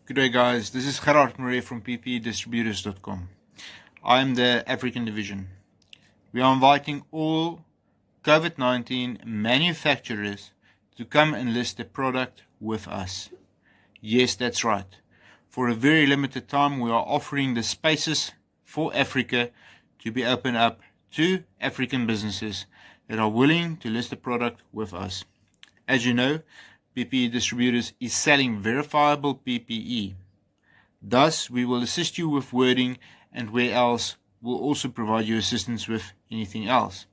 Good day, guys. This is Gerard Murray from ppedistributors.com. I'm the African division. We are inviting all COVID-19 manufacturers to come and list their product with us. Yes, that's right. For a very limited time, we are offering the spaces for Africa to be opened up to African businesses that are willing to list the product with us. As you know, PPE Distributors is selling verifiable PPE. Thus, we will assist you with wording, and where else we'll also provide you assistance with anything else.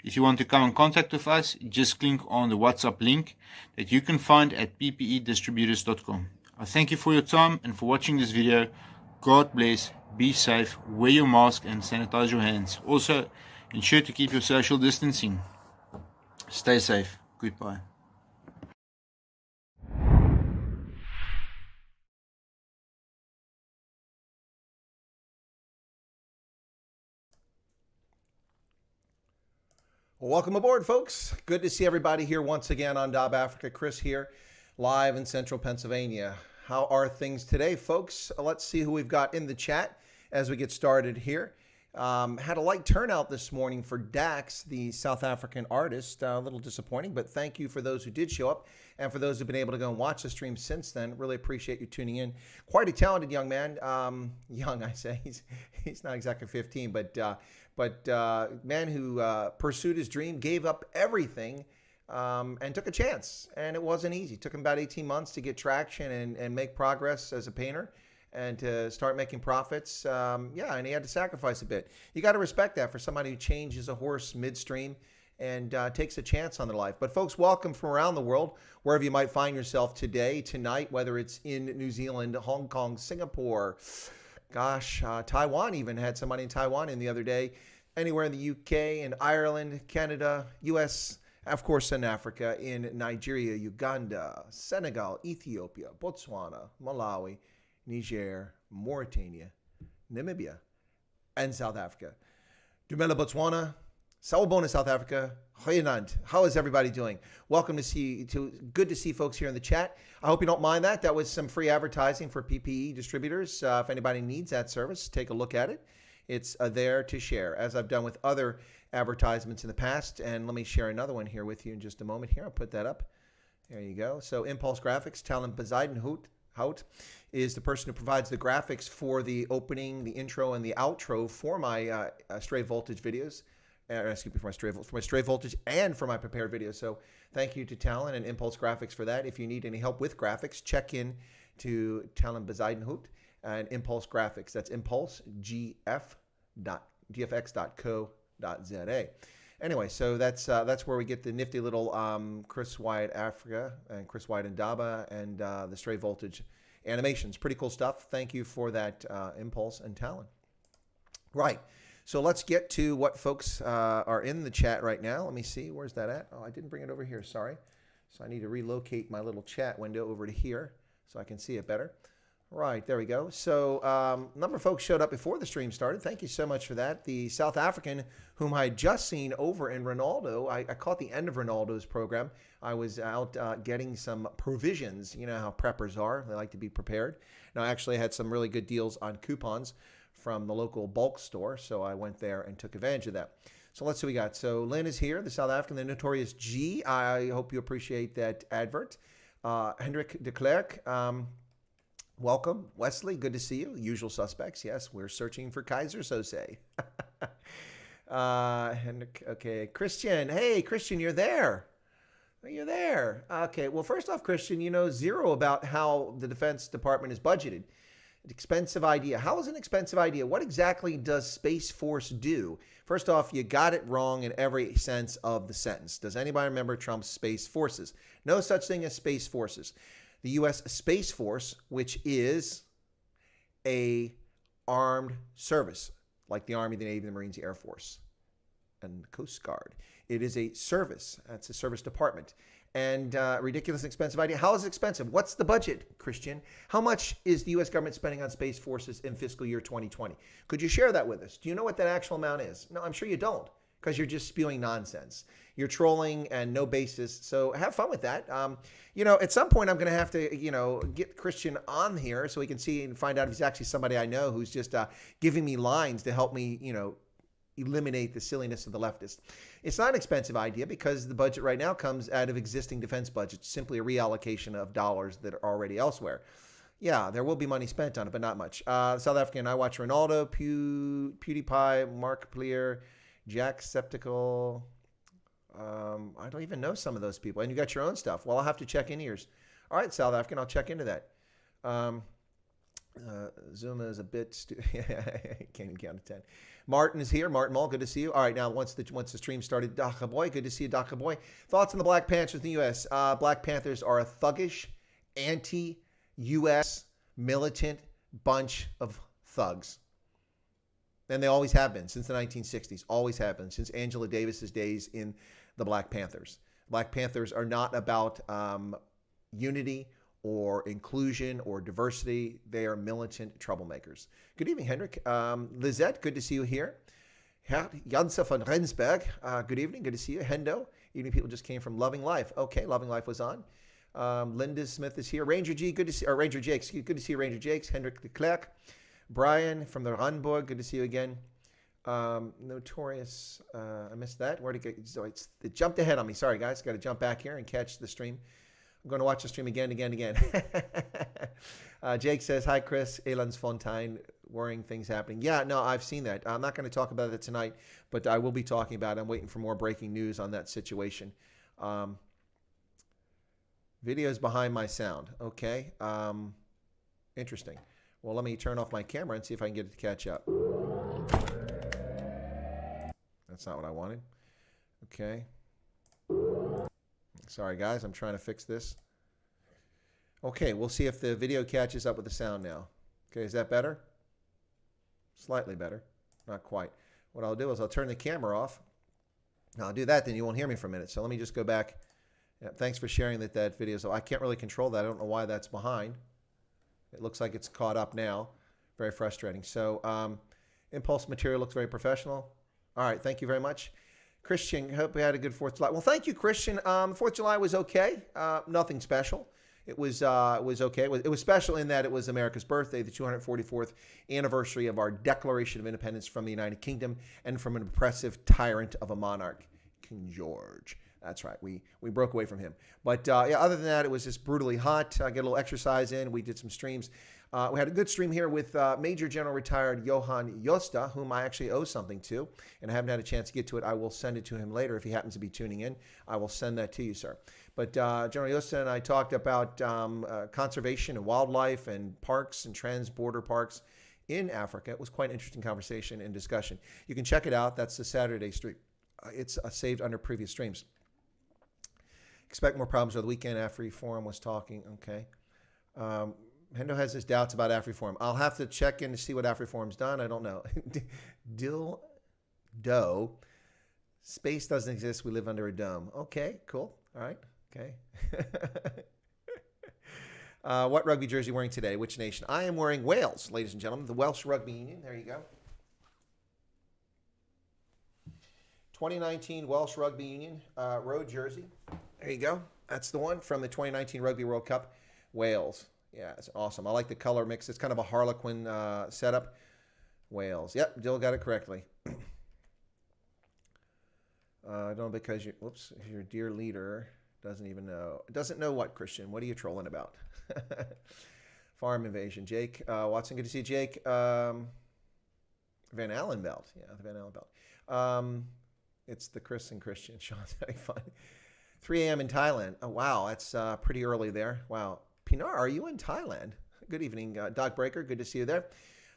If you want to come in contact with us, just click on the WhatsApp link that you can find at ppedistributors.com. I thank you for your time and for watching this video. God bless, be safe, wear your mask and sanitize your hands. Also, ensure to keep your social distancing. Stay safe. Goodbye. Well, welcome aboard, folks. Good to see everybody here once again on Dob Africa. Chris here, live in central Pennsylvania. How are things today, folks? Let's see who we've got in the chat as we get started here. Had a light turnout this morning for Dax, the South African artist. A little disappointing, but thank you for those who did show up and for those who've been able to go and watch the stream since then. Really appreciate you tuning in. Quite a talented young man. Young, I say. He's not exactly 15, but man who pursued his dream, gave up everything, and took a chance. And it wasn't easy. It took him about 18 months to get traction and make progress as a painter and to start making profits. And he had to sacrifice a bit. You got to respect that for somebody who changes a horse midstream and takes a chance on their life. But folks, welcome from around the world, wherever you might find yourself today, tonight, whether it's in New Zealand, Hong Kong, Singapore, Taiwan. Even had somebody in Taiwan in the other day. Anywhere in the UK, in Ireland, Canada, US, of course in Africa, in Nigeria, Uganda, Senegal, Ethiopia, Botswana, Malawi, Niger, Mauritania, Namibia, and South Africa. Dumela, Botswana. Sawubona, South Africa. Hoyenand. How is everybody doing? Welcome good to see folks here in the chat. I hope you don't mind that. That was some free advertising for PPE Distributors. If anybody needs that service, take a look at it. It's there to share, as I've done with other advertisements in the past. And let me share another one here with you in just a moment here. I'll put that up. There you go. So Impulse Graphics, Talent Hout is the person who provides the graphics for the opening, the intro, and the outro for my Stray Voltage videos. For my Stray Voltage and for my prepared videos. So thank you to Talent and Impulse Graphics for that. If you need any help with graphics, check in to Talent Hout and Impulse Graphics. That's impulsegf.gfx.co.za. Anyway, so that's where we get the nifty little Chris Wyatt Africa and Chris Wyatt Ndaba and the Stray Voltage animations. Pretty cool stuff. Thank you for that, Impulse and Talent. Right. So let's get to what folks are in the chat right now. Let me see. Where's that at? Oh, I didn't bring it over here. Sorry. So I need to relocate my little chat window over to here so I can see it better. Right. There we go. So a number of folks showed up before the stream started. Thank you so much for that. The South African, whom I had just seen over in Ronaldo, I caught the end of Ronaldo's program. I was out getting some provisions. You know how preppers are. They like to be prepared. Now, I actually had some really good deals on coupons from the local bulk store, so I went there and took advantage of that. So let's see what we got. So Lynn is here, the South African, the notorious G. I hope you appreciate that advert. Hendrik de Klerk, welcome. Wesley, good to see you. Usual suspects, yes, we're searching for Kaiser Sose. Hendrik, okay. Christian, hey, Christian, you're there. You're there. Okay, well, first off, Christian, you know zero about how the Defense Department is budgeted. Expensive idea. How is an expensive idea? What exactly does Space Force do? First off, you got it wrong in every sense of the sentence. Does anybody remember Trump's Space Forces? No such thing as Space Forces. The U.S. Space Force, which is a armed service, like the Army, the Navy, the Marines, the Air Force, and the Coast Guard. It is a service. That's a service department. And ridiculous expensive idea. How is it expensive? What's the budget, Christian? How much is the U.S. government spending on Space Forces in fiscal year 2020? Could you share that with us? Do you know what that actual amount is? No, I'm sure you don't, because you're just spewing nonsense. You're trolling and no basis. So have fun with that. At some point I'm going to have to, get Christian on here so we can see and find out if he's actually somebody I know who's just giving me lines to help me, eliminate the silliness of the leftists. It's not an expensive idea because the budget right now comes out of existing defense budgets, simply a reallocation of dollars that are already elsewhere. Yeah, there will be money spent on it, but not much. South African, I watch Ronaldo, PewDiePie, Mark Pleer, Jacksepticeye. I don't even know some of those people. And you got your own stuff. Well, I'll have to check in ears. All right, South African, I'll check into that. Zuma is a bit can't even count to 10. Martin is here. Martin Mull, good to see you. All right, now once the stream started, Daka Boy, good to see you, Daka Boy. Thoughts on the Black Panthers in the U.S.? Black Panthers are a thuggish, anti-U.S. militant bunch of thugs. And they always have been since the 1960s. Always have been since Angela Davis's days in the Black Panthers. Black Panthers are not about unity or inclusion or diversity. They are militant troublemakers. Good evening, Hendrik. Lizette, good to see you here. Janse van Rensberg, good evening. Good to see you. Hendo, evening people just came from Loving Life. Okay, Loving Life was on. Linda Smith is here. Ranger G, good to see, or Ranger Jakes, good to see you, Ranger Jakes. Hendrik de Klerk. Brian from the Randburg, good to see you again. Notorious, I missed that. Where'd it go? So it jumped ahead on me. Sorry, guys. Got to jump back here and catch the stream. I'm going to watch the stream again. Jake says, hi, Chris. Elans Fontaine, worrying things happening. Yeah, no, I've seen that. I'm not going to talk about it tonight, but I will be talking about it. I'm waiting for more breaking news on that situation. Videos behind my sound. Okay. Interesting. Well, let me turn off my camera and see if I can get it to catch up. That's not what I wanted. Okay. Sorry, guys. I'm trying to fix this. Okay, we'll see if the video catches up with the sound now. Okay, is that better? Slightly better. Not quite. What I'll do is I'll turn the camera off. Now, I'll do that, then you won't hear me for a minute. So let me just go back. Yeah, thanks for sharing that video. So I can't really control that. I don't know why that's behind. It looks like it's caught up now. Very frustrating. So Impulse material looks very professional. All right, thank you very much. Christian, hope we had a good 4th of July. Well, thank you, Christian. 4th of July was okay. Nothing special. It was okay. It was special in that it was America's birthday, the 244th anniversary of our Declaration of Independence from the United Kingdom and from an oppressive tyrant of a monarch, King George. That's right. We broke away from him. But yeah, other than that, it was just brutally hot. I get a little exercise in. We did some streams. We had a good stream here with Major General retired Johan Josta, whom I actually owe something to, and I haven't had a chance to get to it. I will send it to him later if he happens to be tuning in. I will send that to you, sir. But General Josta and I talked about conservation and wildlife and parks and transborder parks in Africa. It was quite an interesting conversation and discussion. You can check it out. That's the Saturday stream. It's saved under previous streams. Expect more problems over the weekend. AfriForum was talking. Okay. Hendo has his doubts about AfriForum. I'll have to check in to see what AfriForum's done. I don't know. Dildo. Space doesn't exist. We live under a dome. Okay, cool. All right. Okay. What rugby jersey are you wearing today? Which nation? I am wearing Wales, ladies and gentlemen. The Welsh Rugby Union. There you go. 2019 Welsh Rugby Union road jersey. There you go. That's the one from the 2019 Rugby World Cup. Wales. Yeah, it's awesome. I like the color mix. It's kind of a Harlequin setup. Wales. Yep, Dill got it correctly. I don't know because your dear leader doesn't even know. Doesn't know what, Christian? What are you trolling about? Farm invasion. Jake Watson, good to see you, Jake. Van Allen belt. Yeah, the Van Allen belt. It's the Chris and Christian. Sean's having fun. 3 a.m. in Thailand. Oh, wow. That's pretty early there. Wow. Pinar, are you in Thailand? Good evening, Doc Breaker. Good to see you there.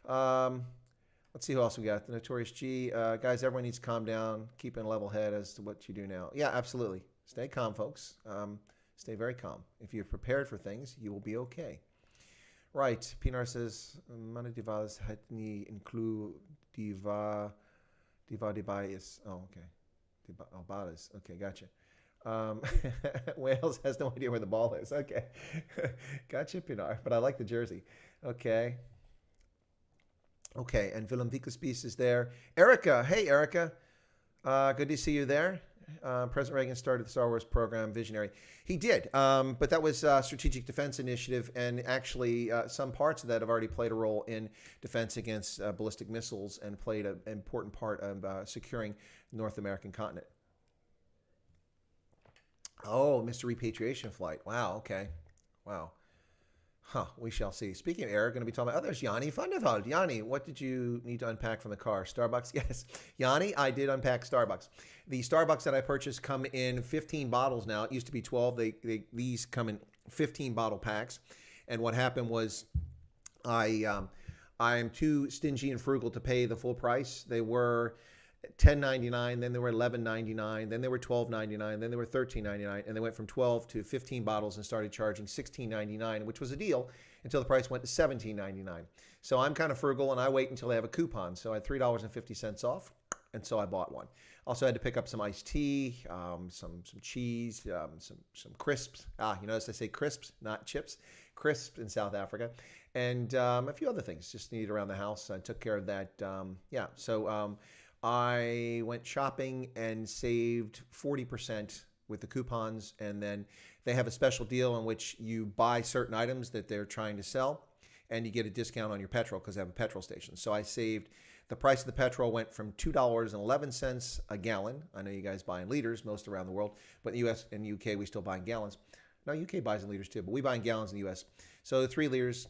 Let's see who else we got. The Notorious G. Guys, everyone needs to calm down. Keep in a level head as to what you do now. Yeah, absolutely. Stay calm, folks. Stay very calm. If you're prepared for things, you will be okay. Right. Pinar says, Mana divas hatni include diva is. Oh, okay. Balas. Okay, gotcha. Wales has no idea where the ball is. Okay. Gotcha, Pinar. But I like the jersey. Okay. Okay, and Willem Wiekespies is there. Erica. Hey, Erica. Good to see you there. President Reagan started the Star Wars program, visionary. He did, but that was a strategic defense initiative, and actually some parts of that have already played a role in defense against ballistic missiles and played an important part of securing the North American continent. Oh, Mr. Repatriation Flight. Wow, okay. Wow. Huh, we shall see. Speaking of air, going to be talking about others. Yanni Thunderfeld. Yanni, what did you need to unpack from the car? Starbucks? Yes. Yanni, I did unpack Starbucks. The Starbucks that I purchased come in 15 bottles now. It used to be 12. These come in 15 bottle packs. And what happened was I'm too stingy and frugal to pay the full price. They were $10.99, then they were $11.99, then they were $12.99, then they were $13.99, and they went from 12 to 15 bottles and started charging $16.99, which was a deal until the price went to $17.99. So I'm kind of frugal, and I wait until they have a coupon. So I had $3.50 off, and so I bought one. Also had to pick up some iced tea, some cheese, some crisps. You notice I say crisps, not chips. Crisps in South Africa, and a few other things just needed around the house. I took care of that. I went shopping and saved 40% with the coupons, and then they have a special deal in which you buy certain items that they're trying to sell, and you get a discount on your petrol because they have a petrol station. So I saved, the price of the petrol went from $2.11 a gallon. I know you guys buy in liters most around the world, but in the US and the UK, we still buy in gallons. No, UK buys in liters too, but we buy in gallons in the US. So 3 liters,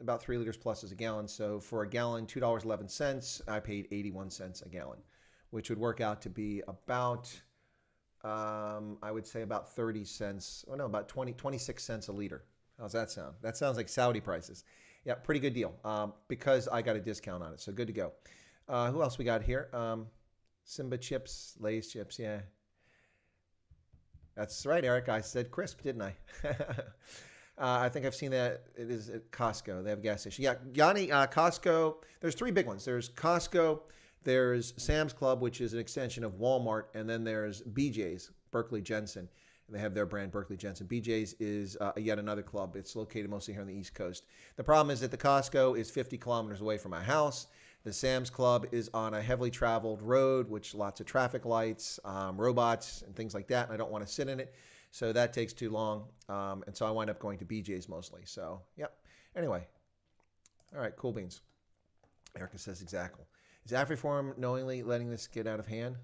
about 3 liters plus is a gallon. So for a gallon, $2.11, I paid 81 cents a gallon, which would work out to be about, I would say about 30 cents. Oh no, about 26 cents a liter. How's that sound? That sounds like Saudi prices. Yeah, pretty good deal because I got a discount on it. So good to go. Who else we got here? Simba chips, Lay's chips. Yeah. That's right, Eric. I said crisp, didn't I? I think I've seen that. It is at Costco. They have a gas station. Yeah, Yanni, Costco. There's 3 big ones. There's Costco. There's Sam's Club, which is an extension of Walmart. And then there's BJ's, Berkeley Jensen. They have their brand, Berkeley Jensen. BJ's is yet another club. It's located mostly here on the East Coast. The problem is that the Costco is 50 kilometers away from my house. The Sam's Club is on a heavily traveled road, which lots of traffic lights, robots, and things like that. And I don't want to sit in it. So that takes too long. And so I wind up going to BJ's mostly. So, yep. Anyway. All right, cool beans. Erica says exactly. Is AfriForum knowingly letting this get out of hand?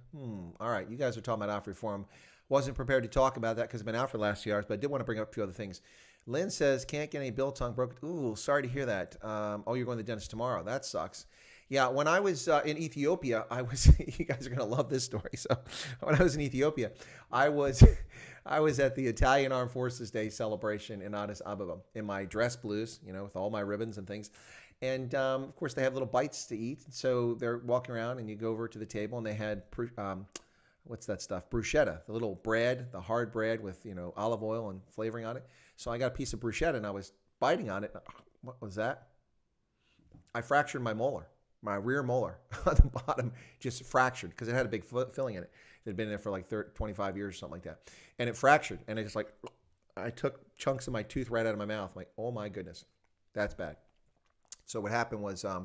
All right, you guys are talking about AfriForum. Wasn't prepared to talk about that because I've been out for the last few hours, but I did want to bring up a few other things. Lynn says, can't get any biltong broken. Ooh, sorry to hear that. Oh, you're going to the dentist tomorrow. That sucks. Yeah, when I was in Ethiopia, you guys are going to love this story. So when I was in Ethiopia, I was at the Italian Armed Forces Day celebration in Addis Ababa in my dress blues, with all my ribbons and things. And, of course, they have little bites to eat. So they're walking around, and you go over to the table, and they had, what's that stuff? Bruschetta, the little bread, the hard bread with, olive oil and flavoring on it. So I got a piece of bruschetta, and I was biting on it. What was that? I fractured my molar. My rear molar on the bottom just fractured because it had a big filling in it. It had been there for like 25 years or something like that. And it fractured. And it just I took chunks of my tooth right out of my mouth. I'm like, oh my goodness, that's bad. So what happened was I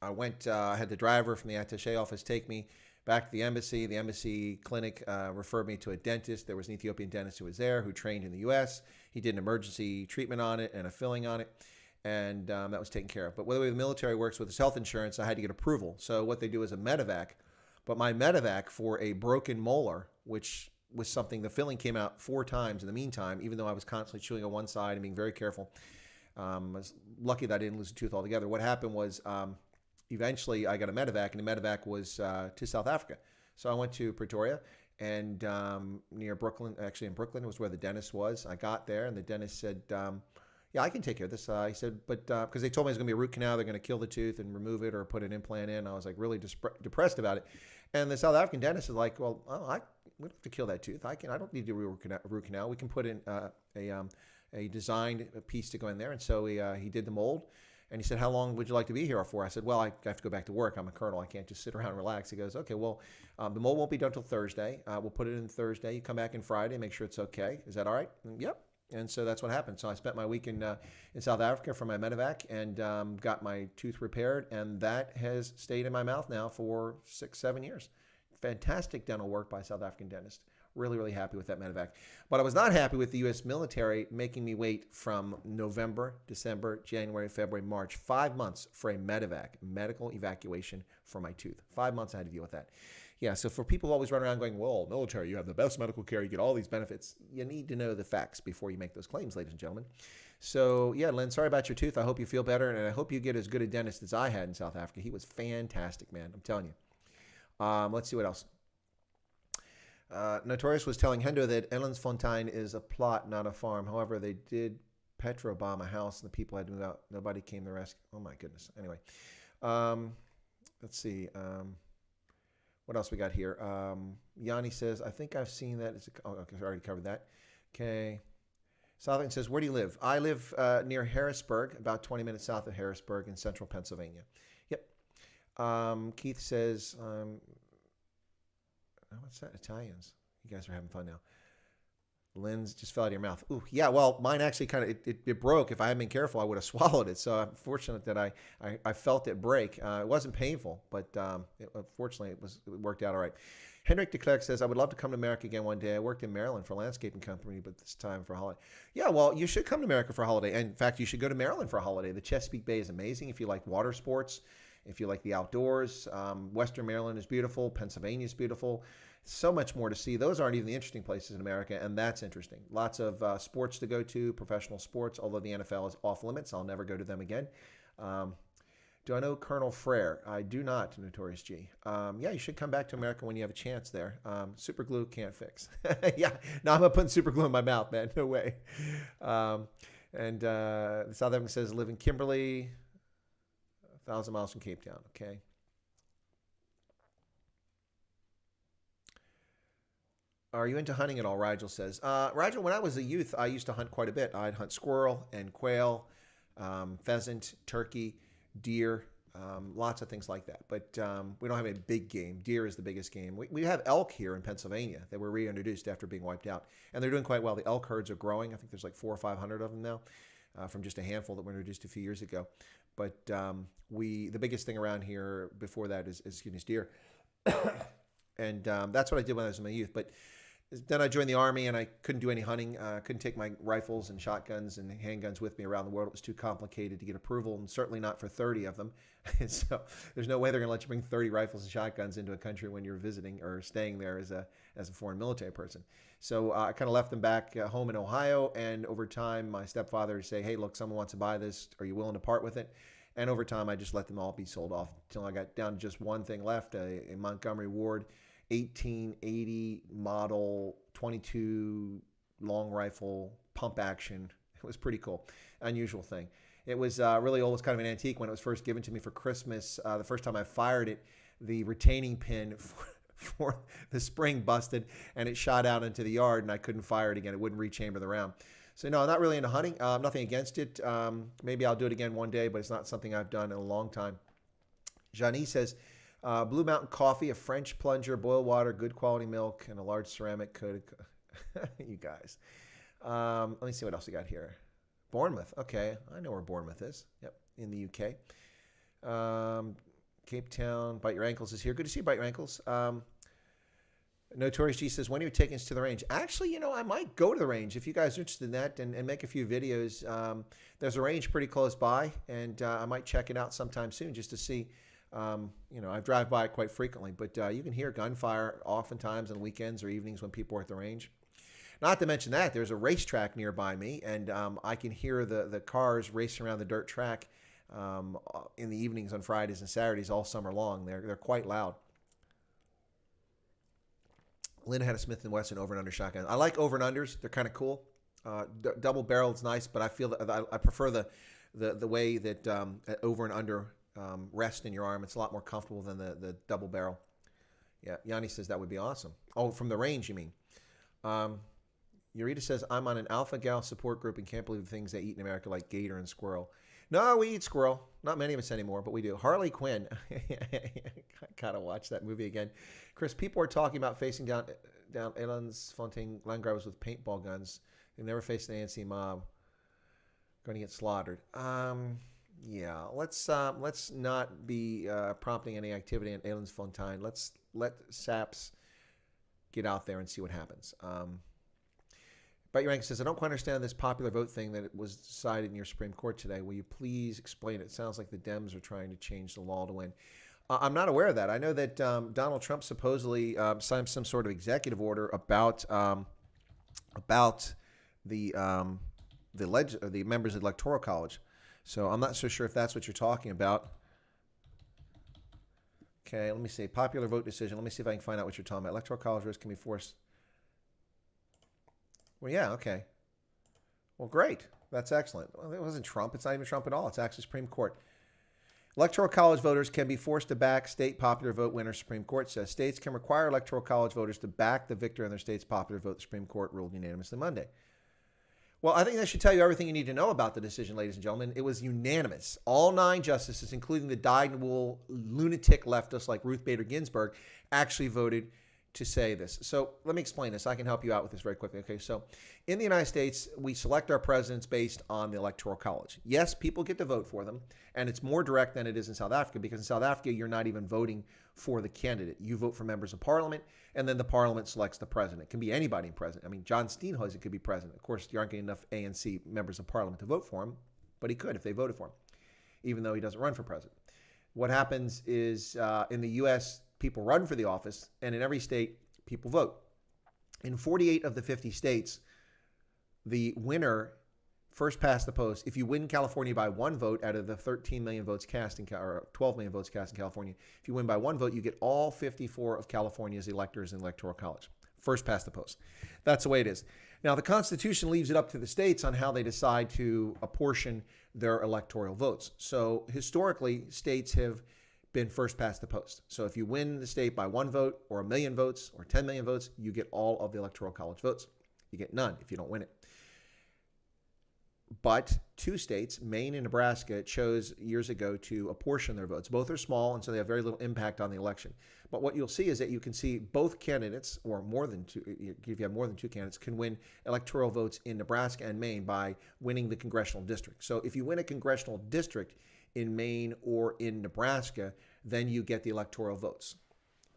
had the driver from the attaché office take me back to the embassy. The embassy clinic referred me to a dentist. There was an Ethiopian dentist who was there who trained in the U.S. He did an emergency treatment on it and a filling on it. And that was taken care of. But the way the military works with his health insurance, I had to get approval. So what they do is a medevac. But my medevac for a broken molar, which was something, the filling came out 4 times in the meantime, even though I was constantly chewing on one side and being very careful. I was lucky that I didn't lose a tooth altogether. What happened was eventually I got a medevac, and the medevac was to South Africa. So I went to Pretoria, and near Brooklyn, actually in Brooklyn was where the dentist was. I got there, and the dentist said, yeah, I can take care of this. He said, but because they told me it was going to be a root canal, they're going to kill the tooth and remove it or put an implant in. I was like really depressed about it. And the South African dentist is like, well, we don't have to kill that tooth. I don't need to do a root canal. We can put in a designed piece to go in there. And so he did the mold. And he said, how long would you like to be here for? I said, well, I have to go back to work. I'm a colonel. I can't just sit around and relax. He goes, okay, well, the mold won't be done until Thursday. We'll put it in Thursday. You come back in Friday, make sure it's okay. Is that all right? And, yep. And so that's what happened. So I spent my week in South Africa for my medevac and got my tooth repaired. And that has stayed in my mouth now for 6-7 years. Fantastic dental work by a South African dentist. Really, really happy with that medevac. But I was not happy with the U.S. military making me wait from November, December, January, February, March, 5 months for a medevac, medical evacuation for my tooth. 5 months I had to deal with that. Yeah, so for people who always run around going, well, military, you have the best medical care, you get all these benefits. You need to know the facts before you make those claims, ladies and gentlemen. So, yeah, Lynn, sorry about your tooth. I hope you feel better, and I hope you get as good a dentist as I had in South Africa. He was fantastic, man. I'm telling you. Let's see what else. Notorious was telling Hendo that Ellensfontein is a plot, not a farm. However, they did Petro bomb a house and the people had to move out. Nobody came to rescue. Oh, my goodness. Anyway, let's see. What else we got here? Yanni says, I think I've seen that. Okay, I already covered that. Okay. Southern says, where do you live? I live near Harrisburg, about 20 minutes south of Harrisburg in central Pennsylvania. Yep. Keith says, what's that? Italians. You guys are having fun now. Lynn's just fell out of your mouth. Ooh, yeah, well, mine actually kind of, it broke. If I hadn't been careful, I would have swallowed it. So I'm fortunate that I felt it break. It wasn't painful, but fortunately it worked out all right. Henrik de Klerk says, I would love to come to America again one day. I worked in Maryland for a landscaping company, but this time for a holiday. Yeah, well, you should come to America for a holiday. And in fact, you should go to Maryland for a holiday. The Chesapeake Bay is amazing if you like water sports, if you like the outdoors. Western Maryland is beautiful. Pennsylvania is beautiful. So much more to see. Those aren't even the interesting places in America, and that's interesting. Lots of sports to go to, professional sports, although the NFL is off limits. I'll never go to them again. Do I know Colonel Frere? I do not, Notorious G. Yeah, you should come back to America when you have a chance there. Super glue can't fix. Yeah, no, I'm not putting super glue in my mouth, man. No way. The South African says, live in Kimberly, 1,000 miles from Cape Town. Okay. Are you into hunting at all? Rigel says. Rigel, when I was a youth, I used to hunt quite a bit. I'd hunt squirrel and quail, pheasant, turkey, deer, lots of things like that. But we don't have a big game. Deer is the biggest game. We have elk here in Pennsylvania that were reintroduced after being wiped out. And they're doing quite well. The elk herds are growing. I think there's like 400 or 500 of them now from just a handful that were introduced a few years ago. But the biggest thing around here before that is deer. And that's what I did when I was in my youth. But then I joined the Army, and I couldn't do any hunting. Couldn't take my rifles and shotguns and handguns with me around the world. It was too complicated to get approval, and certainly not for 30 of them. And so there's no way they're going to let you bring 30 rifles and shotguns into a country when you're visiting or staying there as a foreign military person. So I kind of left them back home in Ohio, and over time, my stepfather would say, hey, look, someone wants to buy this. Are you willing to part with it? And over time, I just let them all be sold off until I got down to just one thing left, a Montgomery Ward 1880 model 22 long rifle pump action. It was pretty cool. Unusual thing. It was really old. It was kind of an antique when it was first given to me for Christmas. The first time I fired it, the retaining pin for the spring busted and it shot out into the yard and I couldn't fire it again. It wouldn't rechamber the round. So no, I'm not really into hunting. Nothing against it. Maybe I'll do it again one day, but it's not something I've done in a long time. Janie says, Blue Mountain coffee, a French plunger, boiled water, good quality milk, and a large ceramic coated. You guys. Let me see what else we got here. Bournemouth. Okay. I know where Bournemouth is. Yep. In the UK. Cape Town. Bite Your Ankles is here. Good to see you, Bite Your Ankles. Notorious G says, when are you taking us to the range? Actually, I might go to the range if you guys are interested in that and make a few videos. There's a range pretty close by, and I might check it out sometime soon just to see. I drive by it quite frequently, but you can hear gunfire oftentimes on weekends or evenings when people are at the range. Not to mention that there's a racetrack nearby me, and I can hear the cars racing around the dirt track in the evenings on Fridays and Saturdays all summer long. They're quite loud. Lynn had a Smith & Wesson over and under shotgun. I like over and unders. They're kind of cool. Double barrel is nice, but I feel that I prefer the way that over and under rest in your arm. It's a lot more comfortable than the double barrel. Yeah, Yanni says that would be awesome. Oh, from the range, you mean? Eureka says, I'm on an alpha gal support group and can't believe the things they eat in America like gator and squirrel. No, we eat squirrel. Not many of us anymore, but we do. Harley Quinn. Gotta watch that movie again. Chris, people are talking about facing down Ellensfontein Landgrabbers with paintball guns. They never faced an ANC mob. Going to get slaughtered. Yeah, let's not be prompting any activity in Elandsfontein. Let's let SAPS get out there and see what happens. But your rank says, I don't quite understand this popular vote thing that it was decided in your Supreme Court today. Will you please explain it? It sounds like the Dems are trying to change the law to win. I'm not aware of that. I know that Donald Trump supposedly signed some sort of executive order about the members of the Electoral College. So I'm not so sure if that's what you're talking about. Okay, let me see. Popular vote decision. Let me see if I can find out what you're talking about. Electoral College voters can be forced. Well, yeah, okay. Well, great. That's excellent. Well, it wasn't Trump. It's not even Trump at all. It's actually Supreme Court. Electoral College voters can be forced to back state popular vote winner, Supreme Court says. States can require Electoral College voters to back the victor in their state's popular vote, the Supreme Court ruled unanimously Monday. Well, I think that should tell you everything you need to know about the decision, ladies and gentlemen. It was unanimous. All 9 justices, including the dyed-in-the-wool lunatic leftists like Ruth Bader Ginsburg, actually voted to say this. So let me explain this. I can help you out with this very quickly. Okay, so in the United States, we select our presidents based on the Electoral College. Yes, people get to vote for them, and it's more direct than it is in South Africa, because in South Africa, you're not even voting for the candidate. You vote for members of parliament, and then the parliament selects the president. It can be anybody president. I mean, John Steenhuisen could be president. Of course, you aren't getting enough ANC members of parliament to vote for him, but he could if they voted for him, even though he doesn't run for president. What happens is in the U.S., people run for the office, and in every state, people vote. In 48 of the 50 states, the winner first past the post. If you win California by 1 vote out of the 13 million votes cast or 12 million votes cast in California, if you win by 1 vote, you get all 54 of California's electors in the Electoral College. First past the post. That's the way it is. Now, the Constitution leaves it up to the states on how they decide to apportion their electoral votes. So historically, states have been first past the post. So if you win the state by 1 vote or 1 million votes or 10 million votes, you get all of the Electoral College votes. You get none if you don't win it. But 2 states, Maine and Nebraska, chose years ago to apportion their votes. Both are small, and so they have very little impact on the election. But what you'll see is that you can see both candidates, or more than 2, if you have more than 2 candidates, can win electoral votes in Nebraska and Maine by winning the congressional district. So if you win a congressional district in Maine or in Nebraska, then you get the electoral votes.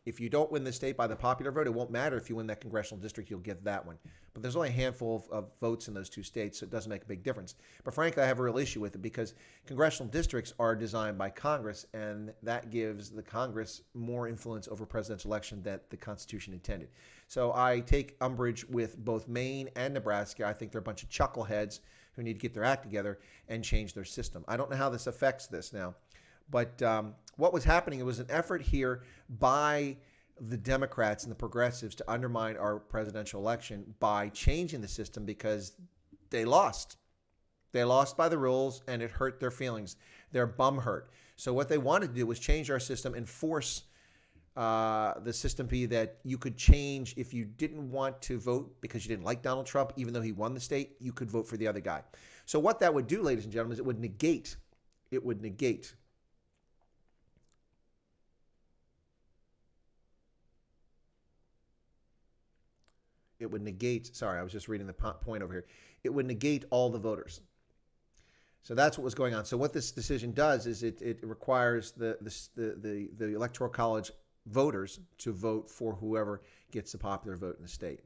If you don't win the state by the popular vote, it won't matter if you win that congressional district, you'll get that one. But there's only a handful of votes in those 2 states, so it doesn't make a big difference. But frankly, I have a real issue with it because congressional districts are designed by Congress, and that gives the Congress more influence over presidential election than the Constitution intended. So I take umbrage with both Maine and Nebraska. I think they're a bunch of chuckleheads who need to get their act together and change their system. I don't know how this affects this now, but what was happening, it was an effort here by the Democrats and the progressives to undermine our presidential election by changing the system because they lost. They lost by the rules, and it hurt their feelings. Their bum hurt. So what they wanted to do was change our system and force the system be that you could change if you didn't want to vote because you didn't like Donald Trump, even though he won the state, you could vote for the other guy. So what that would do, ladies and gentlemen, is it would negate sorry, I was just reading the point over here. It would negate all the voters. So that's what was going on. So what this decision does is it requires the Electoral College voters to vote for whoever gets the popular vote in the state.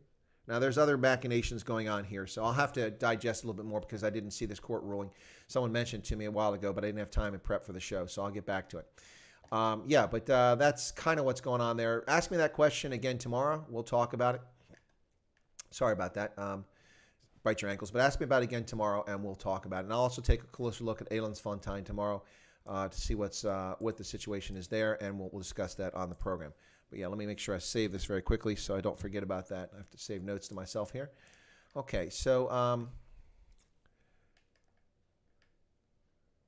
Now, there's other machinations going on here, so I'll have to digest a little bit more because I didn't see this court ruling. Someone mentioned it to me a while ago, but I didn't have time to prep for the show, so I'll get back to it. But that's kind of what's going on there. Ask me that question again tomorrow. We'll talk about it. Sorry about that. Bite your ankles. But ask me about it again tomorrow, and we'll talk about it. And I'll also take a closer look at Elandsfontein tomorrow to see what the situation is there, and we'll discuss that on the program. But yeah, let me make sure I save this very quickly so I don't forget about that. I have to save notes to myself here. Okay, so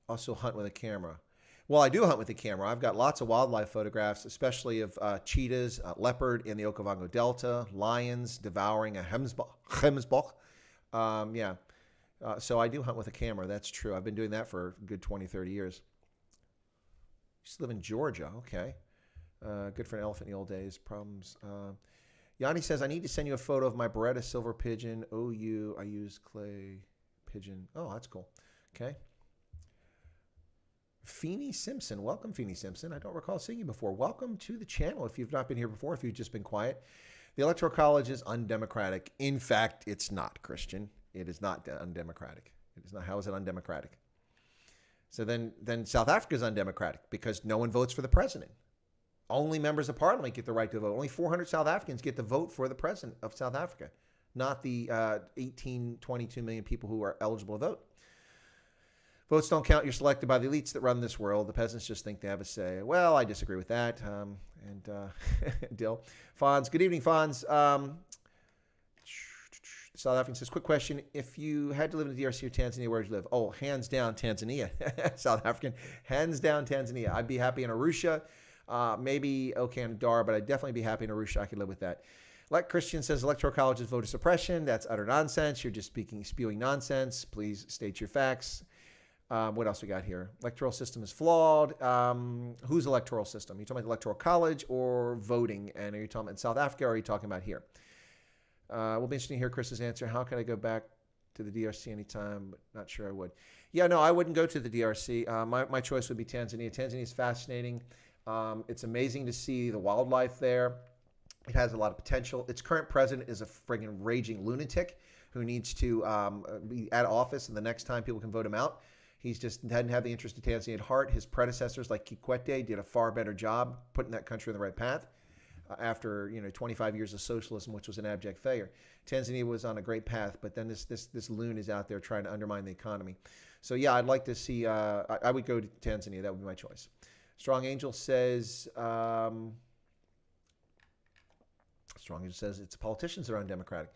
also hunt with a camera. Well, I do hunt with the camera. I've got lots of wildlife photographs, especially of cheetahs, leopard in the Okavango Delta, lions devouring a Hemsbok. So I do hunt with a camera. That's true. I've been doing that for a good 20, 30 years. Used to live in Georgia. Okay. Good for an elephant in the old days. Problems. Yanni says, I need to send you a photo of my Beretta Silver Pigeon. I use clay pigeon. Oh, that's cool. Okay. Feeney Simpson. Welcome, Feeney Simpson. I don't recall seeing you before. Welcome to the channel if you've not been here before, if you've just been quiet. The Electoral College is undemocratic. In fact, it's not, Christian. It is not undemocratic. It is not. How is it undemocratic? So then South Africa is undemocratic because no one votes for the president. Only members of parliament get the right to vote. Only 400 South Africans get to vote for the president of South Africa, not the 22 million people who are eligible to vote. Votes don't count. You're selected by the elites that run this world. The peasants just think they have a say. Well, I disagree with that. Dill. Fonz. Good evening, Fonz. South African says, quick question. If you had to live in the DRC or Tanzania, where would you live? Oh, hands down, Tanzania. South African. Hands down, Tanzania. I'd be happy in Arusha. Maybe Dar, but I'd definitely be happy in Arusha. I could live with that. Like Christian says, Electoral College is voter suppression. That's utter nonsense. You're just spewing nonsense. Please state your facts. What else we got here? Electoral system is flawed. Whose electoral system? Are you talking about the Electoral College or voting? And are you talking about in South Africa or are you talking about here? Will be interesting to hear Chris's answer. How can I go back to the DRC anytime? But not sure I would. Yeah, no, I wouldn't go to the DRC. My choice would be Tanzania. Tanzania is fascinating. It's amazing to see the wildlife there. It has a lot of potential. Its current president is a friggin' raging lunatic who needs to be at office, and the next time people can vote him out. He's just hadn't had the interest of Tanzania at heart. His predecessors, like Kikwete, did a far better job putting that country on the right path after 25 years of socialism, which was an abject failure. Tanzania was on a great path, but then this loon is out there trying to undermine the economy. So yeah, I'd like to see. I would go to Tanzania. That would be my choice. Strong Angel says. It's politicians that are undemocratic.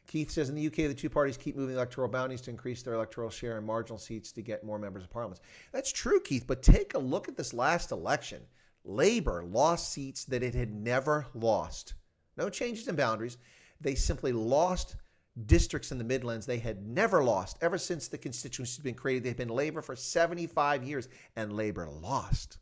Keith says in the UK, the two parties keep moving electoral bounties to increase their electoral share in marginal seats to get more members of parliament. That's true, Keith, but take a look at this last election. Labour lost seats that it had never lost. No changes in boundaries. They simply lost districts in the Midlands they had never lost. Ever since the constituency has been created, they've been Labour for 75 years, and Labour lost.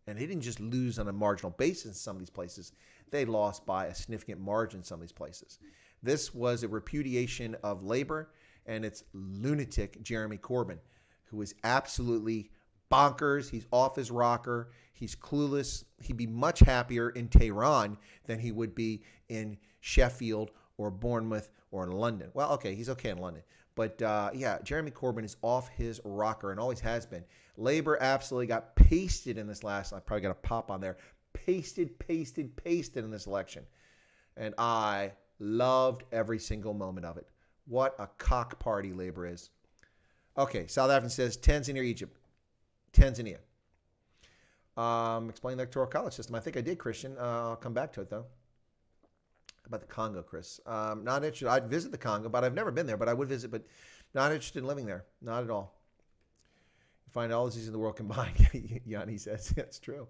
And they didn't just lose on a marginal basis in some of these places. They lost by a significant margin in some of these places. This was a repudiation of Labour and its lunatic Jeremy Corbyn, who is absolutely bonkers. He's off his rocker. He's clueless. He'd be much happier in Tehran than he would be in Sheffield or Bournemouth or in London. Well, okay, he's okay in London. But yeah, Jeremy Corbyn is off his rocker and always has been. Labour absolutely got pasted in this last, I probably got a pop on there, pasted in this election. And I loved every single moment of it. What a cock party Labour is. Okay, South African says Tanzania or Egypt. Tanzania. Explain the Electoral College system. I think I did, Christian. I'll come back to it, though. How about the Congo, Chris? Not interested. I'd visit the Congo, but I've never been there, but I would visit, but not interested in living there. Not at all. You find all diseases in the world combined, Yanni says. That's true.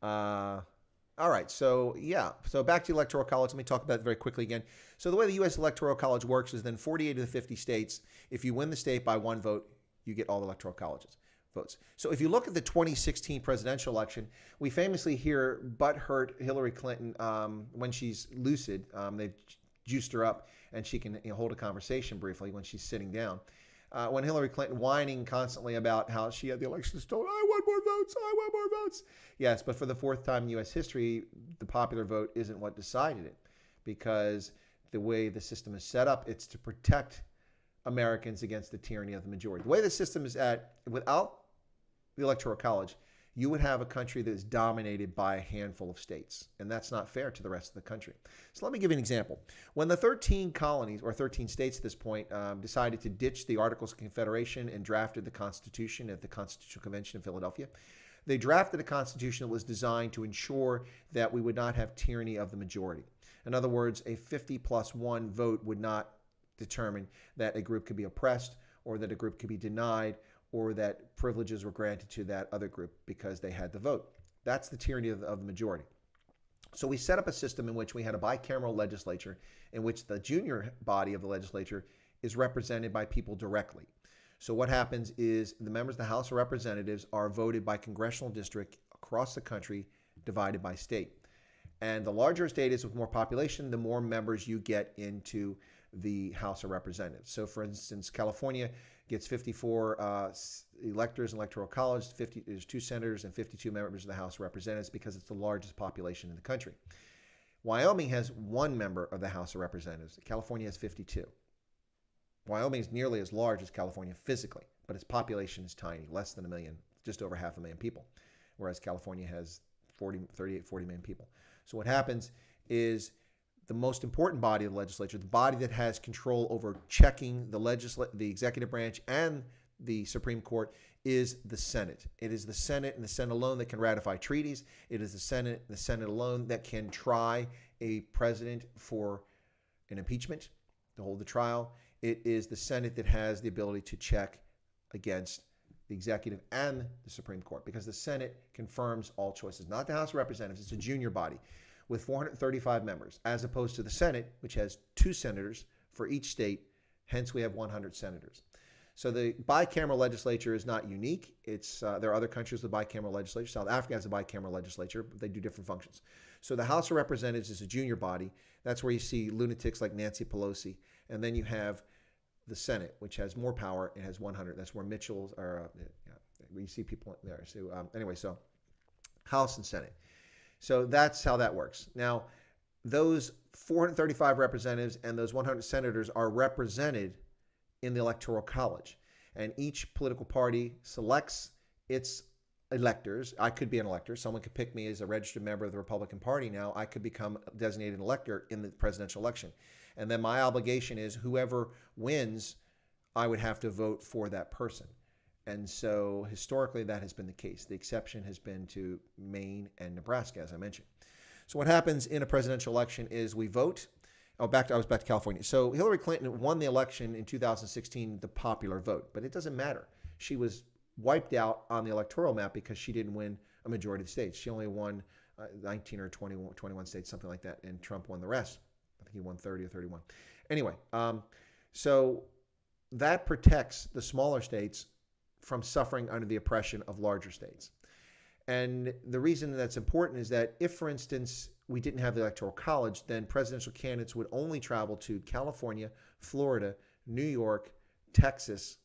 All right, so yeah, so back to the Electoral College. Let me talk about it very quickly again. So the way the U.S. Electoral College works is then 48 of the 50 states, if you win the state by one vote, you get all the Electoral Colleges votes. So if you look at the 2016 presidential election, we famously hear butthurt Hillary Clinton when she's lucid. They've juiced her up, and she can hold a conversation briefly when she's sitting down. When Hillary Clinton whining constantly about how she had the election stolen, I want more votes. Yes, but for the fourth time in U.S. history, the popular vote isn't what decided it, because the way the system is set up, it's to protect Americans against the tyranny of the majority. The way the system is without the Electoral College, you would have a country that is dominated by a handful of states, and that's not fair to the rest of the country. So let me give you an example. When the 13 colonies, or 13 states at this point, decided to ditch the Articles of Confederation and drafted the Constitution at the Constitutional Convention in Philadelphia, they drafted a constitution that was designed to ensure that we would not have tyranny of the majority. In other words, a 50+1 vote would not determine that a group could be oppressed or that a group could be denied or that privileges were granted to that other group because they had the vote. That's the tyranny of the majority. So we set up a system in which we had a bicameral legislature in which the junior body of the legislature is represented by people directly. So what happens is the members of the House of Representatives are voted by congressional district across the country, divided by state. And the larger a state is with more population, the more members you get into the House of Representatives. So, for instance, California gets 54 electors in Electoral College. There's 2 senators and 52 members of the House of Representatives because it's the largest population in the country. Wyoming has 1 member of the House of Representatives. California has 52. Wyoming is nearly as large as California physically, but its population is tiny, less than 1 million, just over 500,000 people, whereas California has 40 million people. So what happens is the most important body of the legislature, the body that has control over checking the executive branch and the Supreme Court, is the Senate. It is the Senate and the Senate alone that can ratify treaties. It is the Senate and the Senate alone that can try a president for an impeachment, to hold the trial. It is the Senate that has the ability to check against the executive and the Supreme Court, because the Senate confirms all choices, not the House of Representatives. It's a junior body with 435 members, as opposed to the Senate, which has 2 senators for each state. Hence, we have 100 senators. So the bicameral legislature is not unique. There are other countries with bicameral legislature. South Africa has a bicameral legislature, but they do different functions. So the House of Representatives is a junior body. That's where you see lunatics like Nancy Pelosi. And then you have the Senate, which has more power. It has 100. That's where Mitchell's are. You see people there. So anyway, so House and Senate. So that's how that works. Now, those 435 representatives and those 100 senators are represented in the Electoral College. And each political party selects its electors. I could be an elector. Someone could pick me as a registered member of the Republican Party now. I could become designated an elector in the presidential election. And then my obligation is whoever wins, I would have to vote for that person. And so historically, that has been the case. The exception has been to Maine and Nebraska, as I mentioned. So what happens in a presidential election is we vote. I was back to California. So Hillary Clinton won the election in 2016, the popular vote. But it doesn't matter. She was wiped out on the electoral map because she didn't win a majority of the states. She only won 19 or 21 states, something like that. And Trump won the rest. I think he won 30 or 31. Anyway, so that protects the smaller states from suffering under the oppression of larger states. And the reason that's important is that if, for instance, we didn't have the Electoral College, then presidential candidates would only travel to California, Florida, New York, Texas,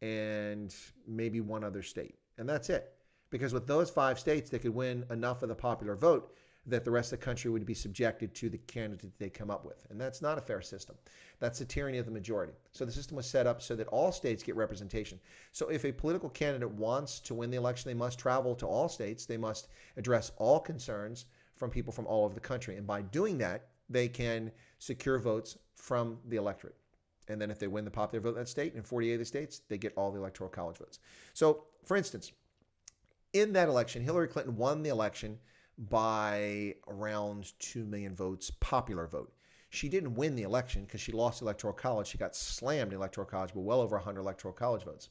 and maybe one other state. And that's it. Because with those 5 states, they could win enough of the popular vote that the rest of the country would be subjected to the candidate they come up with. And that's not a fair system. That's the tyranny of the majority. So the system was set up so that all states get representation. So if a political candidate wants to win the election, they must travel to all states. They must address all concerns from people from all over the country. And by doing that, they can secure votes from the electorate. And then if they win the popular vote in that state, in 48 of the states, they get all the Electoral College votes. So, for instance, in that election, Hillary Clinton won the election by around 2 million votes, popular vote. She didn't win the election because she lost the Electoral College. She got slammed in the Electoral College, but well over 100 Electoral College votes.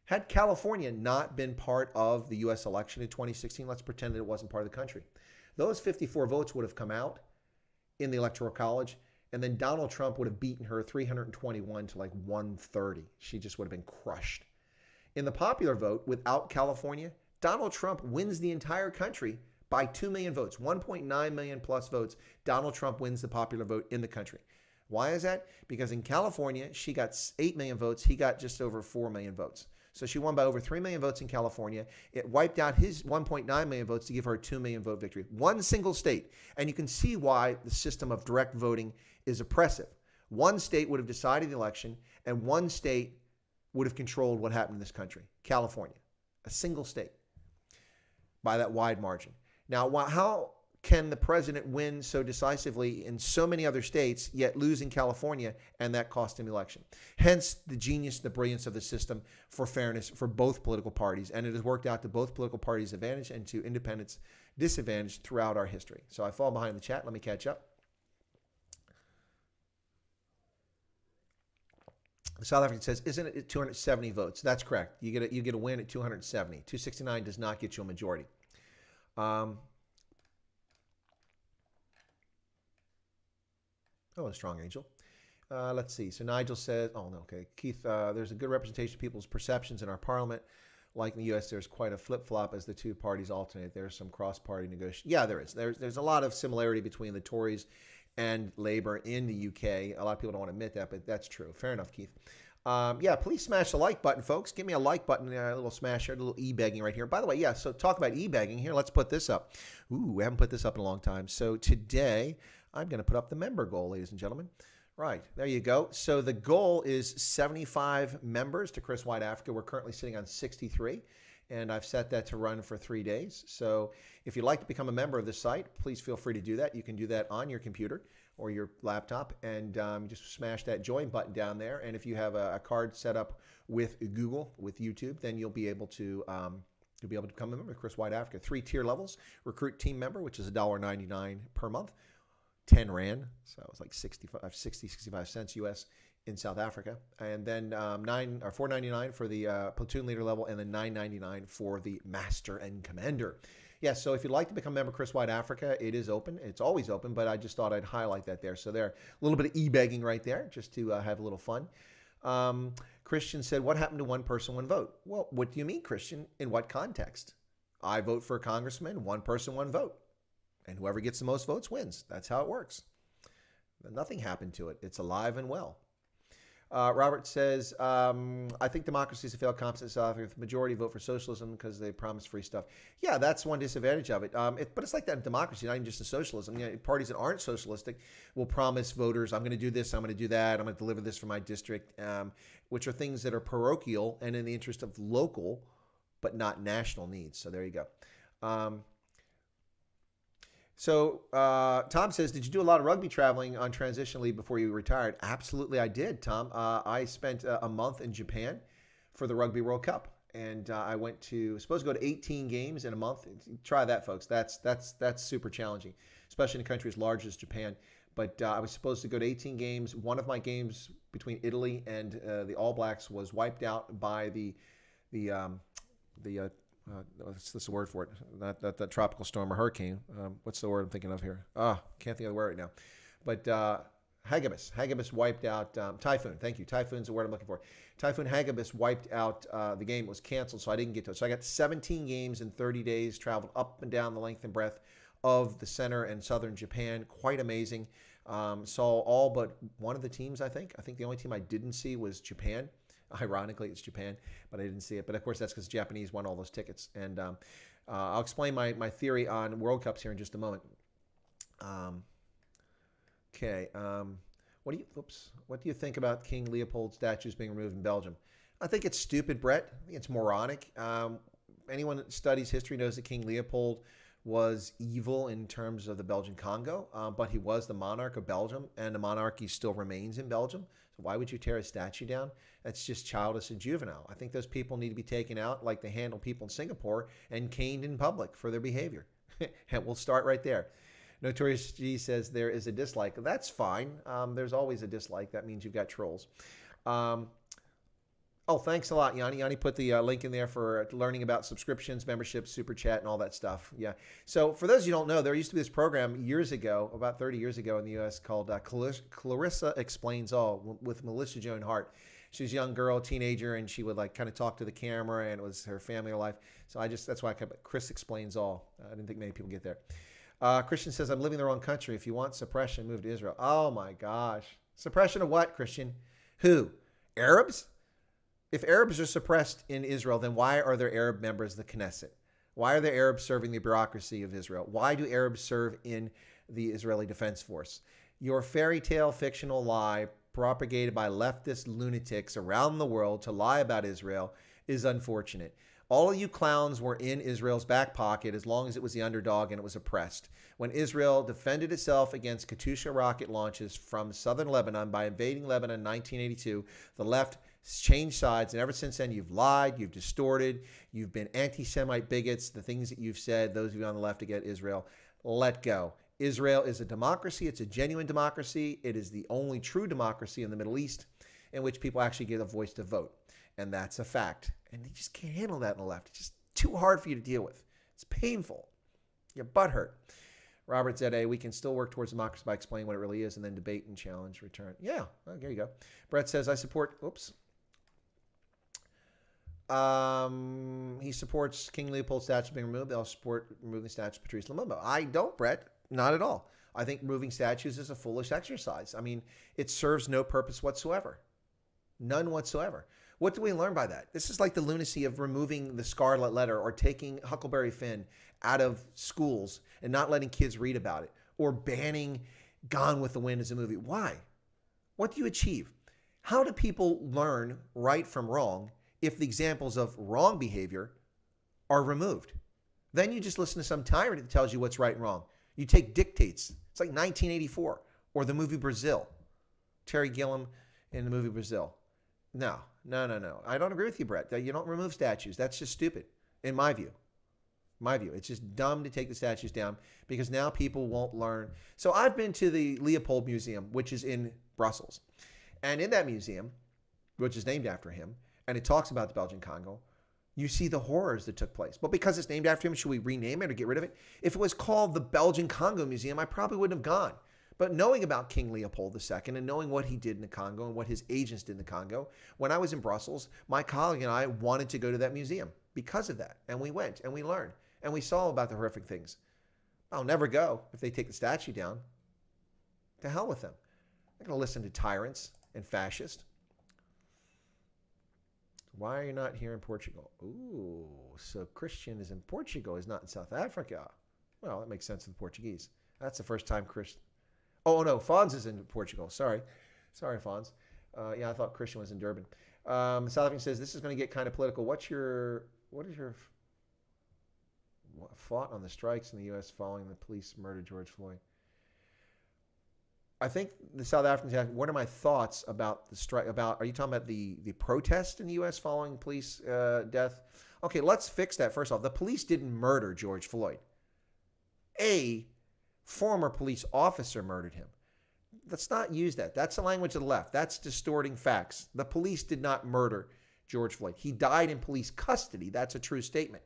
Had California not been part of the U.S. election in 2016, let's pretend that it wasn't part of the country. Those 54 votes would have come out in the Electoral College, and then Donald Trump would have beaten her 321 to like 130. She just would have been crushed. In the popular vote, without California, Donald Trump wins the entire country by 2 million votes, 1.9 million plus votes. Donald Trump wins the popular vote in the country. Why is that? Because in California, she got 8 million votes. He got just over 4 million votes. So she won by over 3 million votes in California. It wiped out his 1.9 million votes to give her a 2 million vote victory. One single state. And you can see why the system of direct voting is oppressive. One state would have decided the election, and one state would have controlled what happened in this country. California. A single state. By that wide margin. Now, how can the president win so decisively in so many other states, yet lose in California, and that cost him the election? Hence, the genius, the brilliance of the system for fairness for both political parties. And it has worked out to both political parties' advantage and to independents' disadvantage throughout our history. So I fall behind the chat. Let me catch up. South African says, isn't it 270 votes? That's correct. You get a win at 270. 269 does not get you a majority. Oh, a strong angel. Let's see. So Nigel says, oh, no, okay. Keith, there's a good representation of people's perceptions in our parliament. like in the U.S., there's quite a flip-flop as the two parties alternate. There's some cross-party negotiation. Yeah, there is. There's a lot of similarity between the Tories and Labour in the U.K. A lot of people don't want to admit that, but that's true. Fair enough, Keith. Yeah, please smash the like button, folks. Give me a like button, a little smash here, a little e-begging right here. By the way, yeah, so talk about e-begging here. Let's put this up. Ooh, we haven't put this up in a long time. So today, I'm going to put up the member goal, ladies and gentlemen. Right, there you go. So the goal is 75 members to Chris White Africa. We're currently sitting on 63, and I've set that to run for 3 days. So if you'd like to become a member of the site, please feel free to do that. You can do that on your computer or your laptop, and just smash that join button down there. And if you have a card set up with Google, with YouTube, then you'll be able to become a member of Chris White Africa. 3 tier levels: recruit team member, which is $1.99 per month, 10 Rand, so it's like 65 cents US in South Africa, and then $4.99 for the platoon leader level, and then $9.99 for the master and commander. Yeah, so if you'd like to become a member of Chris White Africa, it is open. It's always open, but I just thought I'd highlight that there. So there, a little bit of e-begging right there, just to have a little fun. Christian said, what happened to one person, one vote? Well, what do you mean, Christian? In what context? I vote for a congressman, one person, one vote. And whoever gets the most votes wins. That's how it works. Nothing happened to it. It's alive and well. Robert says, I think democracy is a failed concept in South Africa. The majority vote for socialism because they promise free stuff. Yeah, that's one disadvantage of it. But it's like that in democracy, not even just in socialism. You know, parties that aren't socialistic will promise voters, I'm going to do this, I'm going to do that, I'm going to deliver this for my district, which are things that are parochial and in the interest of local, but not national needs. So there you go. So Tom says, did you do a lot of rugby traveling on transition leave before you retired? Absolutely, I did, Tom. I spent a month in Japan for the Rugby World Cup, and I went to supposed to go to 18 games in a month. Try that, folks. That's super challenging, especially in a country as large as Japan. But I was supposed to go to 18 games. One of my games between Italy and the All Blacks was wiped out by the what's the word for it? That tropical storm or hurricane. What's the word I'm thinking of here? Can't think of the word right now. But Hagibis wiped out typhoon. Thank you. Typhoon's the word I'm looking for. Typhoon Hagibis wiped out the game. It was canceled, so I didn't get to it. So I got 17 games in 30 days, traveled up and down the length and breadth of the center and southern Japan. Quite amazing. Saw all but one of the teams, I think. I think the only team I didn't see was Japan. Ironically, it's Japan, but I didn't see it. But of course, that's because the Japanese won all those tickets. And I'll explain my theory on World Cups here in just a moment. Okay. What do you think about King Leopold statues being removed in Belgium? I think it's stupid, Brett. I think it's moronic. Anyone that studies history knows that King Leopold was evil in terms of the Belgian Congo, but he was the monarch of Belgium, and the monarchy still remains in Belgium. So why would you tear a statue down? That's just childish and juvenile. I think those people need to be taken out like they handle people in Singapore and caned in public for their behavior. And we'll start right there. Notorious G says there is a dislike. That's fine. There's always a dislike. That means you've got trolls. Oh, thanks a lot, Yanni. Yanni put the link in there for learning about subscriptions, memberships, super chat, and all that stuff. Yeah. So for those of you who don't know, there used to be this program years ago, about 30 years ago in the U.S. called Clarissa Explains All with Melissa Joan Hart. She was a young girl, teenager, and she would like kind of talk to the camera, and it was her family life. So that's why I kept Chris Explains All. I didn't think many people get there. Christian says, I'm living in the wrong country. If you want suppression, move to Israel. Oh my gosh. Suppression of what, Christian? Who? Arabs? If Arabs are suppressed in Israel, then why are there Arab members of the Knesset? Why are there Arabs serving the bureaucracy of Israel? Why do Arabs serve in the Israeli Defense Force? Your fairy tale fictional lie propagated by leftist lunatics around the world to lie about Israel is unfortunate. All of you clowns were in Israel's back pocket as long as it was the underdog and it was oppressed. When Israel defended itself against Katyusha rocket launches from southern Lebanon by invading Lebanon in 1982, the left changed sides, and ever since then you've lied, you've distorted, you've been anti-Semite bigots, the things that you've said, those of you on the left against Israel, let go. Israel is a democracy. It's a genuine democracy. It is the only true democracy in the Middle East in which people actually get a voice to vote. And that's a fact. And you just can't handle that on the left. It's just too hard for you to deal with. It's painful. Your butt hurt. Robert said, hey, we can still work towards democracy by explaining what it really is and then debate and challenge return. Yeah, well, there you go. Brett says, I support, He supports King Leopold's statue being removed. They'll support removing statues of Patrice Lumumba. I don't, Brett. Not at all. I think removing statues is a foolish exercise. I mean, it serves no purpose whatsoever. None whatsoever. What do we learn by that? This is like the lunacy of removing the Scarlet Letter or taking Huckleberry Finn out of schools and not letting kids read about it, or banning Gone with the Wind as a movie. Why? What do you achieve? How do people learn right from wrong if the examples of wrong behavior are removed? Then you just listen to some tyrant that tells you what's right and wrong. You take dictates. It's like 1984 or the movie Brazil. Terry Gilliam in the movie Brazil. No. I don't agree with you, Brett. You don't remove statues. That's just stupid, in my view. It's just dumb to take the statues down because now people won't learn. So I've been to the Leopold Museum, which is in Brussels. And in that museum, which is named after him, and it talks about the Belgian Congo, you see the horrors that took place. But because it's named after him, should we rename it or get rid of it? If it was called the Belgian Congo Museum, I probably wouldn't have gone. But knowing about King Leopold II and knowing what he did in the Congo and what his agents did in the Congo, when I was in Brussels, my colleague and I wanted to go to that museum because of that. And we went and we learned and we saw about the horrific things. I'll never go if they take the statue down. To hell with them. I'm going to listen to tyrants and fascists. Why are you not here in Portugal? Ooh, so Christian is in Portugal. He's not in South Africa. Well, that makes sense to the Portuguese. That's the first time Christian. Oh, no, Fonz is in Portugal. Sorry, Fonz. Yeah, I thought Christian was in Durban. South African says, this is going to get kind of political. What is your fought on the strikes in the U.S. following the police murdered George Floyd? I think the South Africans asked, what are my thoughts about the strike? Are you talking about the protest in the U.S. following police death? Okay, let's fix that first off. The police didn't murder George Floyd. A former police officer murdered him. Let's not use that. That's the language of the left. That's distorting facts. The police did not murder George Floyd. He died in police custody. That's a true statement.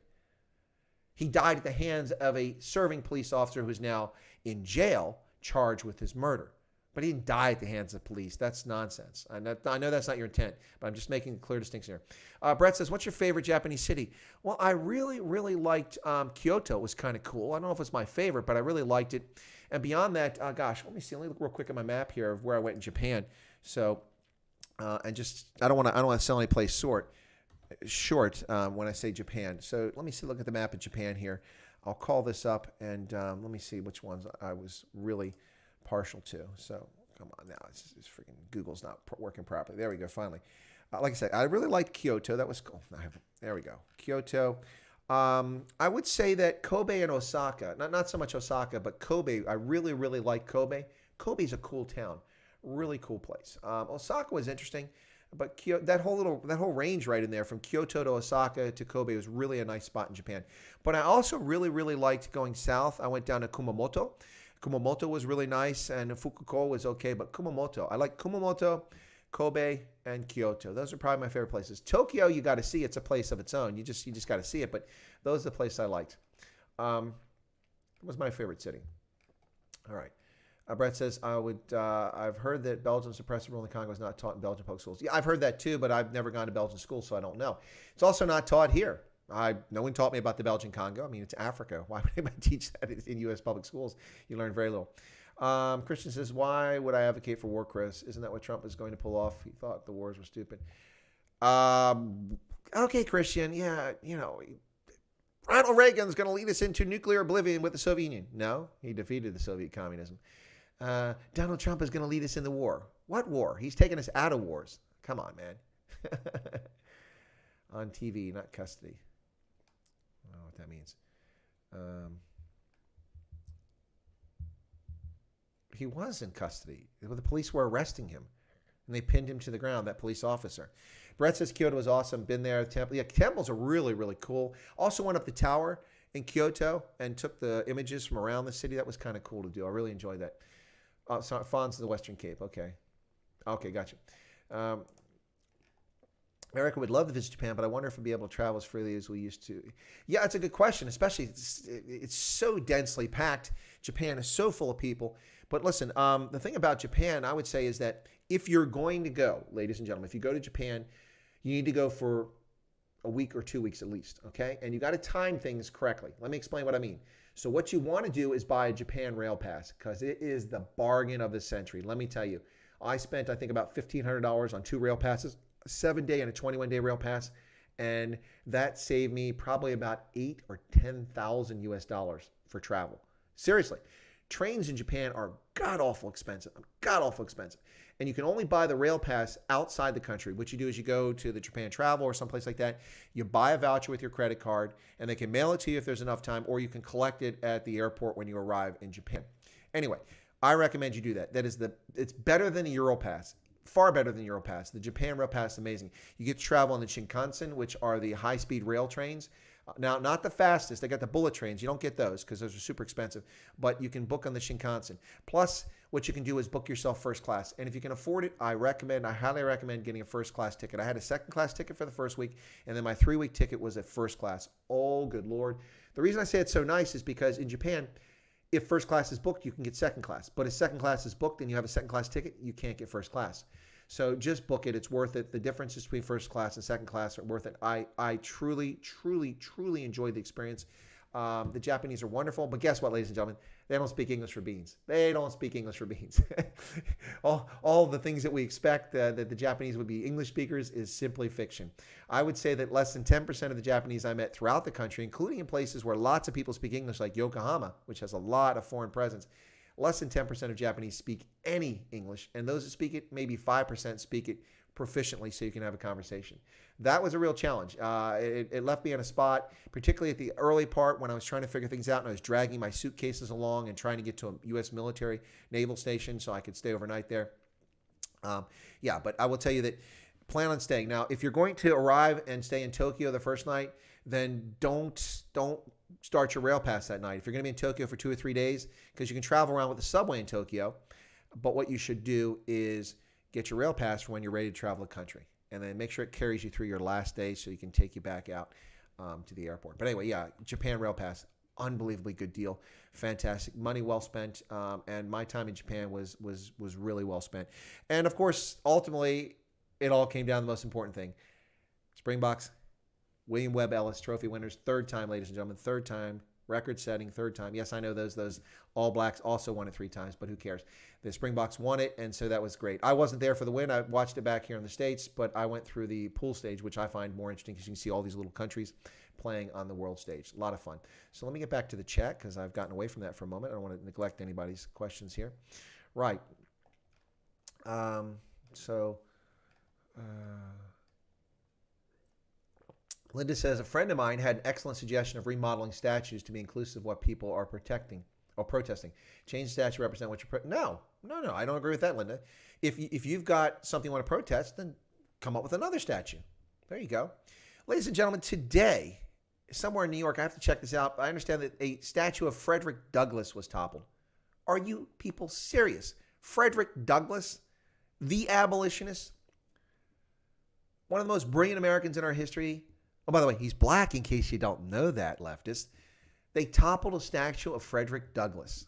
He died at the hands of a serving police officer who is now in jail, charged with his murder. But he didn't die at the hands of police. That's nonsense. I know that's not your intent, but I'm just making a clear distinction here. Brett says, what's your favorite Japanese city? Well, I really, really liked Kyoto. It was kind of cool. I don't know if it's my favorite, but I really liked it. And beyond that, let me see. Let me look real quick at my map here of where I went in Japan. So, I don't want to sell any place short when I say Japan. So let me see. Look at the map of Japan here. I'll call this up and let me see which ones I was really partial to. So come on now, it's freaking Google's not working properly. There we go. Finally, like I said, I really liked Kyoto. That was cool. There we go. Kyoto. I would say that Kobe and Osaka, not so much Osaka, but Kobe. I really, really like Kobe. Kobe's a cool town, really cool place. Osaka was interesting, but that whole range right in there from Kyoto to Osaka to Kobe was really a nice spot in Japan. But I also really, really liked going south. I went down to Kumamoto. Kumamoto was really nice, and Fukuoka was okay, but Kumamoto. I like Kumamoto, Kobe, and Kyoto. Those are probably my favorite places. Tokyo, you got to see. It's a place of its own. You just got to see it, but those are the places I liked. It was my favorite city. All right. Brett says, I've heard that Belgium's oppressive rule in the Congo is not taught in Belgian public schools. Yeah, I've heard that too, but I've never gone to Belgian school, so I don't know. It's also not taught here. No one taught me about the Belgian Congo. I mean, it's Africa. Why would anybody teach that in U.S. public schools? You learn very little. Christian says, why would I advocate for war, Chris? Isn't that what Trump was going to pull off? He thought the wars were stupid. Okay, Christian. Yeah, Ronald Reagan's going to lead us into nuclear oblivion with the Soviet Union. No, he defeated the Soviet communism. Donald Trump is going to lead us in the war. What war? He's taking us out of wars. Come on, man. On TV, not custody. I don't know what that means. He was in custody. The police were arresting him, and they pinned him to the ground, that police officer. Brett says Kyoto was awesome. Been there. Temple. Yeah, temples are really, really cool. Also went up the tower in Kyoto and took the images from around the city. That was kind of cool to do. I really enjoyed that. Sorry, Fonz of the Western Cape. Okay, gotcha. America would love to visit Japan, but I wonder if we'd be able to travel as freely as we used to. Yeah, it's a good question, especially it's so densely packed. Japan is so full of people. But listen, the thing about Japan, I would say, is that if you're going to go, ladies and gentlemen, if you go to Japan, you need to go for a week or 2 weeks at least, okay? And you got to time things correctly. Let me explain what I mean. So what you want to do is buy a Japan Rail Pass because it is the bargain of the century. Let me tell you, I spent, I think, about $1,500 on 2 rail passes, a 7-day and a 21-day rail pass, and that saved me probably about 8 or 10,000 US dollars for travel. Seriously. Trains in Japan are god-awful expensive. God-awful expensive. And you can only buy the rail pass outside the country. What you do is you go to the Japan Travel or someplace like that. You buy a voucher with your credit card, and they can mail it to you if there's enough time, or you can collect it at the airport when you arrive in Japan. Anyway, I recommend you do that. It's better than a Euro Pass. Far better than Euro Pass. The Japan Rail Pass is amazing. You get to travel on the Shinkansen, which are the high-speed rail trains. Now, not the fastest. They got the bullet trains. You don't get those because those are super expensive. But you can book on the Shinkansen. Plus, what you can do is book yourself first class. And if you can afford it, I highly recommend getting a first class ticket. I had a second class ticket for the first week, and then my 3-week ticket was at first class. Oh, good Lord. The reason I say it's so nice is because in Japan, if first class is booked, you can get second class. But if second class is booked and you have a second class ticket, you can't get first class. So just book it. It's worth it. The differences between first class and second class are worth it. I truly, truly, truly enjoyed the experience. The Japanese are wonderful. But guess what, ladies and gentlemen? They don't speak English for beans. They don't speak English for beans. all the things that we expect that the Japanese would be English speakers is simply fiction. I would say that less than 10% of the Japanese I met throughout the country, including in places where lots of people speak English, like Yokohama, which has a lot of foreign presence, less than 10% of Japanese speak any English, and those that speak it, maybe 5% speak it proficiently so you can have a conversation. That was a real challenge. It left me on a spot, particularly at the early part when I was trying to figure things out and I was dragging my suitcases along and trying to get to a U.S. military naval station so I could stay overnight there. But I will tell you that plan on staying. Now, if you're going to arrive and stay in Tokyo the first night, then don't start your rail pass that night. If you're going to be in Tokyo for 2 or 3 days, because you can travel around with the subway in Tokyo, but what you should do is get your rail pass for when you're ready to travel the country, and then make sure it carries you through your last day so you can take you back out to the airport. But anyway, Japan Rail Pass, unbelievably good deal, fantastic, money well spent, and my time in Japan was really well spent. And of course, ultimately, it all came down to the most important thing: Springboks, William Webb Ellis Trophy winners, 3rd time, ladies and gentlemen, 3rd time, record-setting, 3rd time. Yes, I know those All Blacks also won it 3 times, but who cares? The Springboks won it, and so that was great. I wasn't there for the win. I watched it back here in the States, but I went through the pool stage, which I find more interesting because you can see all these little countries playing on the world stage. A lot of fun. So let me get back to the chat because I've gotten away from that for a moment. I don't want to neglect anybody's questions here. Right. Linda says, a friend of mine had an excellent suggestion of remodeling statues to be inclusive of what people are protesting. Change the statue to represent what you're No, I don't agree with that, Linda. If you've got something you want to protest, then come up with another statue. There you go. Ladies and gentlemen, today, somewhere in New York, I have to check this out, I understand that a statue of Frederick Douglass was toppled. Are you people serious? Frederick Douglass, the abolitionist, one of the most brilliant Americans in our history. Oh, by the way, he's black, in case you don't know that, leftist. They toppled a statue of Frederick Douglass.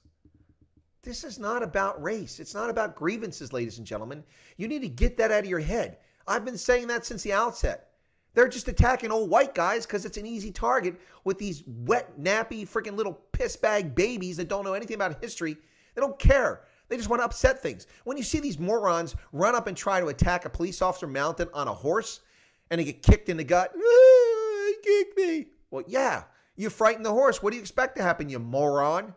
This is not about race. It's not about grievances, ladies and gentlemen. You need to get that out of your head. I've been saying that since the outset. They're just attacking old white guys because it's an easy target with these wet, nappy, freaking little pissbag babies that don't know anything about history. They don't care. They just want to upset things. When you see these morons run up and try to attack a police officer mounted on a horse and they get kicked in the gut, he kicked me. Well, yeah, you frighten the horse. What do you expect to happen, you moron?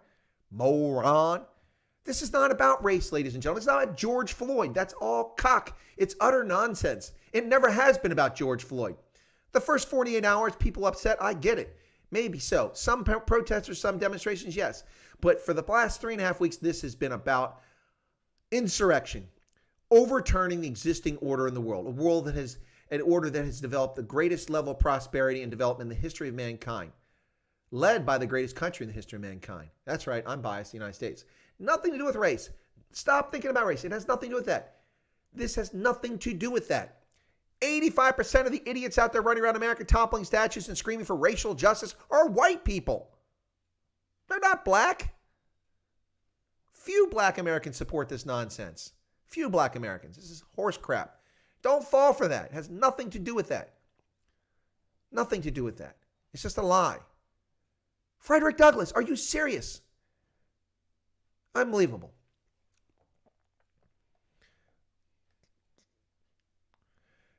This is not about race, ladies and gentlemen. It's not about George Floyd. That's all cock. It's utter nonsense. It never has been about George Floyd. The first 48 hours, people upset, I get it. Maybe so. Some protesters, some demonstrations, yes. But for the last 3.5 weeks, this has been about insurrection, overturning the existing order in the world, an order that has developed the greatest level of prosperity and development in the history of mankind, led by the greatest country in the history of mankind. That's right, I'm biased, the United States. Nothing to do with race. Stop thinking about race. It has nothing to do with that. This has nothing to do with that. 85% of the idiots out there running around America toppling statues and screaming for racial justice are white people. They're not black. Few black Americans support this nonsense. Few black Americans. This is horse crap. Don't fall for that. It has nothing to do with that. Nothing to do with that. It's just a lie. Frederick Douglass, are you serious? Unbelievable.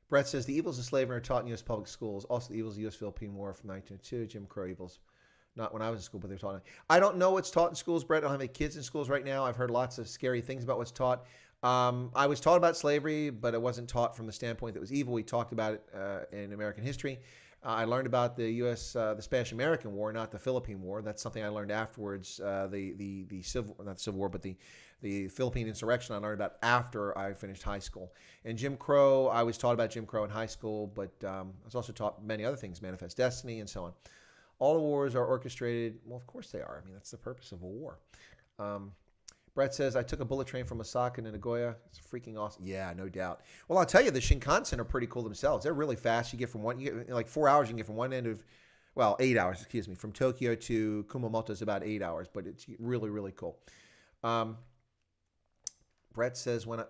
Brett says the evils of slavery are taught in U.S. public schools. Also, the evils of the U.S.-Philippine War from 1902, Jim Crow evils. Not when I was in school, but they're taught. I don't know what's taught in schools, Brett. I don't have any kids in schools right now. I've heard lots of scary things about what's taught. I was taught about slavery, but it wasn't taught from the standpoint that it was evil. We talked about it in American history. I learned about the U.S. The Spanish-American War, not the Philippine War. That's something I learned afterwards. The civil, not the Civil War, but the Philippine insurrection I learned about after I finished high school. And Jim Crow, I was taught about Jim Crow in high school, but I was also taught many other things, Manifest Destiny and so on. All the wars are orchestrated. Well, of course they are. I mean, that's the purpose of a war. Brett says, I took a bullet train from Osaka to Nagoya. It's freaking awesome. Yeah, no doubt. Well, I'll tell you, the Shinkansen are pretty cool themselves. They're really fast. You get like 4 hours, you can get from one end of, well, 8 hours, excuse me. From Tokyo to Kumamoto is about 8 hours, but it's really, really cool. Brett says, when I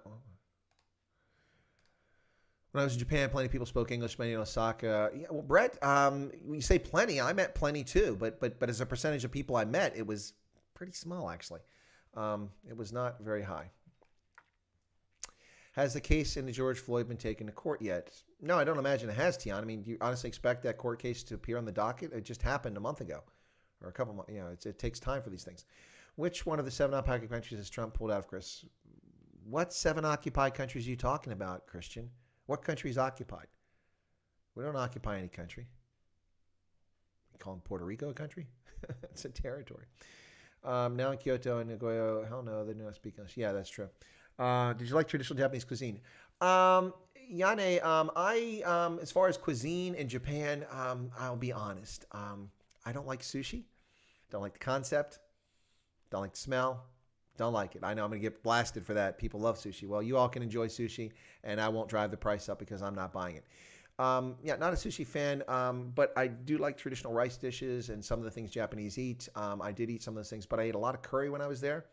was in Japan, plenty of people spoke English, many in Osaka. Yeah, well, Brett, when you say plenty, I met plenty too, but as a percentage of people I met, it was pretty small, actually. It was not very high. Has the case into George Floyd been taken to court yet? No, I don't imagine it has, Tian. I mean, do you honestly expect that court case to appear on the docket? It just happened a month ago, or a couple months. You know, it takes time for these things. Which one of the 7 occupied countries has Trump pulled out of, Chris? What 7 occupied countries are you talking about, Christian? What country is occupied? We don't occupy any country. We call Puerto Rico a country? It's a territory. Now in Kyoto and Nagoya, hell no, they do not speak English. Yeah, that's true. Did you like traditional Japanese cuisine? Yane, as far as cuisine in Japan, I'll be honest. I don't like sushi. Don't like the concept. Don't like the smell. Don't like it. I know I'm going to get blasted for that. People love sushi. Well, you all can enjoy sushi, and I won't drive the price up because I'm not buying it. Yeah, not a sushi fan, but I do like traditional rice dishes and some of the things Japanese eat. I did eat some of those things, but I ate a lot of curry when I was there.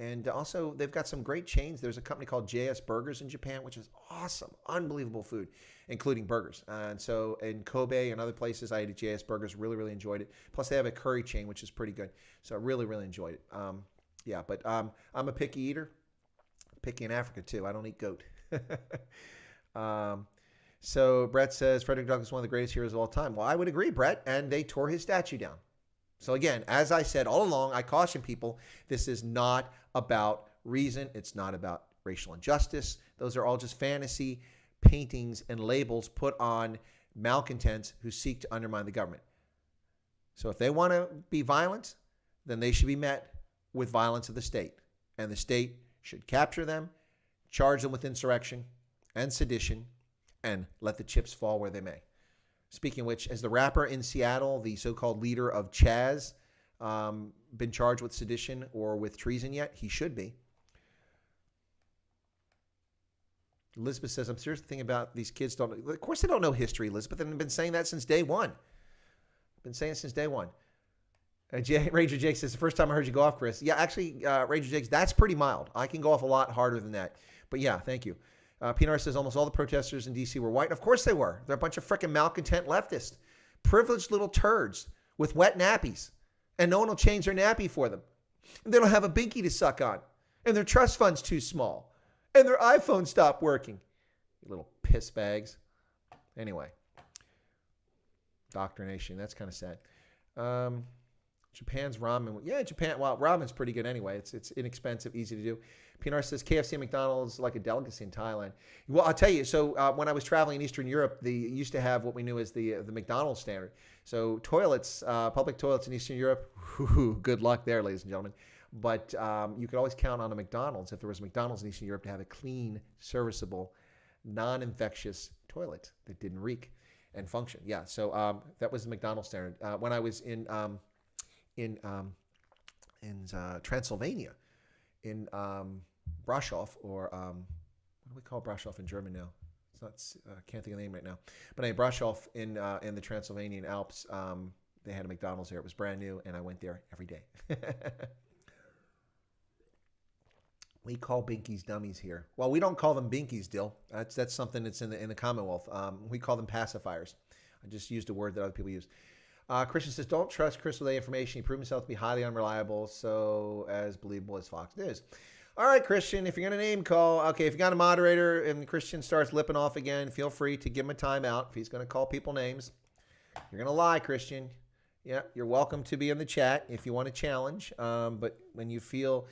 And also, they've got some great chains. There's a company called JS Burgers in Japan, which is awesome, unbelievable food, including burgers. And so in Kobe and other places, I ate at JS Burgers, really, really enjoyed it. Plus, they have a curry chain, which is pretty good. So I really, really enjoyed it. Yeah, but I'm a picky eater. Picky in Africa, too. I don't eat goat. So Brett says, Frederick Douglass is one of the greatest heroes of all time. Well, I would agree, Brett, and they tore his statue down. So again, as I said all along, I caution people, this is not about reason. It's not about racial injustice. Those are all just fantasy paintings and labels put on malcontents who seek to undermine the government. So if they want to be violent, then they should be met with violence of the state. And the state should capture them, charge them with insurrection and sedition, and let the chips fall where they may. Speaking of which, has the rapper in Seattle, the so-called leader of Chaz, been charged with sedition or with treason yet? He should be. Elizabeth says, I'm seriously thinking about these kids don't know. Of course they don't know history, Elizabeth, and I've been saying that since day one. Been saying it since day one. Ranger Jake says, the first time I heard you go off, Chris. Yeah, actually, Ranger Jake, that's pretty mild. I can go off a lot harder than that. But yeah, thank you. PNR says almost all the protesters in D.C. were white. Of course they were. They're a bunch of freaking malcontent leftists. Privileged little turds with wet nappies. And no one will change their nappy for them. And they don't have a binky to suck on. And their trust fund's too small. And their iPhone stopped working. You little piss bags. Anyway. Doctrination. That's kind of sad. Japan's ramen. Yeah, Japan. Well, ramen's pretty good anyway. It's inexpensive, easy to do. PNR says KFC and McDonald's like a delicacy in Thailand. Well, I'll tell you. So when I was traveling in Eastern Europe, they used to have what we knew as the McDonald's standard. So toilets, public toilets in Eastern Europe. Whew, good luck there, ladies and gentlemen. But you could always count on a McDonald's, if there was a McDonald's in Eastern Europe, to have a clean, serviceable, non-infectious toilet that didn't reek and function. Yeah. So that was the McDonald's standard. When I was in Transylvania, in Brasov, or what do we call Brasov in German now? It's not. Can't think of the name right now. But anyway, Brasov in the Transylvanian Alps, they had a McDonald's there. It was brand new, and I went there every day. We call binkies dummies here. Well, we don't call them binkies, Dill. That's something that's in the Commonwealth. We call them pacifiers. I just used a word that other people use. Christian says, don't trust Chris with any information. He proved himself to be highly unreliable, so as believable as Fox News. All right, Christian, if you're going to name call, okay, if you got a moderator and Christian starts lipping off again, feel free to give him a timeout. If he's going to call people names, you're going to lie, Christian. Yeah, you're welcome to be in the chat if you want to challenge. But when you feel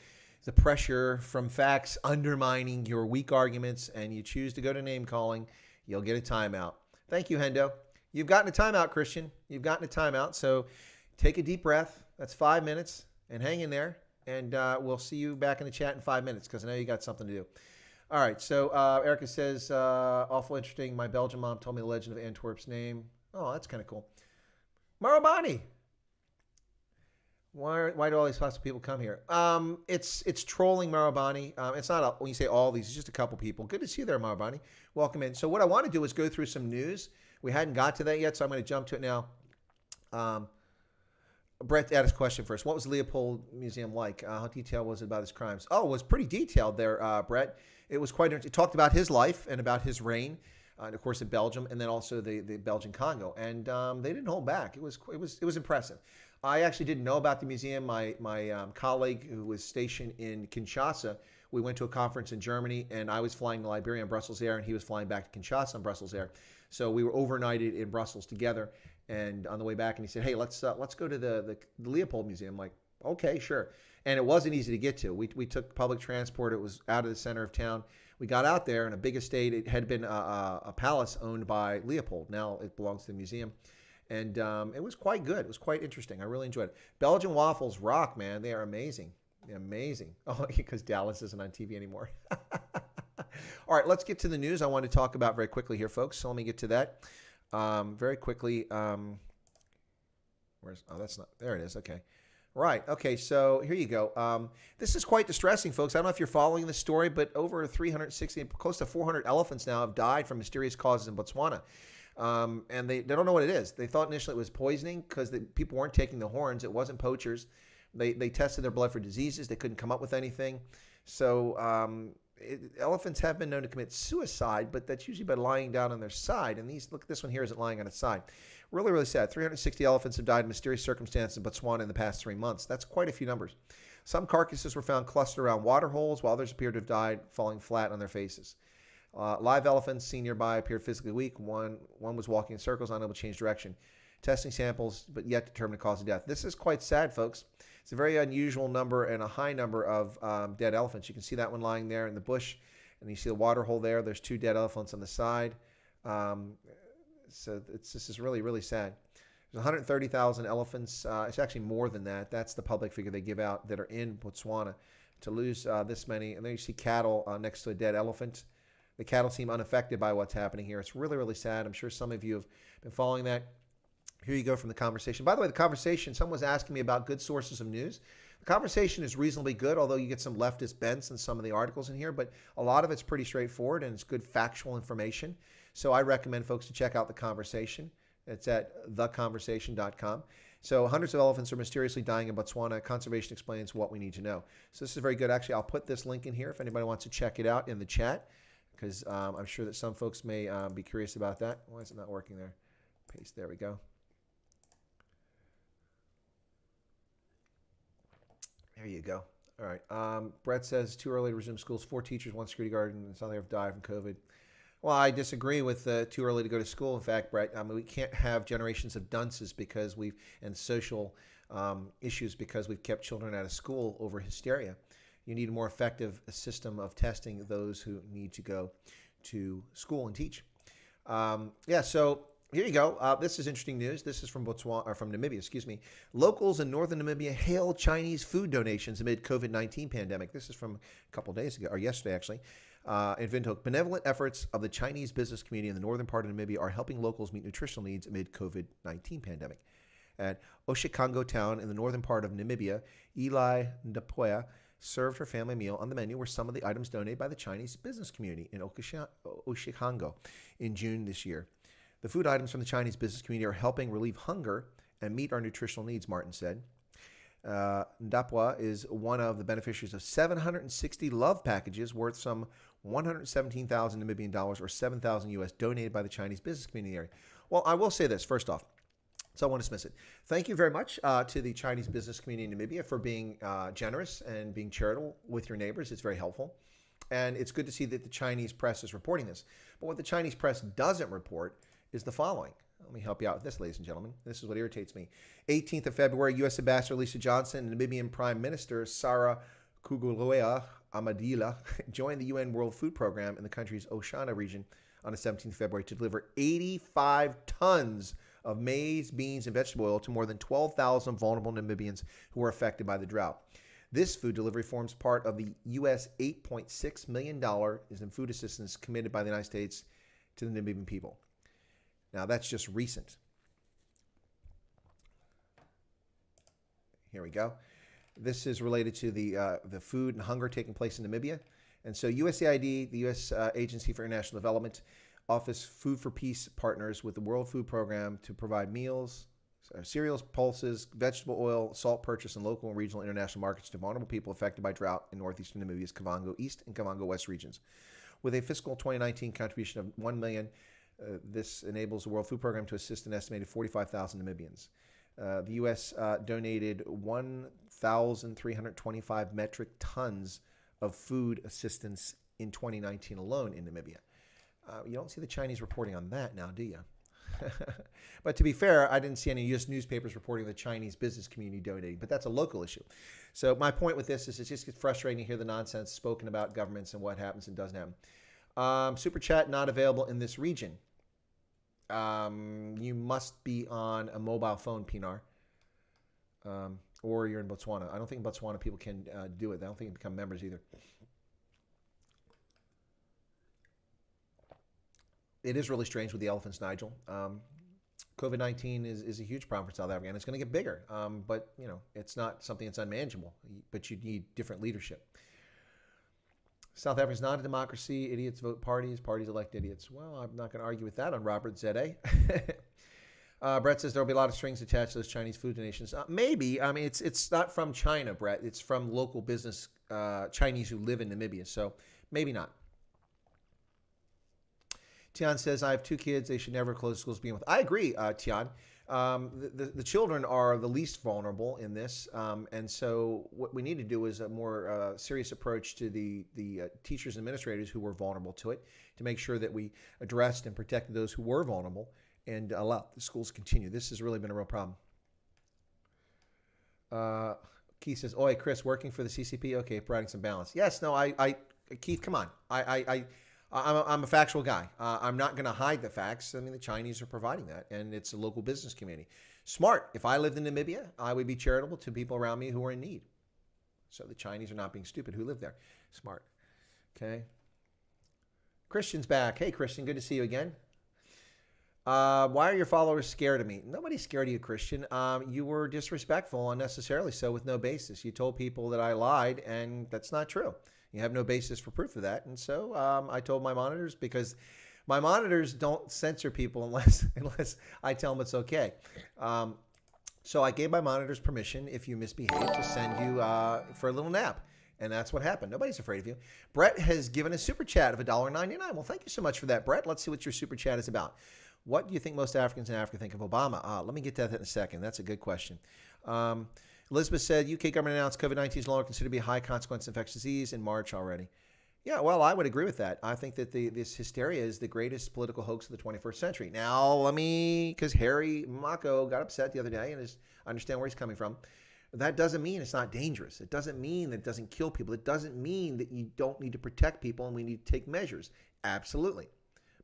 the pressure from facts undermining your weak arguments and you choose to go to name calling, you'll get a timeout. Thank you, Hendo. You've gotten a timeout, Christian. You've gotten a timeout. So take a deep breath. That's 5 minutes and hang in there. And we'll see you back in the chat in 5 minutes because I know you got something to do. All right. So Erica says, awful interesting. My Belgian mom told me the legend of Antwerp's name. Oh, that's kind of cool. Marabani. Why do all these possible people come here? It's trolling Marabani. It's not when you say all these, it's just a couple people. Good to see you there, Marabani. Welcome in. So what I want to do is go through some news. We hadn't got to that yet, so I'm going to jump to it now. Brett asked a question first. What was the Leopold Museum like? How detailed was it about his crimes? Oh, it was pretty detailed there, Brett. It was quite interesting. It talked about his life and about his reign, and of course in Belgium, and then also the Belgian Congo. And they didn't hold back. It was impressive. I actually didn't know about the museum. My colleague who was stationed in Kinshasa, we went to a conference in Germany, and I was flying to Liberia on Brussels Air, and he was flying back to Kinshasa on Brussels Air. So we were overnighted in Brussels together. And on the way back, and he said, "Hey, let's go to the Leopold Museum." I'm like, okay, sure. And it wasn't easy to get to. We took public transport. It was out of the center of town. We got out there in a big estate. It had been a palace owned by Leopold. Now it belongs to the museum. And it was quite good. It was quite interesting. I really enjoyed it. Belgian waffles rock, man. They are amazing. They're amazing. Oh, because Dallas isn't on TV anymore. All right, let's get to the news I want to talk about very quickly here, folks. So let me get to that. Very quickly, that's not, there it is. Okay. Right. Okay. So here you go. This is quite distressing, folks. I don't know if you're following the story, but over 360, close to 400 elephants now have died from mysterious causes in Botswana. And they don't know what it is. They thought initially it was poisoning because people weren't taking the horns. It wasn't poachers. They tested their blood for diseases. They couldn't come up with anything. So, elephants have been known to commit suicide, but that's usually by lying down on their side. And look, this one here isn't lying on its side. Really, really sad. 360 elephants have died in mysterious circumstances in Botswana in the past 3 months. That's quite a few numbers. Some carcasses were found clustered around water holes, while others appeared to have died falling flat on their faces. Live elephants seen nearby appeared physically weak. One was walking in circles, unable to change direction. Testing samples, but yet to determine the cause of death. This is quite sad, folks. It's a very unusual number and a high number of dead elephants. You can see that one lying there in the bush, and you see the water hole there. There's 2 dead elephants on the side. So this is really, really sad. There's 130,000 elephants. It's actually more than that. That's the public figure they give out that are in Botswana. To lose this many, and then you see cattle next to a dead elephant. The cattle seem unaffected by what's happening here. It's really, really sad. I'm sure some of you have been following that. Here you go from the conversation. By the way, the conversation, someone was asking me about good sources of news. The conversation is reasonably good, although you get some leftist bents in some of the articles in here, but a lot of it's pretty straightforward and it's good factual information. So I recommend folks to check out the conversation. It's at theconversation.com. So hundreds of elephants are mysteriously dying in Botswana. Conservation explains what we need to know. So this is very good. Actually, I'll put this link in here if anybody wants to check it out in the chat, because I'm sure that some folks may be curious about that. Why is it not working there? Paste. There we go. There you go. All right. Brett says too early to resume schools. 4 teachers, 1 security guard, and some have died from COVID. Well, I disagree with too early to go to school. In fact, Brett, we can't have generations of dunces and social issues because we've kept children out of school over hysteria. You need a more effective system of testing those who need to go to school and teach. So here you go. This is interesting news. This is from Namibia, excuse me. Locals in northern Namibia hail Chinese food donations amid COVID-19 pandemic. This is from a couple days ago, or yesterday actually. In Windhoek, benevolent efforts of the Chinese business community in the northern part of Namibia are helping locals meet nutritional needs amid COVID-19 pandemic. At Oshikango town in the northern part of Namibia, Eli Ndapoya served her family meal. On the menu were some of the items donated by the Chinese business community in Oshikango in June this year. The food items from the Chinese business community are helping relieve hunger and meet our nutritional needs, Martin said. Ndapwa is one of the beneficiaries of 760 love packages worth some 117,000 Namibian dollars or 7,000 US donated by the Chinese business community area. Well, I will say this first off. So I won't dismiss it. Thank you very much to the Chinese business community in Namibia for being generous and being charitable with your neighbors. It's very helpful. And it's good to see that the Chinese press is reporting this. But what the Chinese press doesn't report is the following. Let me help you out with this, ladies and gentlemen. This is what irritates me. 18th of February, U.S. Ambassador Lisa Johnson and Namibian Prime Minister Sarah Kugulea Amadila joined the UN World Food Program in the country's Oshana region on the 17th of February to deliver 85 tons of maize, beans, and vegetable oil to more than 12,000 vulnerable Namibians who were affected by the drought. This food delivery forms part of the U.S. $8.6 million in food assistance committed by the United States to the Namibian people. Now, that's just recent. Here we go. This is related to the food and hunger taking place in Namibia. And so USAID, the U.S. Agency for International Development, offers Food for Peace partners with the World Food Program to provide meals, cereals, pulses, vegetable oil, salt purchase in local and regional international markets to vulnerable people affected by drought in northeastern Namibia's Kavango East and Kavango West regions. With a fiscal 2019 contribution of $1 million, this enables the World Food Program to assist an estimated 45,000 Namibians. The U.S. donated 1,325 metric tons of food assistance in 2019 alone in Namibia. You don't see the Chinese reporting on that now, do you? But to be fair, I didn't see any U.S. newspapers reporting the Chinese business community donating, but that's a local issue. So my point with this is it just gets frustrating to hear the nonsense spoken about governments and what happens and doesn't happen. Super Chat not available in this region. You must be on a mobile phone, Pinar, or you're in Botswana. I don't think in Botswana people can do it. I don't think they become members either. It is really strange with the elephants, Nigel. COVID-19 is a huge problem for South Africa, and it's going to get bigger. But, you know, it's not something that's unmanageable, but you need different leadership. South Africa is not a democracy. Idiots vote parties. Parties elect idiots. Well, I'm not going to argue with that on Robert ZA. Brett says there will be a lot of strings attached to those Chinese food donations. Maybe. I mean, it's not from China, Brett. It's from local business Chinese who live in Namibia. So maybe not. Tian says, I have 2 kids. They should never close schools to begin with. I agree, Tian. The children are the least vulnerable in this. And so what we need to do is a more serious approach to the teachers and administrators who were vulnerable to it to make sure that we addressed and protected those who were vulnerable and allow the schools to continue. This has really been a real problem. Keith says, "Oi, Chris, working for the CCP? Okay, providing some balance." Yes, no, Keith, come on. I'm a factual guy. I'm not going to hide the facts. I mean, the Chinese are providing that, and it's a local business community. Smart. If I lived in Namibia, I would be charitable to people around me who are in need. So the Chinese are not being stupid who live there. Smart. Okay. Christian's back. Hey, Christian, good to see you again. Why are your followers scared of me? Nobody's scared of you, Christian. You were disrespectful unnecessarily so with no basis. You told people that I lied, and that's not true. You have no basis for proof of that. And so I told my monitors, because my monitors don't censor people unless I tell them it's okay. So I gave my monitors permission, if you misbehave, to send you for a little nap. And that's what happened. Nobody's afraid of you. Brett has given a super chat of $1.99. Well, thank you so much for that, Brett. Let's see what your super chat is about. What do you think most Africans in Africa think of Obama? Let me get to that in a second. That's a good question. Elizabeth said, UK government announced COVID-19 is no longer considered to be a high consequence infectious disease in March already. Yeah, well, I would agree with that. I think that this hysteria is the greatest political hoax of the 21st century. Now, because Harry Mako got upset the other day, and I understand where he's coming from. That doesn't mean it's not dangerous. It doesn't mean that it doesn't kill people. It doesn't mean that you don't need to protect people and we need to take measures. Absolutely.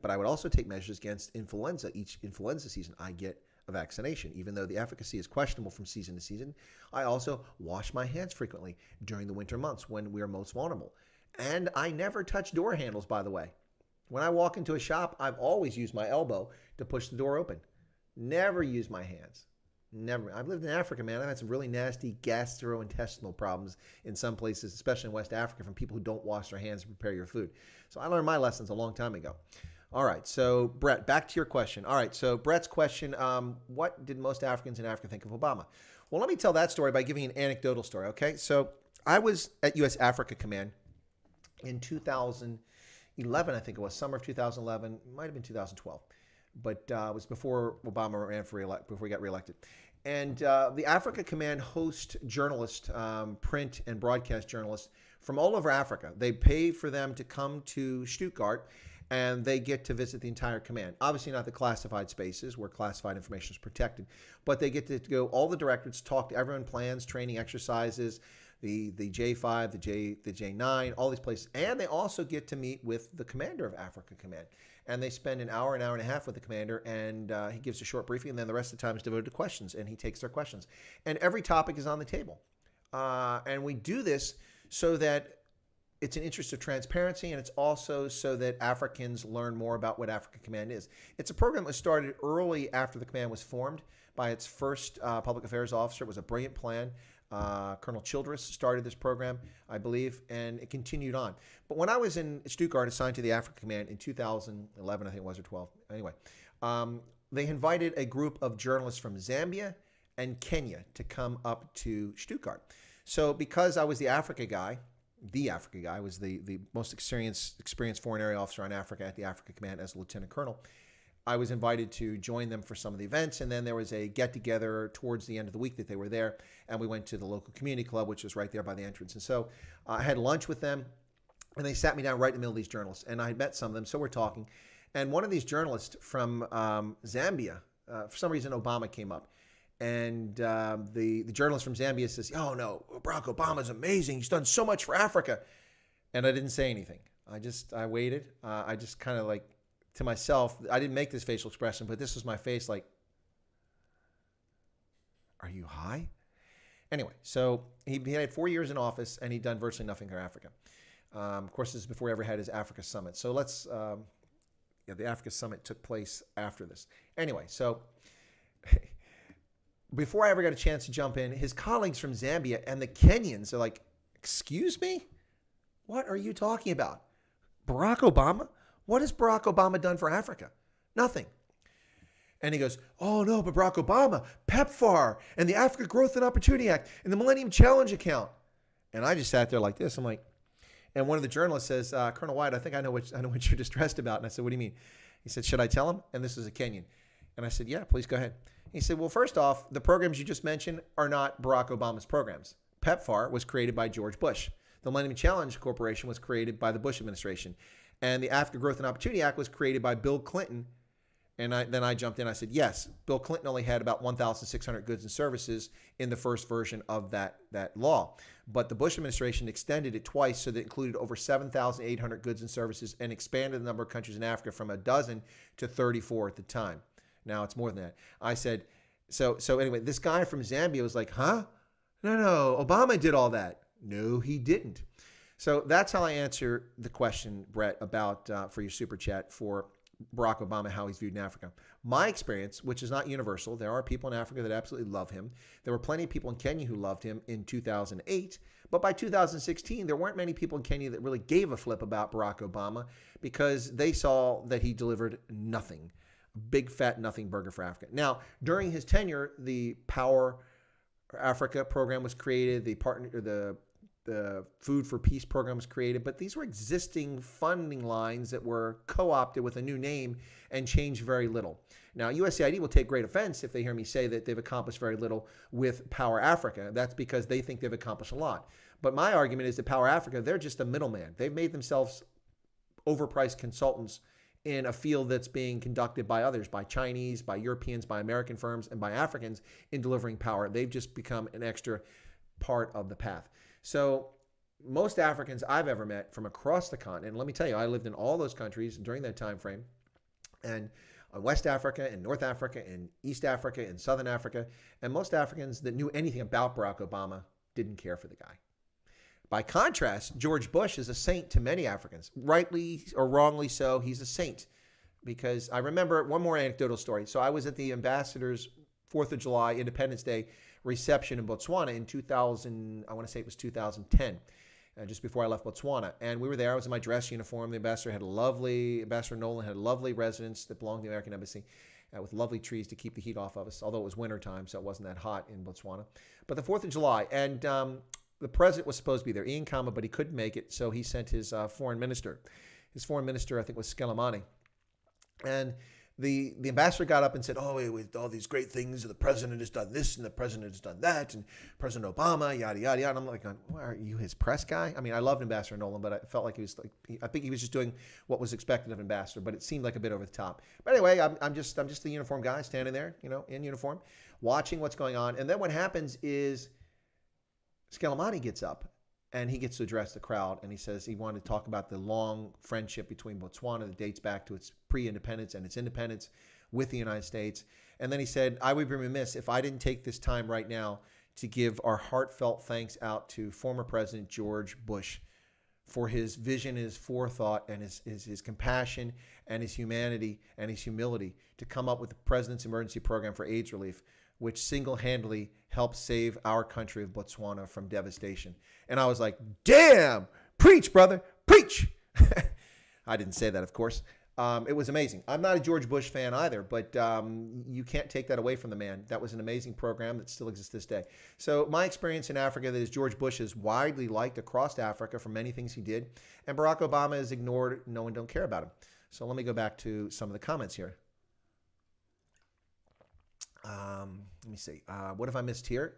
But I would also take measures against influenza. Each influenza season, I get a vaccination. Even though the efficacy is questionable from season to season, I also wash my hands frequently during the winter months when we are most vulnerable. And I never touch door handles, by the way. When I walk into a shop, I've always used my elbow to push the door open. Never use my hands. Never. I've lived in Africa, man. I've had some really nasty gastrointestinal problems in some places, especially in West Africa, from people who don't wash their hands to prepare your food. So I learned my lessons a long time ago. All right, so Brett, back to your question. All right, so Brett's question, what did most Africans in Africa think of Obama? Well, let me tell that story by giving an anecdotal story, okay? So I was at U.S. Africa Command in 2000. 2011, I think it was, summer of 2011, might have been 2012, but it was before Obama ran for before he got reelected. And the Africa Command hosts journalists, print and broadcast journalists from all over Africa. They pay for them to come to Stuttgart, and they get to visit the entire command. Obviously not the classified spaces where classified information is protected, but they get to go all the directorates, talk to everyone, plans, training, exercises, the J5, the J9, all these places. And they also get to meet with the commander of Africa Command. And they spend an hour and a half with the commander, and he gives a short briefing, and then the rest of the time is devoted to questions, and he takes their questions. And every topic is on the table. And we do this so that it's an interest of transparency, and it's also so that Africans learn more about what Africa Command is. It's a program that was started early after the command was formed by its first public affairs officer. It was a brilliant plan. Colonel Childress started this program, I believe, and it continued on. But when I was in Stuttgart, assigned to the Africa Command in 2011, I think it was, or 12, anyway, they invited a group of journalists from Zambia and Kenya to come up to Stuttgart. So because I was the Africa guy, was the most experienced foreign area officer on Africa at the Africa Command as a lieutenant colonel, I was invited to join them for some of the events, and then there was a get-together towards the end of the week that they were there, and we went to the local community club, which was right there by the entrance. And so I had lunch with them, and they sat me down right in the middle of these journalists, and I had met some of them, so we're talking. And one of these journalists from Zambia, for some reason Obama came up, and the journalist from Zambia says, "Oh no, Barack Obama's amazing. He's done so much for Africa." And I didn't say anything. I waited. I just kind of like, to myself, I didn't make this facial expression, but this was my face like, are you high? Anyway, so he had 4 years in office, and he'd done virtually nothing for Africa. Of course, this is before he ever had his Africa Summit. So the Africa Summit took place after this. Anyway, so before I ever got a chance to jump in, his colleagues from Zambia and the Kenyans are like, "Excuse me? What are you talking about? Barack Obama? What has Barack Obama done for Africa? Nothing." And he goes, "Oh no, but Barack Obama, PEPFAR, and the Africa Growth and Opportunity Act, and the Millennium Challenge account." And I just sat there like this. I'm like, and one of the journalists says, "Colonel White, I think I know what you're distressed about." And I said, "What do you mean?" He said, "Should I tell him?" And this is a Kenyan. And I said, "Yeah, please go ahead." He said, "Well, first off, the programs you just mentioned are not Barack Obama's programs. PEPFAR was created by George Bush. The Millennium Challenge Corporation was created by the Bush administration. And the Africa Growth and Opportunity Act was created by Bill Clinton." And then I jumped in. I said, "Yes, Bill Clinton only had about 1,600 goods and services in the first version of that law. But the Bush administration extended it twice, so that it included over 7,800 goods and services and expanded the number of countries in Africa from a dozen to 34 at the time. Now it's more than that." I said, so anyway, this guy from Zambia was like, "Huh? No, Obama did all that." No, he didn't. So that's how I answer the question, Brett, about for your super chat for Barack Obama, how he's viewed in Africa. My experience, which is not universal, there are people in Africa that absolutely love him. There were plenty of people in Kenya who loved him in 2008. But by 2016, there weren't many people in Kenya that really gave a flip about Barack Obama because they saw that he delivered nothing. A big fat nothing burger for Africa. Now, during his tenure, the Power Africa program was created. The Food for Peace program was created, but these were existing funding lines that were co-opted with a new name and changed very little. Now, USAID will take great offense if they hear me say that they've accomplished very little with Power Africa. That's because they think they've accomplished a lot. But my argument is that Power Africa, they're just a middleman. They've made themselves overpriced consultants in a field that's being conducted by others, by Chinese, by Europeans, by American firms, and by Africans in delivering power. They've just become an extra part of the path. So most Africans I've ever met from across the continent, and let me tell you, I lived in all those countries during that time frame, and West Africa and North Africa and East Africa and Southern Africa, and most Africans that knew anything about Barack Obama didn't care for the guy. By contrast, George Bush is a saint to many Africans. Rightly or wrongly so, he's a saint. Because I remember one more anecdotal story. So I was at the ambassador's 4th of July, Independence Day reception in Botswana in 2000, I want to say it was 2010, just before I left Botswana. And we were there. I was in my dress uniform. The ambassador Ambassador Nolan had a lovely residence that belonged to the American Embassy with lovely trees to keep the heat off of us, although it was wintertime, so it wasn't that hot in Botswana. But the 4th of July, and the president was supposed to be there, Ian Khama, but he couldn't make it, so he sent his foreign minister. his foreign minister, I think, was Scalamani. And the ambassador got up and said, oh, with all these great things, the president has done this and the president has done that, and President Obama, yada, yada, yada. And I'm like, why are you his press guy? I mean, I loved Ambassador Nolan, but I felt like he was like, I think he was just doing what was expected of ambassador, but it seemed like a bit over the top. But anyway, I'm just the uniform guy standing there, in uniform, watching what's going on. And then what happens is Scalamani gets up and he gets to address the crowd, and he says he wanted to talk about the long friendship between Botswana that dates back to its pre-independence and its independence with the United States. And then he said, I would be remiss if I didn't take this time right now to give our heartfelt thanks out to former President George Bush for his vision, his forethought, and his compassion, and his humanity, and his humility to come up with the President's Emergency Program for AIDS Relief, which single-handedly helped save our country of Botswana from devastation. And I was like, damn, preach, brother, preach. I didn't say that, of course. It was amazing. I'm not a George Bush fan either, but you can't take that away from the man. That was an amazing program that still exists this day. So my experience in Africa, that is, George Bush is widely liked across Africa for many things he did, and Barack Obama is ignored. No one don't care about him. So let me go back to some of the comments here. Let me see. What have I missed here?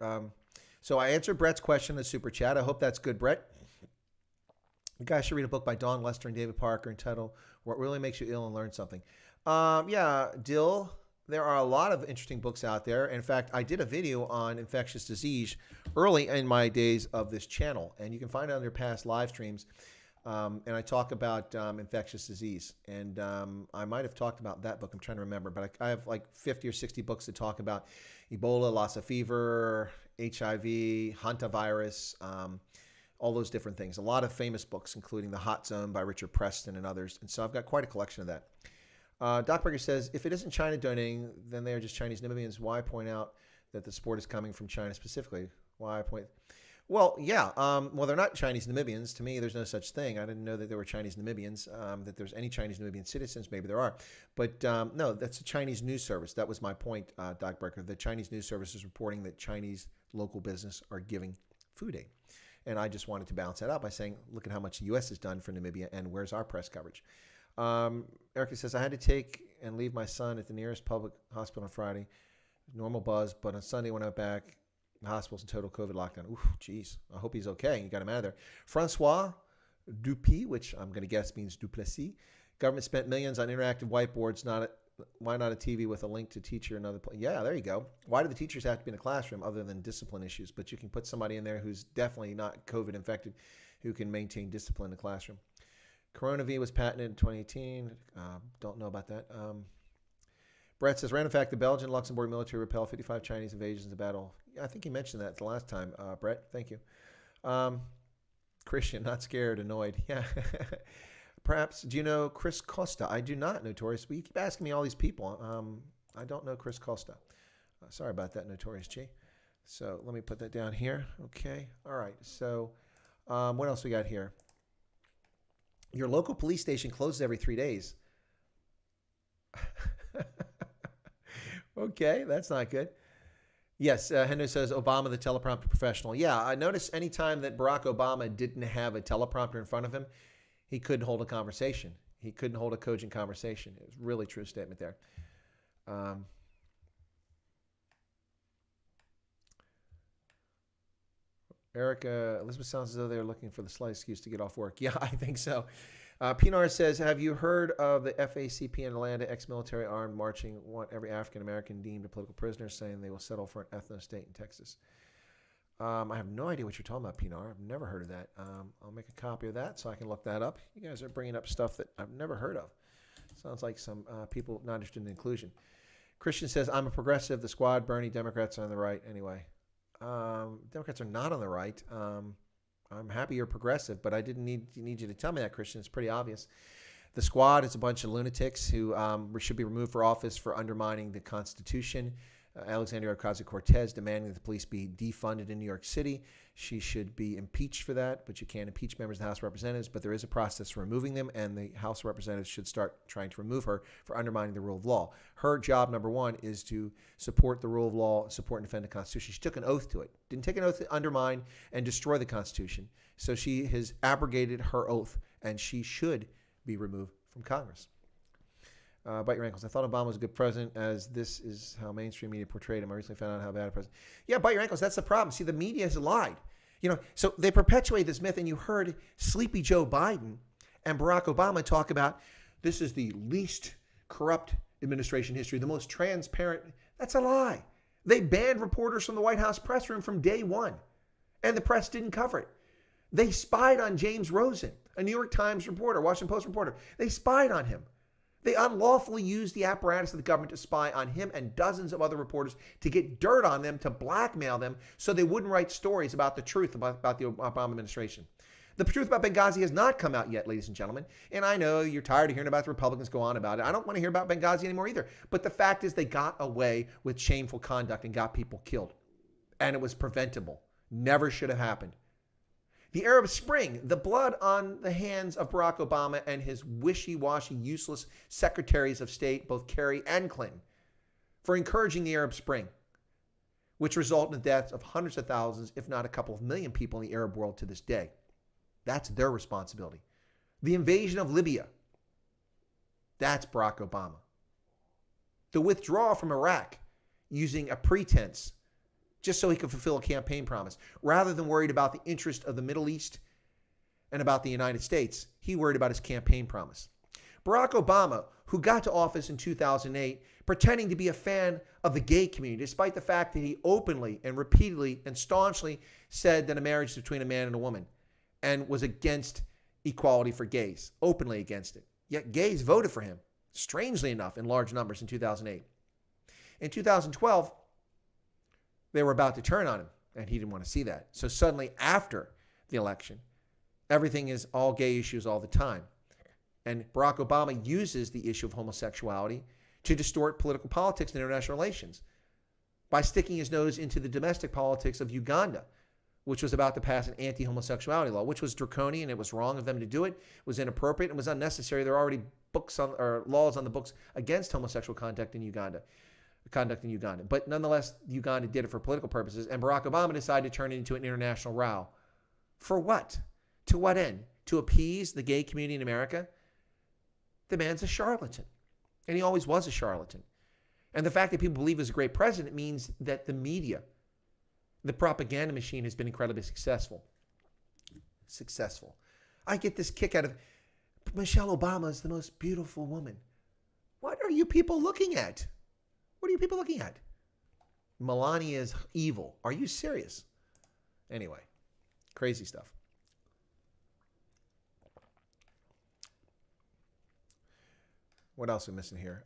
So I answered Brett's question in the super chat. I hope that's good, Brett. You guys should read a book by Don Lester and David Parker entitled What Really Makes You Ill and Learn Something. Yeah, Dill, there are a lot of interesting books out there. In fact, I did a video on infectious disease early in my days of this channel, and you can find it under past live streams. And I talk about infectious disease. And I might have talked about that book. I'm trying to remember. But I have like 50 or 60 books that talk about Ebola, Lassa fever, HIV, hantavirus, all those different things. A lot of famous books, including The Hot Zone by Richard Preston and others. And so I've got quite a collection of that. Doc Berger says, if it isn't China donating, then they are just Chinese Namibians. Why point out that the sport is coming from China specifically? Why point... Well, yeah. Well, they're not Chinese Namibians. To me, there's no such thing. I didn't know that there were Chinese Namibians, that there's any Chinese Namibian citizens. Maybe there are. But no, that's a Chinese news service. That was my point, Doc Brecker. The Chinese news service is reporting that Chinese local business are giving food aid. And I just wanted to balance that out by saying, look at how much the U.S. has done for Namibia, and where's our press coverage? Erica says, I had to take and leave my son at the nearest public hospital on Friday. Normal buzz, but on Sunday when I went back, the hospital's in total COVID lockdown. Ooh, geez. I hope he's okay. You got him out of there. Francois Dupuis, which I'm going to guess means Duplessis. Government spent millions on interactive whiteboards. Why not a TV with a link to teacher another place? Yeah, there you go. Why do the teachers have to be in a classroom other than discipline issues? But you can put somebody in there who's definitely not COVID infected who can maintain discipline in the classroom. Corona V was patented in 2018. Don't know about that. Brett says, random fact, the Belgian Luxembourg military repelled 55 Chinese invasions in battle. Yeah, I think you mentioned that the last time, Brett. Thank you. Christian, not scared, annoyed. Yeah. Perhaps, do you know Chris Costa? I do not, Notorious. But you keep asking me all these people. I don't know Chris Costa. Sorry about that, Notorious G. So let me put that down here. Okay. All right. So what else we got here? Your local police station closes every 3 days. Okay, that's not good. Yes, Henry says, Obama, the teleprompter professional. Yeah, I noticed anytime that Barack Obama didn't have a teleprompter in front of him, he couldn't hold a conversation. He couldn't hold a cogent conversation. It was a really true statement there. Erica, Elizabeth sounds as though they're looking for the slight excuse to get off work. Yeah, I think so. Pinar says, have you heard of the FACP in Atlanta, ex-military armed marching, want every African-American deemed a political prisoner, saying they will settle for an ethno-state in Texas? I have no idea what you're talking about, Pinar. I've never heard of that. I'll make a copy of that so I can look that up. You guys are bringing up stuff that I've never heard of. Sounds like some people not interested in inclusion. Christian says, I'm a progressive. The squad, Bernie, Democrats are on the right. Anyway, Democrats are not on the right. I'm happy you're progressive, but I didn't need you to tell me that, Christian. It's pretty obvious. The squad is a bunch of lunatics who should be removed for office for undermining the Constitution. Alexandria Ocasio-Cortez demanding that the police be defunded in New York City. She should be impeached for that, but you can't impeach members of the House of Representatives. But there is a process for removing them, and the House of Representatives should start trying to remove her for undermining the rule of law. Her job, number one, is to support the rule of law, support and defend the Constitution. She took an oath to it. Didn't take an oath to undermine and destroy the Constitution. So she has abrogated her oath, and she should be removed from Congress. Bite your ankles. I thought Obama was a good president, as this is how mainstream media portrayed him. I recently found out how bad a president. Yeah, bite your ankles. That's the problem. See, the media has lied. So they perpetuate this myth, and you heard Sleepy Joe Biden and Barack Obama talk about this is the least corrupt administration in history, the most transparent. That's a lie. They banned reporters from the White House press room from day one, and the press didn't cover it. They spied on James Rosen, a New York Times reporter, Washington Post reporter. They spied on him. They unlawfully used the apparatus of the government to spy on him and dozens of other reporters to get dirt on them, to blackmail them so they wouldn't write stories about the truth about the Obama administration. The truth about Benghazi has not come out yet, ladies and gentlemen. And I know you're tired of hearing about the Republicans go on about it. I don't want to hear about Benghazi anymore either. But the fact is they got away with shameful conduct and got people killed. And it was preventable. Never should have happened. The Arab Spring, the blood on the hands of Barack Obama and his wishy-washy, useless secretaries of state, both Kerry and Clinton, for encouraging the Arab Spring, which resulted in the deaths of hundreds of thousands, if not a couple of million people in the Arab world to this day. That's their responsibility. The invasion of Libya, that's Barack Obama. The withdrawal from Iraq using a pretense just so he could fulfill a campaign promise. Rather than worried about the interest of the Middle East and about the United States, he worried about his campaign promise. Barack Obama, who got to office in 2008, pretending to be a fan of the gay community, despite the fact that he openly and repeatedly and staunchly said that a marriage is between a man and a woman and was against equality for gays, openly against it. Yet gays voted for him, strangely enough, in large numbers in 2008. In 2012, they were about to turn on him, and he didn't want to see that. So suddenly, after the election, everything is all gay issues all the time. And Barack Obama uses the issue of homosexuality to distort political politics and international relations by sticking his nose into the domestic politics of Uganda, which was about to pass an anti-homosexuality law, which was draconian. It was wrong of them to do it. It was inappropriate and was unnecessary. There are already laws on the books against homosexual conduct in Uganda. But nonetheless, Uganda did it for political purposes, and Barack Obama decided to turn it into an international row. For what? To what end? To appease the gay community in America? The man's a charlatan, and he always was a charlatan. And the fact that people believe he's a great president means that the media, the propaganda machine, has been incredibly successful. I get this kick out of Michelle Obama is the most beautiful woman. What are you people looking at? What are you people looking at? Melania is evil. Are you serious? Anyway, crazy stuff. What else are we missing here?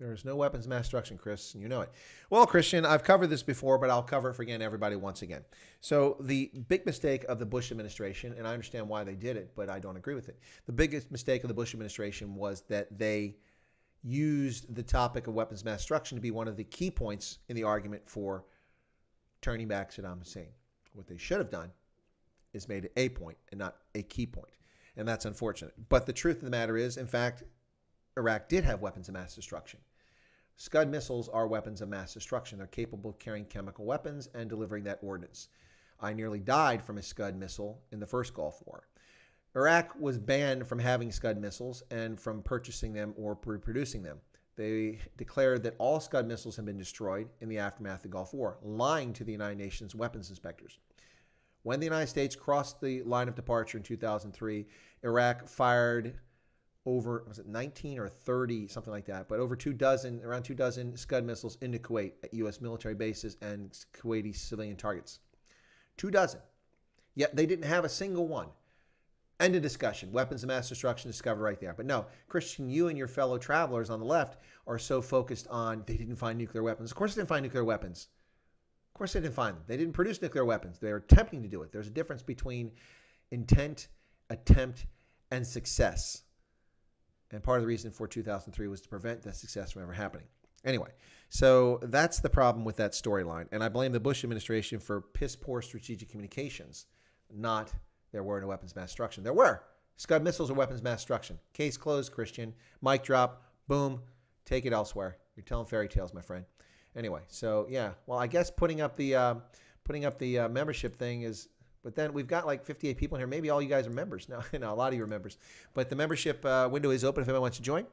There is no weapons of mass destruction, Chris, and you know it. Well, Christian, I've covered this before, but I'll cover it for everybody once again. So the big mistake of the Bush administration, and I understand why they did it, but I don't agree with it. The biggest mistake of the Bush administration was that they used the topic of weapons of mass destruction to be one of the key points in the argument for turning back Saddam Hussein. What they should have done is made it a point and not a key point, and that's unfortunate. But the truth of the matter is, in fact, Iraq did have weapons of mass destruction. Scud missiles are weapons of mass destruction. They're capable of carrying chemical weapons and delivering that ordnance. I nearly died from a Scud missile in the first Gulf War. Iraq was banned from having Scud missiles and from purchasing them or reproducing them. They declared that all Scud missiles had been destroyed in the aftermath of the Gulf War, lying to the United Nations weapons inspectors. When the United States crossed the line of departure in 2003, Iraq fired over, was it 19 or 30, something like that, but around 2 dozen Scud missiles into Kuwait at U.S. military bases and Kuwaiti civilian targets. 2 dozen. Yet they didn't have a single one. End of discussion. Weapons of mass destruction discovered right there. But no, Christian, you and your fellow travelers on the left are so focused on they didn't find nuclear weapons. Of course they didn't find nuclear weapons. Of course they didn't find them. They didn't produce nuclear weapons. They were attempting to do it. There's a difference between intent, attempt, and success. And part of the reason for 2003 was to prevent that success from ever happening. Anyway, so that's the problem with that storyline. And I blame the Bush administration for piss-poor strategic communications, not there were no weapons of mass destruction. There were. Scud missiles are weapons of mass destruction. Case closed, Christian. Mic drop. Boom. Take it elsewhere. You're telling fairy tales, my friend. Anyway, so yeah. Well, I guess putting up the membership thing is But then we've got like 58 people in here. Maybe all you guys are members. No, no, a lot of you are members. But the membership window is open if anyone wants to join.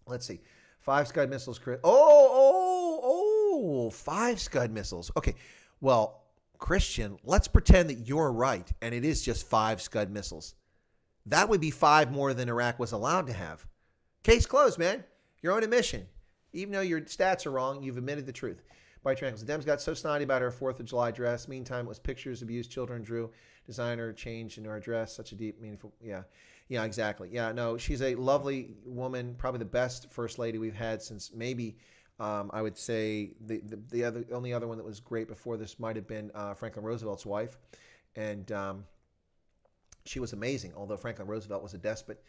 Let's see. 5 Scud missiles. Oh, 5 Scud missiles. Okay. Well, Christian, let's pretend that you're right and it is just 5 Scud missiles. That would be 5 more than Iraq was allowed to have. Case closed, man. Your own admission. Even though your stats are wrong, you've admitted the truth. By Triangles. The Dems got so snotty about our 4th of July dress. Meantime, it was pictures abused children drew. Designer changed into our dress. Such a deep, meaningful. Yeah, exactly. Yeah, no, she's a lovely woman. Probably the best first lady we've had since maybe, I would say, the only other one that was great before this might have been Franklin Roosevelt's wife. And she was amazing, although Franklin Roosevelt was a despot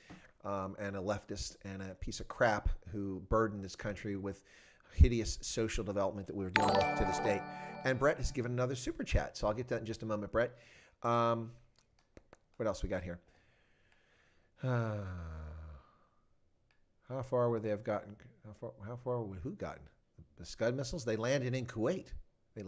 and a leftist and a piece of crap who burdened this country with hideous social development that we're dealing with to this day. And Brett has given another super chat, so I'll get to that in just a moment, Brett. What else we got here? How far would they have gotten? How far would who gotten? The Scud missiles? They landed in Kuwait. They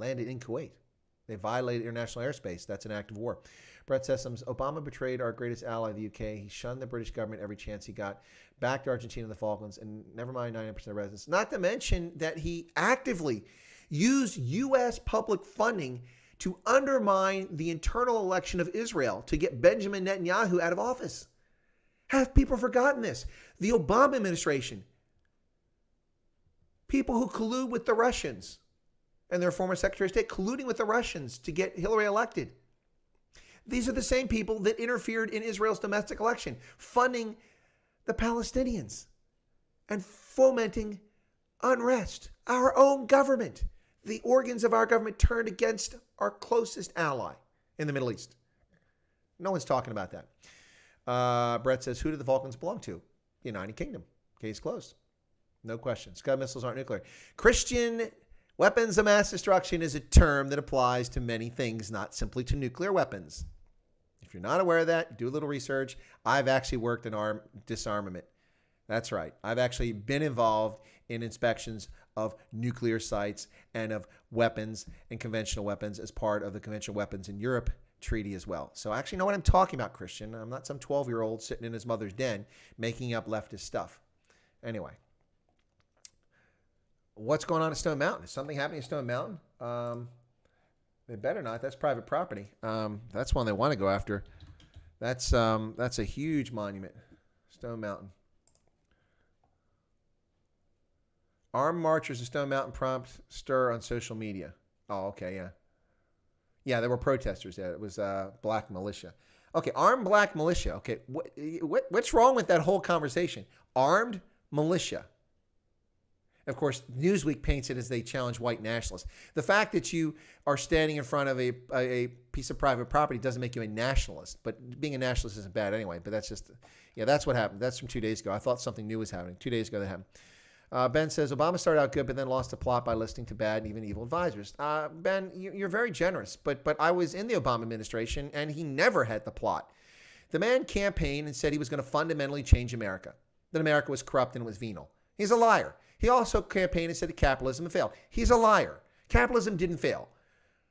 violated international airspace. That's an act of war. Brett Sessoms, Obama betrayed our greatest ally, the UK. He shunned the British government every chance he got. Backed Argentina and the Falklands, and never mind 99% of residents. Not to mention that he actively used U.S. public funding to undermine the internal election of Israel to get Benjamin Netanyahu out of office. Have people forgotten this? The Obama administration, people who collude with the Russians, and their former Secretary of State colluding with the Russians to get Hillary elected. These are the same people that interfered in Israel's domestic election, funding the Palestinians and fomenting unrest. Our own government, the organs of our government turned against our closest ally in the Middle East. No one's talking about that. Brett says, who do the Falklands belong to? The United Kingdom. Case closed. No question. Scud missiles aren't nuclear. Christian weapons of mass destruction is a term that applies to many things, not simply to nuclear weapons. If you're not aware of that, do a little research. I've actually worked in disarmament. That's right. I've actually been involved in inspections of nuclear sites and of weapons and conventional weapons as part of the Conventional Weapons in Europe Treaty as well. So I actually know what I'm talking about, Christian. I'm not some 12-year-old sitting in his mother's den making up leftist stuff. Anyway. What's going on at Stone Mountain? Is something happening at Stone Mountain? They better not. That's private property. That's one they want to go after. That's a huge monument. Stone Mountain. Armed marchers at Stone Mountain prompt stir on social media. Oh, okay, yeah. Yeah, there were protesters there. It was black militia. Okay, armed black militia. Okay, what's wrong with that whole conversation? Armed militia. Of course, Newsweek paints it as they challenge white nationalists. The fact that you are standing in front of a piece of private property doesn't make you a nationalist. But being a nationalist isn't bad anyway. But that's just, yeah, that's what happened. That's from 2 days ago. I thought something new was happening. 2 days ago that happened. Ben says, Obama started out good, but then lost the plot by listening to bad and even evil advisors. Ben, you're very generous. But I was in the Obama administration, and he never had the plot. The man campaigned and said he was going to fundamentally change America, that America was corrupt and it was venal. He's a liar. He also campaigned and said that capitalism had failed. He's a liar. Capitalism didn't fail.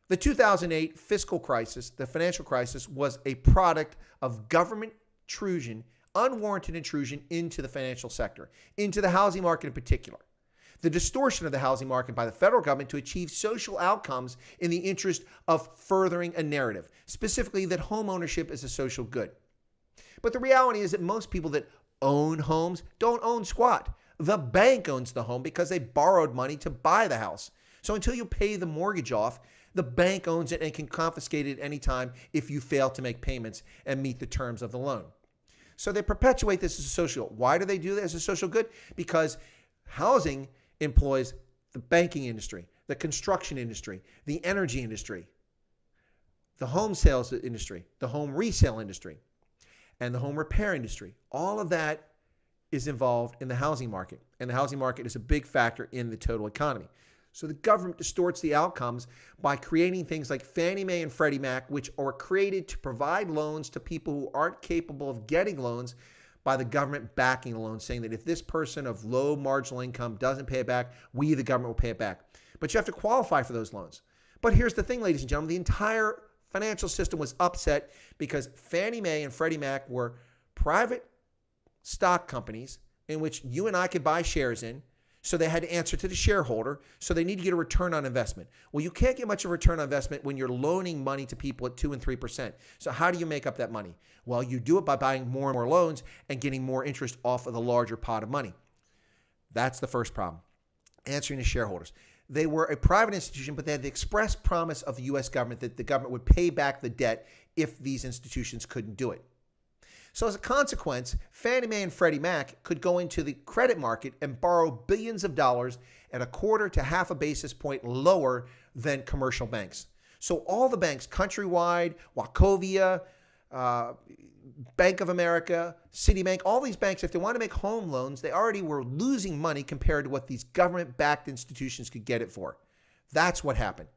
The 2008 fiscal crisis, the financial crisis, was a product of government intrusion, unwarranted intrusion into the financial sector, into the housing market in particular. The distortion of the housing market by the federal government to achieve social outcomes in the interest of furthering a narrative, specifically that home ownership is a social good. But the reality is that most people that own homes don't own squat. The bank owns the home because they borrowed money to buy the house. So until you pay the mortgage off, the bank owns it and can confiscate it at any time if you fail to make payments and meet the terms of the loan. So they perpetuate this as a social. Why do they do that as a social good? Because housing employs the banking industry, the construction industry, the energy industry, the home sales industry, the home resale industry, and the home repair industry. All of that is involved in the housing market, and the housing market is a big factor in the total economy. So the government distorts the outcomes by creating things like Fannie Mae and Freddie Mac, which are created to provide loans to people who aren't capable of getting loans by the government backing the loan, saying that if this person of low marginal income doesn't pay it back, we, the government, will pay it back. But you have to qualify for those loans. But here's the thing, ladies and gentlemen, the entire financial system was upset because Fannie Mae and Freddie Mac were private stock companies in which you and I could buy shares in. So they had to answer to the shareholder. So they need to get a return on investment. Well, you can't get much of a return on investment when you're loaning money to people at 2 and 3%. So how do you make up that money? Well, you do it by buying more and more loans and getting more interest off of the larger pot of money. That's the first problem. Answering to shareholders. They were a private institution, but they had the express promise of the U.S. government that the government would pay back the debt if these institutions couldn't do it. So as a consequence, Fannie Mae and Freddie Mac could go into the credit market and borrow billions of dollars at a quarter to half a basis point lower than commercial banks. So all the banks, Countrywide, Wachovia, Bank of America, Citibank, all these banks, if they want to make home loans, they already were losing money compared to what these government-backed institutions could get it for. That's what happened.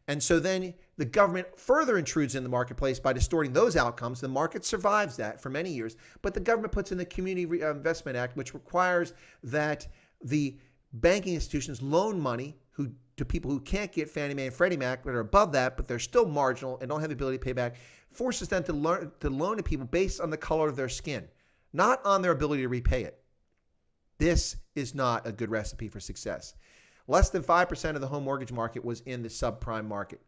And so then the government further intrudes in the marketplace by distorting those outcomes. The market survives that for many years, but the government puts in the Community Investment Act, which requires that the banking institutions loan money to people who can't get Fannie Mae and Freddie Mac, but are above that, but they're still marginal and don't have the ability to pay back, forces them to loan to people based on the color of their skin, not on their ability to repay it. This is not a good recipe for success. Less than 5% of the home mortgage market was in the subprime market.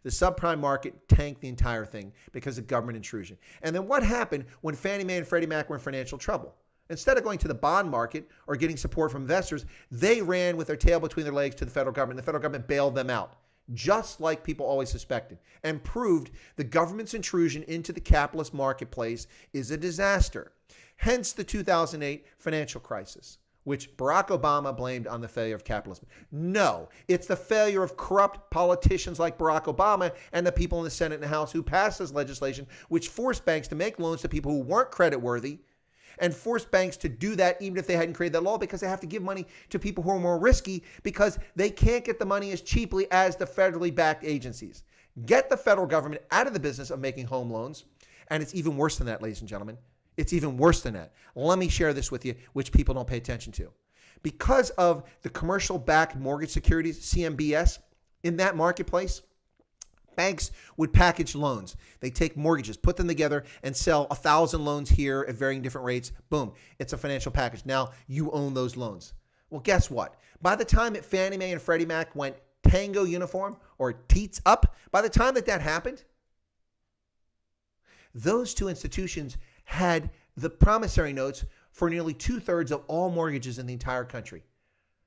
The subprime market tanked the entire thing because of government intrusion. And then what happened when Fannie Mae and Freddie Mac were in financial trouble? Instead of going to the bond market or getting support from investors, they ran with their tail between their legs to the federal government. The federal government bailed them out, just like people always suspected, and proved the government's intrusion into the capitalist marketplace is a disaster. Hence the 2008 financial crisis, which Barack Obama blamed on the failure of capitalism. No, it's the failure of corrupt politicians like Barack Obama and the people in the Senate and the House who passed this legislation, which forced banks to make loans to people who weren't creditworthy, and forced banks to do that even if they hadn't created that law, because they have to give money to people who are more risky because they can't get the money as cheaply as the federally backed agencies. Get the federal government out of the business of making home loans. And it's even worse than that, ladies and gentlemen. It's even worse than that. Let me share this with you, which people don't pay attention to. Because of the commercial-backed mortgage securities, CMBS, in that marketplace, banks would package loans. They take mortgages, put them together, and sell 1,000 loans here at varying different rates. Boom, it's a financial package. Now you own those loans. Well, guess what? By the time that Fannie Mae and Freddie Mac went tango uniform or teats up, by the time that happened, those two institutions had the promissory notes for nearly 2/3 of all mortgages in the entire country.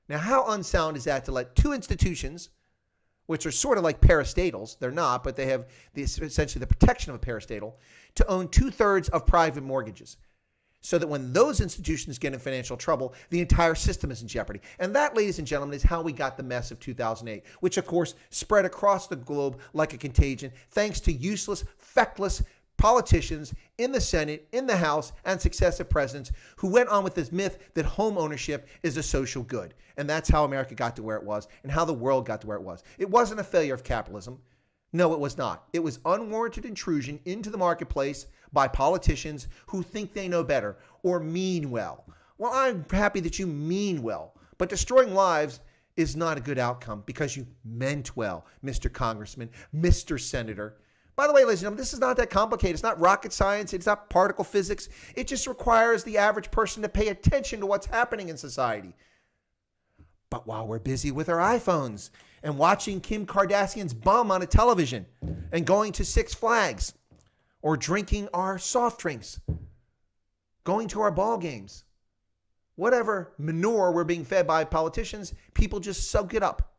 Now, how unsound is that to let two institutions, which are sort of like parastatals, they're not, but they have essentially the protection of a parastatal, to own 2/3 of private mortgages, so that when those institutions get in financial trouble, the entire system is in jeopardy. And that, ladies and gentlemen, is how we got the mess of 2008, which of course spread across the globe like a contagion, thanks to useless, feckless politicians in the Senate, in the House, and successive presidents who went on with this myth that home ownership is a social good. And that's how America got to where it was and how the world got to where it was. It wasn't a failure of capitalism. No, it was not. It was unwarranted intrusion into the marketplace by politicians who think they know better or mean well. Well, I'm happy that you mean well, but destroying lives is not a good outcome because you meant well, Mr. Congressman, Mr. Senator. By the way, ladies and gentlemen, this is not that complicated. It's not rocket science. It's not particle physics. It just requires the average person to pay attention to what's happening in society. But while we're busy with our iPhones and watching Kim Kardashian's bum on a television and going to Six Flags or drinking our soft drinks, going to our ball games, whatever manure we're being fed by politicians, people just soak it up.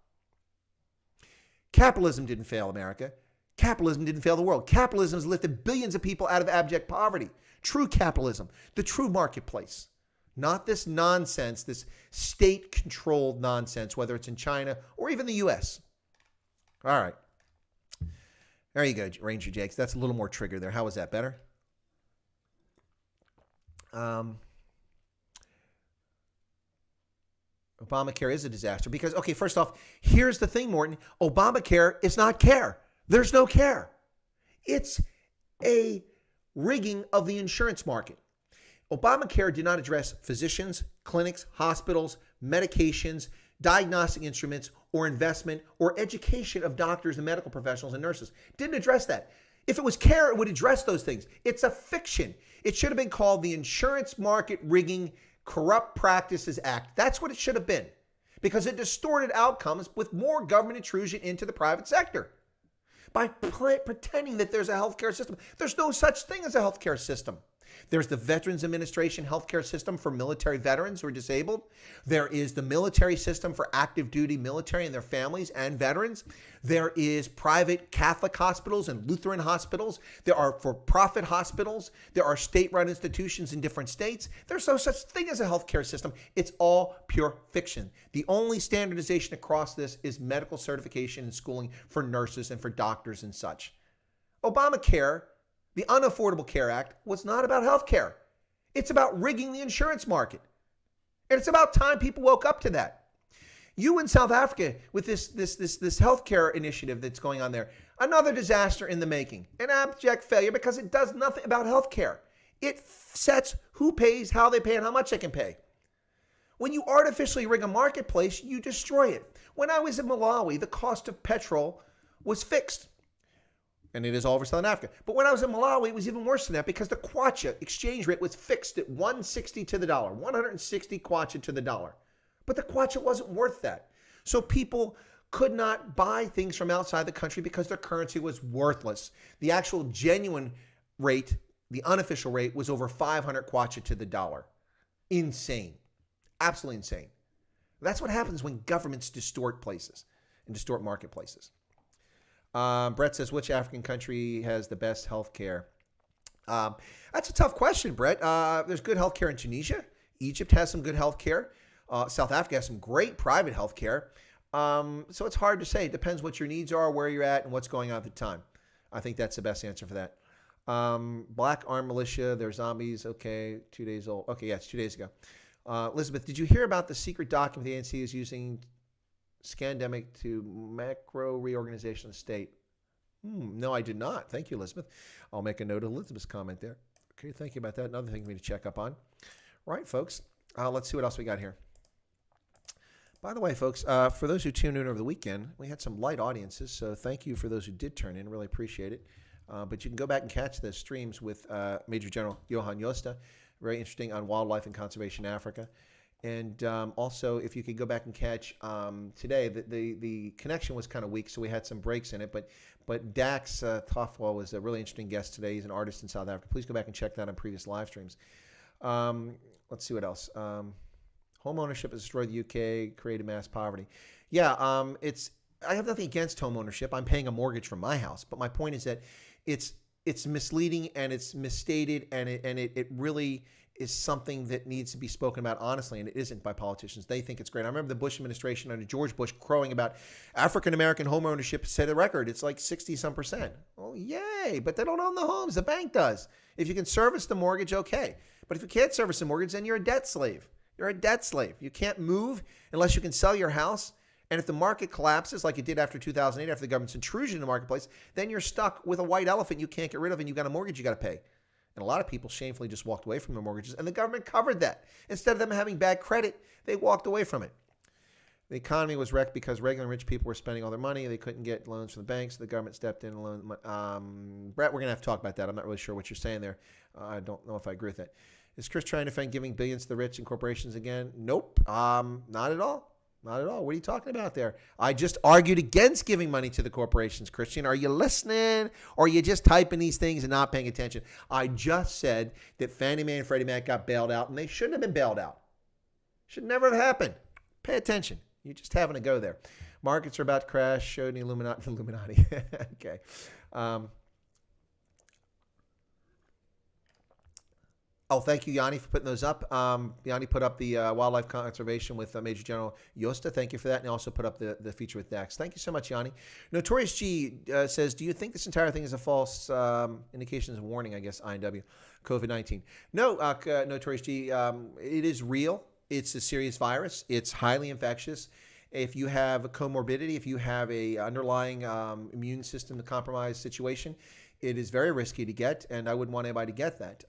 Capitalism didn't fail America. Capitalism didn't fail the world. Capitalism has lifted billions of people out of abject poverty. True capitalism, the true marketplace. Not this nonsense, this state-controlled nonsense, whether it's in China or even the U.S. All right. There you go, Ranger Jakes. That's a little more trigger there. How was that? Better? Obamacare is a disaster because, okay, first off, here's the thing, Morton. Obamacare is not care. There's no care. It's a rigging of the insurance market. Obamacare did not address physicians, clinics, hospitals, medications, diagnostic instruments, or investment or education of doctors and medical professionals and nurses. Didn't address that. If it was care, it would address those things. It's a fiction. It should have been called the Insurance Market Rigging Corrupt Practices Act. That's what it should have been, because it distorted outcomes with more government intrusion into the private sector by pretending that there's a healthcare system. There's no such thing as a healthcare system. There's the Veterans Administration healthcare system for military veterans who are disabled. There is the military system for active duty military and their families and veterans. There is private Catholic hospitals and Lutheran hospitals. There are for-profit hospitals. There are state-run institutions in different states. There's no such thing as a healthcare system. It's all pure fiction. The only standardization across this is medical certification and schooling for nurses and for doctors and such. Obamacare, the Unaffordable Care Act, was not about health care. It's about rigging the insurance market. And it's about time people woke up to that. You in South Africa with this healthcare initiative that's going on there, another disaster in the making, an abject failure because it does nothing about healthcare. It sets who pays, how they pay, and how much they can pay. When you artificially rig a marketplace, you destroy it. When I was in Malawi, the cost of petrol was fixed. And it is all over Southern Africa. But when I was in Malawi, it was even worse than that because the kwacha exchange rate was fixed at 160 to the dollar, 160 kwacha to the dollar. But the kwacha wasn't worth that. So people could not buy things from outside the country because their currency was worthless. The actual genuine rate, the unofficial rate, was over 500 kwacha to the dollar. Insane. Absolutely insane. That's what happens when governments distort places and distort marketplaces. Brett says, which African country has the best health care? That's a tough question, Brett. There's good health care in Tunisia. Egypt has some good health care. South Africa has some great private health care. So it's hard to say. It depends what your needs are, where you're at, and what's going on at the time. I think that's the best answer for that. Black Armed Militia, they're zombies. Okay, 2 days old. Okay, yeah, it's 2 days ago. Elizabeth, did you hear about the secret document the ANC is using Scandemic to macro reorganization of the state? No, I did not. Thank you, Elizabeth. I'll make a note of Elizabeth's comment there. Okay, thank you about that. Another thing for me to check up on. All right, folks. Let's see what else we got here. By the way, folks, for those who tuned in over the weekend, we had some light audiences, so thank you for those who did turn in. Really appreciate it. But you can go back and catch the streams with Major General Johan Josta. Very interesting on wildlife and conservation in Africa. And also, if you could go back and catch today, the connection was kind of weak, so we had some breaks in it. But Dax Toffwell was a really interesting guest today. He's an artist in South Africa. Please go back and check that on previous live streams. Let's see what else. Home ownership has destroyed the UK, created mass poverty. Yeah, I have nothing against home ownership. I'm paying a mortgage for my house, but my point is that it's misleading and it's misstated, and it really is something that needs to be spoken about honestly, and it isn't by politicians. They think it's great. I remember the Bush administration under George Bush crowing about African-American home ownership. Set a record. It's like 60-some%. Oh, yay. But they don't own the homes. The bank does. If you can service the mortgage, okay. But if you can't service the mortgage, then you're a debt slave. You're a debt slave. You can't move unless you can sell your house. And if the market collapses like it did after 2008, after the government's intrusion in the marketplace, then you're stuck with a white elephant you can't get rid of, and you've got a mortgage you got to pay. And a lot of people shamefully just walked away from their mortgages, and the government covered that. Instead of them having bad credit, they walked away from it. The economy was wrecked because regular rich people were spending all their money. They couldn't get loans from the banks. The government stepped in and loaned. Brett, we're going to have to talk about that. I'm not really sure what you're saying there. I don't know if I agree with that. Is Chris trying to defend giving billions to the rich and corporations again? Nope. Not at all. Not at all. What are you talking about there? I just argued against giving money to the corporations, Christian. Are you listening, or are you just typing these things and not paying attention? I just said that Fannie Mae and Freddie Mac got bailed out, and they shouldn't have been bailed out. Should never have happened. Pay attention. You're just having to go there. Markets are about to crash. Showed the Illuminati. Okay. Oh, thank you, Yanni, for putting those up. Yanni put up the wildlife conservation with Major General Josta. Thank you for that. And he also put up the feature with Dax. Thank you so much, Yanni. Notorious G says, do you think this entire thing is a false indications of warning, I guess, INW, COVID-19? No, Notorious G, it is real. It's a serious virus. It's highly infectious. If you have a comorbidity, if you have a underlying immune system compromised situation, It is very risky to get, and I wouldn't want anybody to get that.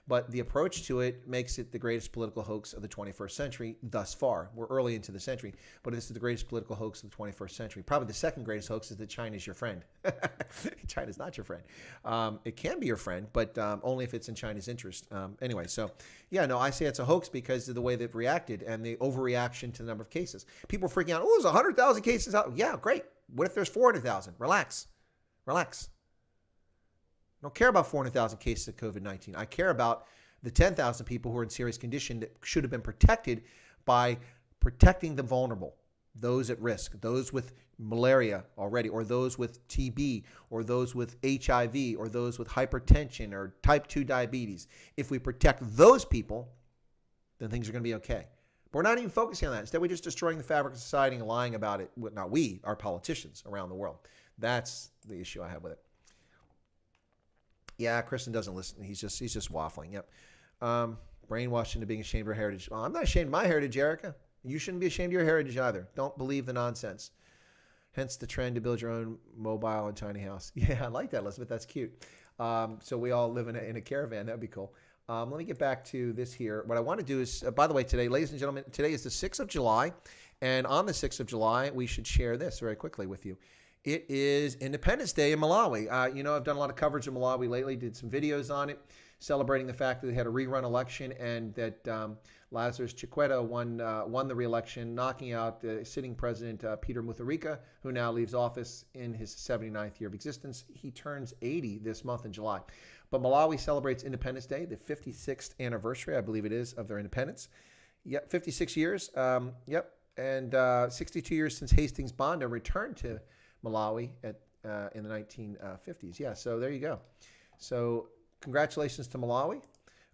But the approach to it makes it the greatest political hoax of the 21st century thus far. We're early into the century, but this is the greatest political hoax of the 21st century. Probably the second greatest hoax is that China's your friend. China's not your friend. It can be your friend, but only if it's in China's interest. Anyway, so yeah, no, I say it's a hoax because of the way they've reacted and the overreaction to the number of cases. People are freaking out. Oh, there's 100,000 cases out. Yeah, great. What if there's 400,000? Relax. Relax. I don't care about 400,000 cases of COVID-19. I care about the 10,000 people who are in serious condition that should have been protected by protecting the vulnerable, those at risk, those with malaria already, or those with TB, or those with HIV, or those with hypertension or type 2 diabetes. If we protect those people, then things are going to be okay. But we're not even focusing on that. Instead, we're just destroying the fabric of society and lying about it. Well, not we, our politicians around the world. That's the issue I have with it. Yeah, Kristen doesn't listen. He's just waffling. Yep. Brainwashed into being ashamed of her heritage. Well, I'm not ashamed of my heritage, Erica. You shouldn't be ashamed of your heritage either. Don't believe the nonsense. Hence the trend to build your own mobile and tiny house. Yeah, I like that, Elizabeth. That's cute. So we all live in a caravan. That'd be cool. Let me get back to this here. What I want to do is, by the way, today, ladies and gentlemen, today is the 6th of July. And on the 6th of July, we should share this very quickly with you. It is Independence Day in Malawi. I've done a lot of coverage of Malawi lately, did some videos on it, celebrating the fact that they had a rerun election and that Lazarus Chakwera won the re-election, knocking out the sitting president, Peter Mutharika, who now leaves office in his 79th year of existence. He turns 80 this month in July. But Malawi celebrates Independence Day, the 56th anniversary, I believe it is, of their independence. Yep, 56 years. Yep, and 62 years since Hastings Banda returned to Malawi in the 1950s. Yeah, so there you go. So congratulations to Malawi.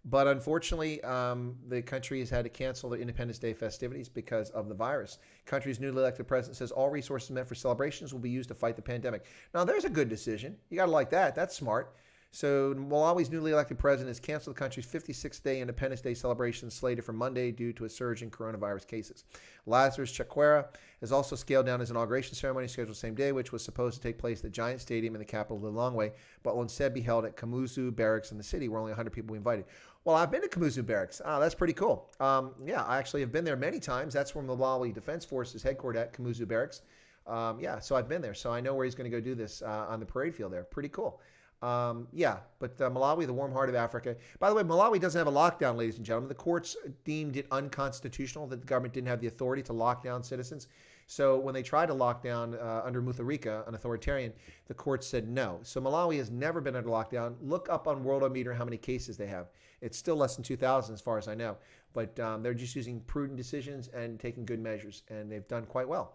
But unfortunately, the country has had to cancel their Independence Day festivities because of the virus. Country's newly elected president says all resources meant for celebrations will be used to fight the pandemic. Now, there's a good decision. You got to like that. That's smart. So Malawi's newly elected president has canceled the country's 56th day Independence Day celebration slated for Monday due to a surge in coronavirus cases. Lazarus Chakwera has also scaled down his inauguration ceremony scheduled the same day, which was supposed to take place at the Giant Stadium in the capital of Lilongwe, but will instead be held at Kamuzu Barracks in the city, where only 100 people were invited. Well, I've been to Kamuzu Barracks. That's pretty cool. Yeah, I actually have been there many times. That's where Malawi Defense Force is headquartered at, Kamuzu Barracks. Yeah, so I've been there. So I know where he's going to go do this on the parade field there. Pretty cool. Yeah, but Malawi, the warm heart of Africa. By the way, Malawi doesn't have a lockdown, ladies and gentlemen. The courts deemed it unconstitutional that the government didn't have the authority to lock down citizens. So when they tried to lock down under Mutharika, an authoritarian, the courts said no. So Malawi has never been under lockdown. Look up on Worldometer how many cases they have. It's still less than 2,000 as far as I know. But they're just using prudent decisions and taking good measures, and they've done quite well.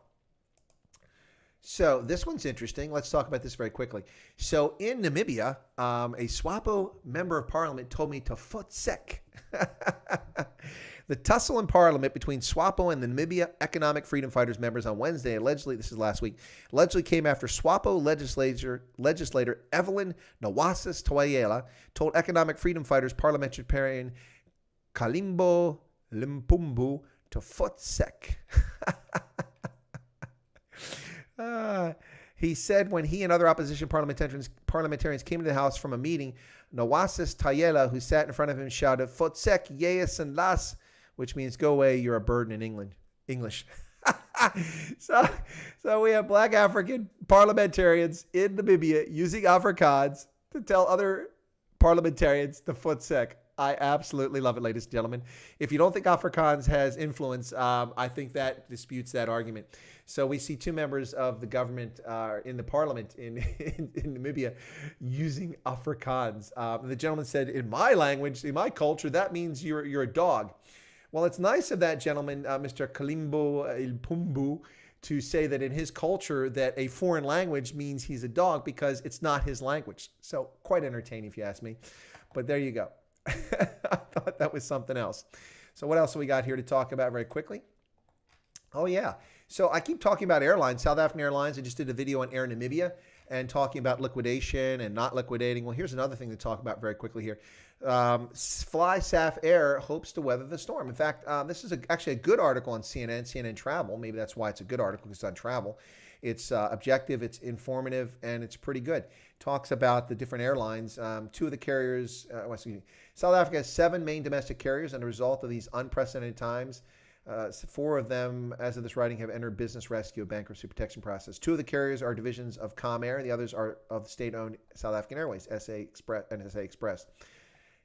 So this one's interesting. Let's talk about this very quickly. So in Namibia, a SWAPO member of parliament told me to futsek. The tussle in parliament between SWAPO and the Namibia Economic Freedom Fighters members on Wednesday, allegedly, this is last week, allegedly came after SWAPO legislator Evelyn Nwasis Toyela told Economic Freedom Fighters parliamentarian Kalimbo Limpumbu to futsek. He said when he and other opposition parliamentarians came to the house from a meeting, Nwasis Tayela, who sat in front of him, shouted, "Fotsek yes and las," which means "go away, you're a burden" in English. So we have black African parliamentarians in Namibia using Afrikaans to tell other parliamentarians to fotsek. I absolutely love it, ladies and gentlemen. If you don't think Afrikaans has influence, I think that disputes that argument. So we see two members of the government in the parliament in Namibia using Afrikaans. The gentleman said, in my language, in my culture, that means you're a dog. Well, it's nice of that gentleman, Mr. Kalimbo Ilpumbu, to say that in his culture that a foreign language means he's a dog because it's not his language. So quite entertaining if you ask me. But there you go. I thought that was something else. So what else have we got here to talk about very quickly? Oh, yeah. So I keep talking about airlines. South African Airlines, I just did a video on Air Namibia. and talking about liquidation and not liquidating. Well, here's another thing to talk about very quickly here. Fly SAF Air hopes to weather the storm. In fact, this is actually a good article on CNN Travel. Maybe that's why it's a good article, because it's on travel. It's objective, it's informative, and it's pretty good. Talks about the different airlines. Two of the carriers, South Africa has 7 main domestic carriers, and a result of these unprecedented times, 4 of them, as of this writing, have entered business rescue bankruptcy protection process. 2 of the carriers are divisions of Comair, and the others are of the state-owned South African Airways, SA Express and SA Express.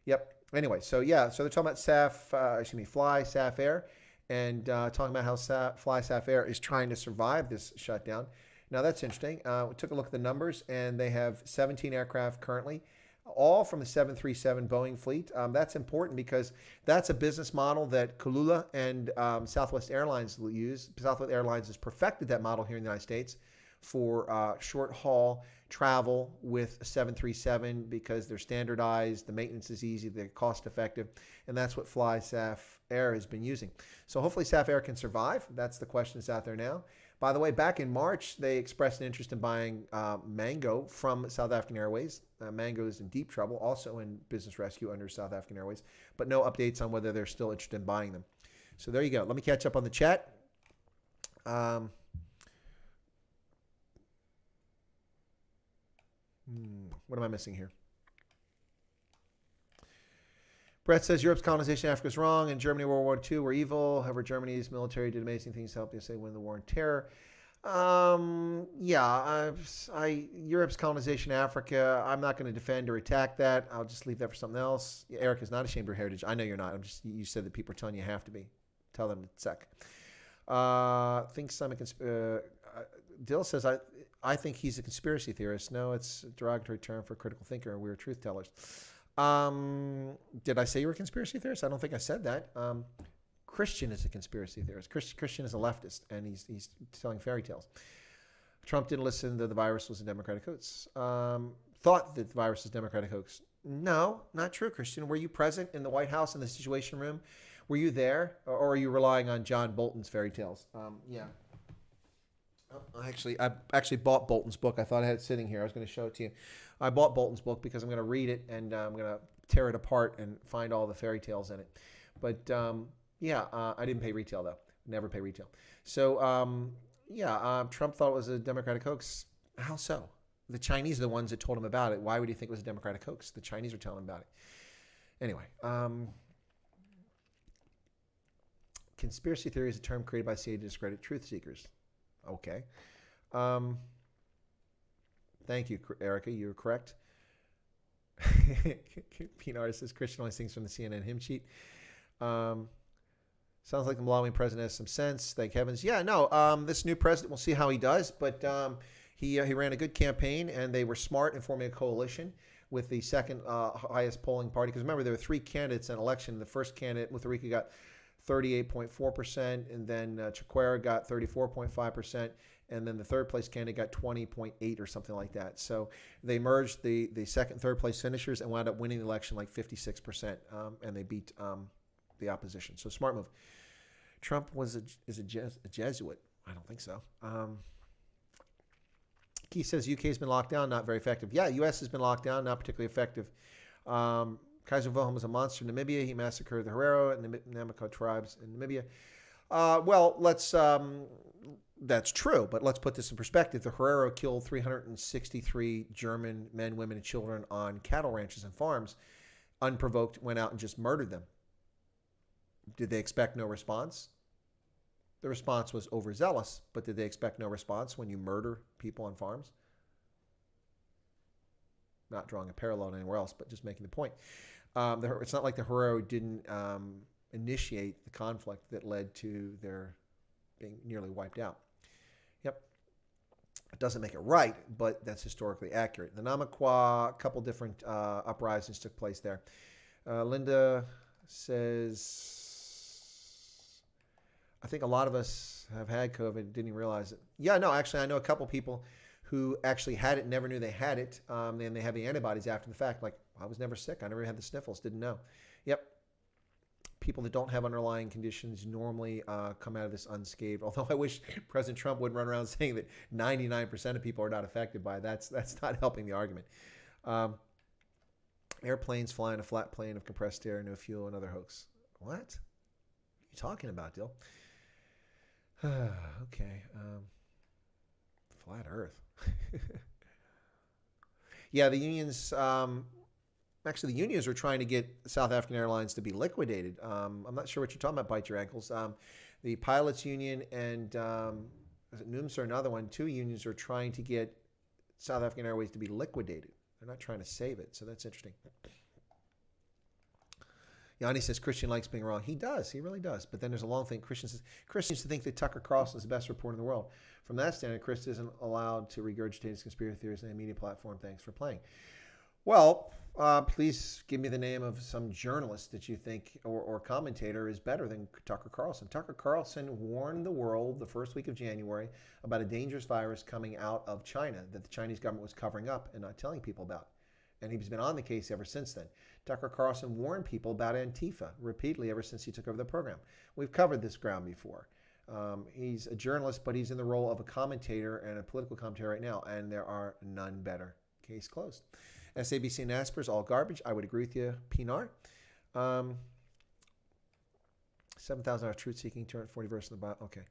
Yep. Anyway, so they're talking about Fly SAF Air, and talking about how Fly SAF Air is trying to survive this shutdown. Now, that's interesting. We took a look at the numbers, and they have 17 aircraft currently, all from the 737 Boeing fleet. That's important because that's a business model that Kulula and Southwest Airlines use. Southwest Airlines has perfected that model here in the United States for short-haul travel with 737 because they're standardized, the maintenance is easy, they're cost-effective, and that's what Fly SAF Air has been using. So hopefully SAF Air can survive. That's the question that's out there now. By the way, back in March, they expressed an interest in buying Mango from South African Airways. Mango is in deep trouble, also in business rescue under South African Airways, but no updates on whether they're still interested in buying them. So there you go. Let me catch up on the chat. What am I missing here? Brett says Europe's colonization of Africa is wrong, and Germany World War II were evil. However, Germany's military did amazing things to help the USA win the war on terror. Europe's colonization of Africa, I'm not going to defend or attack that. I'll just leave that for something else. Eric is not ashamed of her heritage. I know you're not. You said that people are telling you have to be. Tell them to suck. Dill says, I think he's a conspiracy theorist. No, it's a derogatory term for a critical thinker, and we're truth tellers. Did I say you were a conspiracy theorist? I don't think I said that. Christian is a conspiracy theorist. Christian is a leftist, and he's telling fairy tales. Trump didn't listen that the virus was a Democratic hoax. Thought that the virus was a Democratic hoax. No, not true, Christian. Were you present in the White House in the Situation Room? Were you there, or are you relying on John Bolton's fairy tales? Yeah. I actually bought Bolton's book. I thought I had it sitting here. I was going to show it to you. I bought Bolton's book because I'm going to read it, and I'm going to tear it apart and find all the fairy tales in it. But I didn't pay retail, though. Never pay retail. So Trump thought it was a Democratic hoax. How so? The Chinese are the ones that told him about it. Why would he think it was a Democratic hoax? The Chinese are telling him about it. Anyway, conspiracy theory is a term created by CIA to discredit truth seekers. Okay. Thank you, Erica. You're correct. Pinar says Christian only sings from the CNN hymn sheet. Sounds like the Malawian president has some sense. Thank heavens. Yeah, no. This new president, we'll see how he does. But he ran a good campaign, and they were smart in forming a coalition with the second highest polling party. Because remember, there were 3 candidates in an election. The first candidate, Mutharika, got 38.4%, and then Chikwera got 34.5%, and then the third place candidate got 20.8 or something like that. So they merged the second, third place finishers and wound up winning the election like 56%, and they beat the opposition. So smart move. Trump is a Jesuit. I don't think so. Keith says UK has been locked down, not very effective. Yeah, US has been locked down, not particularly effective. Kaiser Wilhelm was a monster in Namibia. He massacred the Herero and the Namako tribes in Namibia. That's true, but let's put this in perspective. The Herero killed 363 German men, women, and children on cattle ranches and farms. Unprovoked, went out and just murdered them. Did they expect no response? The response was overzealous, but did they expect no response when you murder people on farms? Not drawing a parallel anywhere else, but just making the point. It's not like the Herero didn't initiate the conflict that led to their being nearly wiped out. Yep. It doesn't make it right, but that's historically accurate. The Namakwa, a couple different uprisings took place there. Linda says, I think a lot of us have had COVID, didn't even realize it. Yeah, no, actually, I know a couple people who actually had it, never knew they had it, and they have the antibodies after the fact. Like, I was never sick. I never had the sniffles, didn't know. Yep. people that don't have underlying conditions normally come out of this unscathed. Although I wish President Trump wouldn't run around saying that 99% of people are not affected by it. That's not helping the argument. Airplanes flying a flat plane of compressed air, no fuel, another hoax. What? What are you talking about, Dill? Okay. Flat Earth. Yeah, the unions. Actually, the unions are trying to get South African Airlines to be liquidated. I'm not sure what you're talking about. Bite your ankles. The pilots union and NUMSA, another one. Two unions are trying to get South African Airways to be liquidated. They're not trying to save it, so that's interesting. Yanni says Christian likes being wrong. He does. He really does. But then there's a long thing. Christian seems to think that Tucker Carlson is the best reporter in the world. From that standard, Chris isn't allowed to regurgitate his conspiracy theories on a media platform. Thanks for playing. Well, please give me the name of some journalist that you think or commentator is better than Tucker Carlson. Tucker Carlson warned the world the first week of January about a dangerous virus coming out of China that the Chinese government was covering up and not telling people about. And he's been on the case ever since then. Tucker Carlson warned people about Antifa repeatedly ever since he took over the program. We've covered this ground before. He's a journalist, but he's in the role of a commentator and a political commentator right now, and there are none better. Case closed. SABC and Asper's, all garbage. I would agree with you, Pinar. 7,000 hours truth-seeking, 240 verses in the Bible. Okay.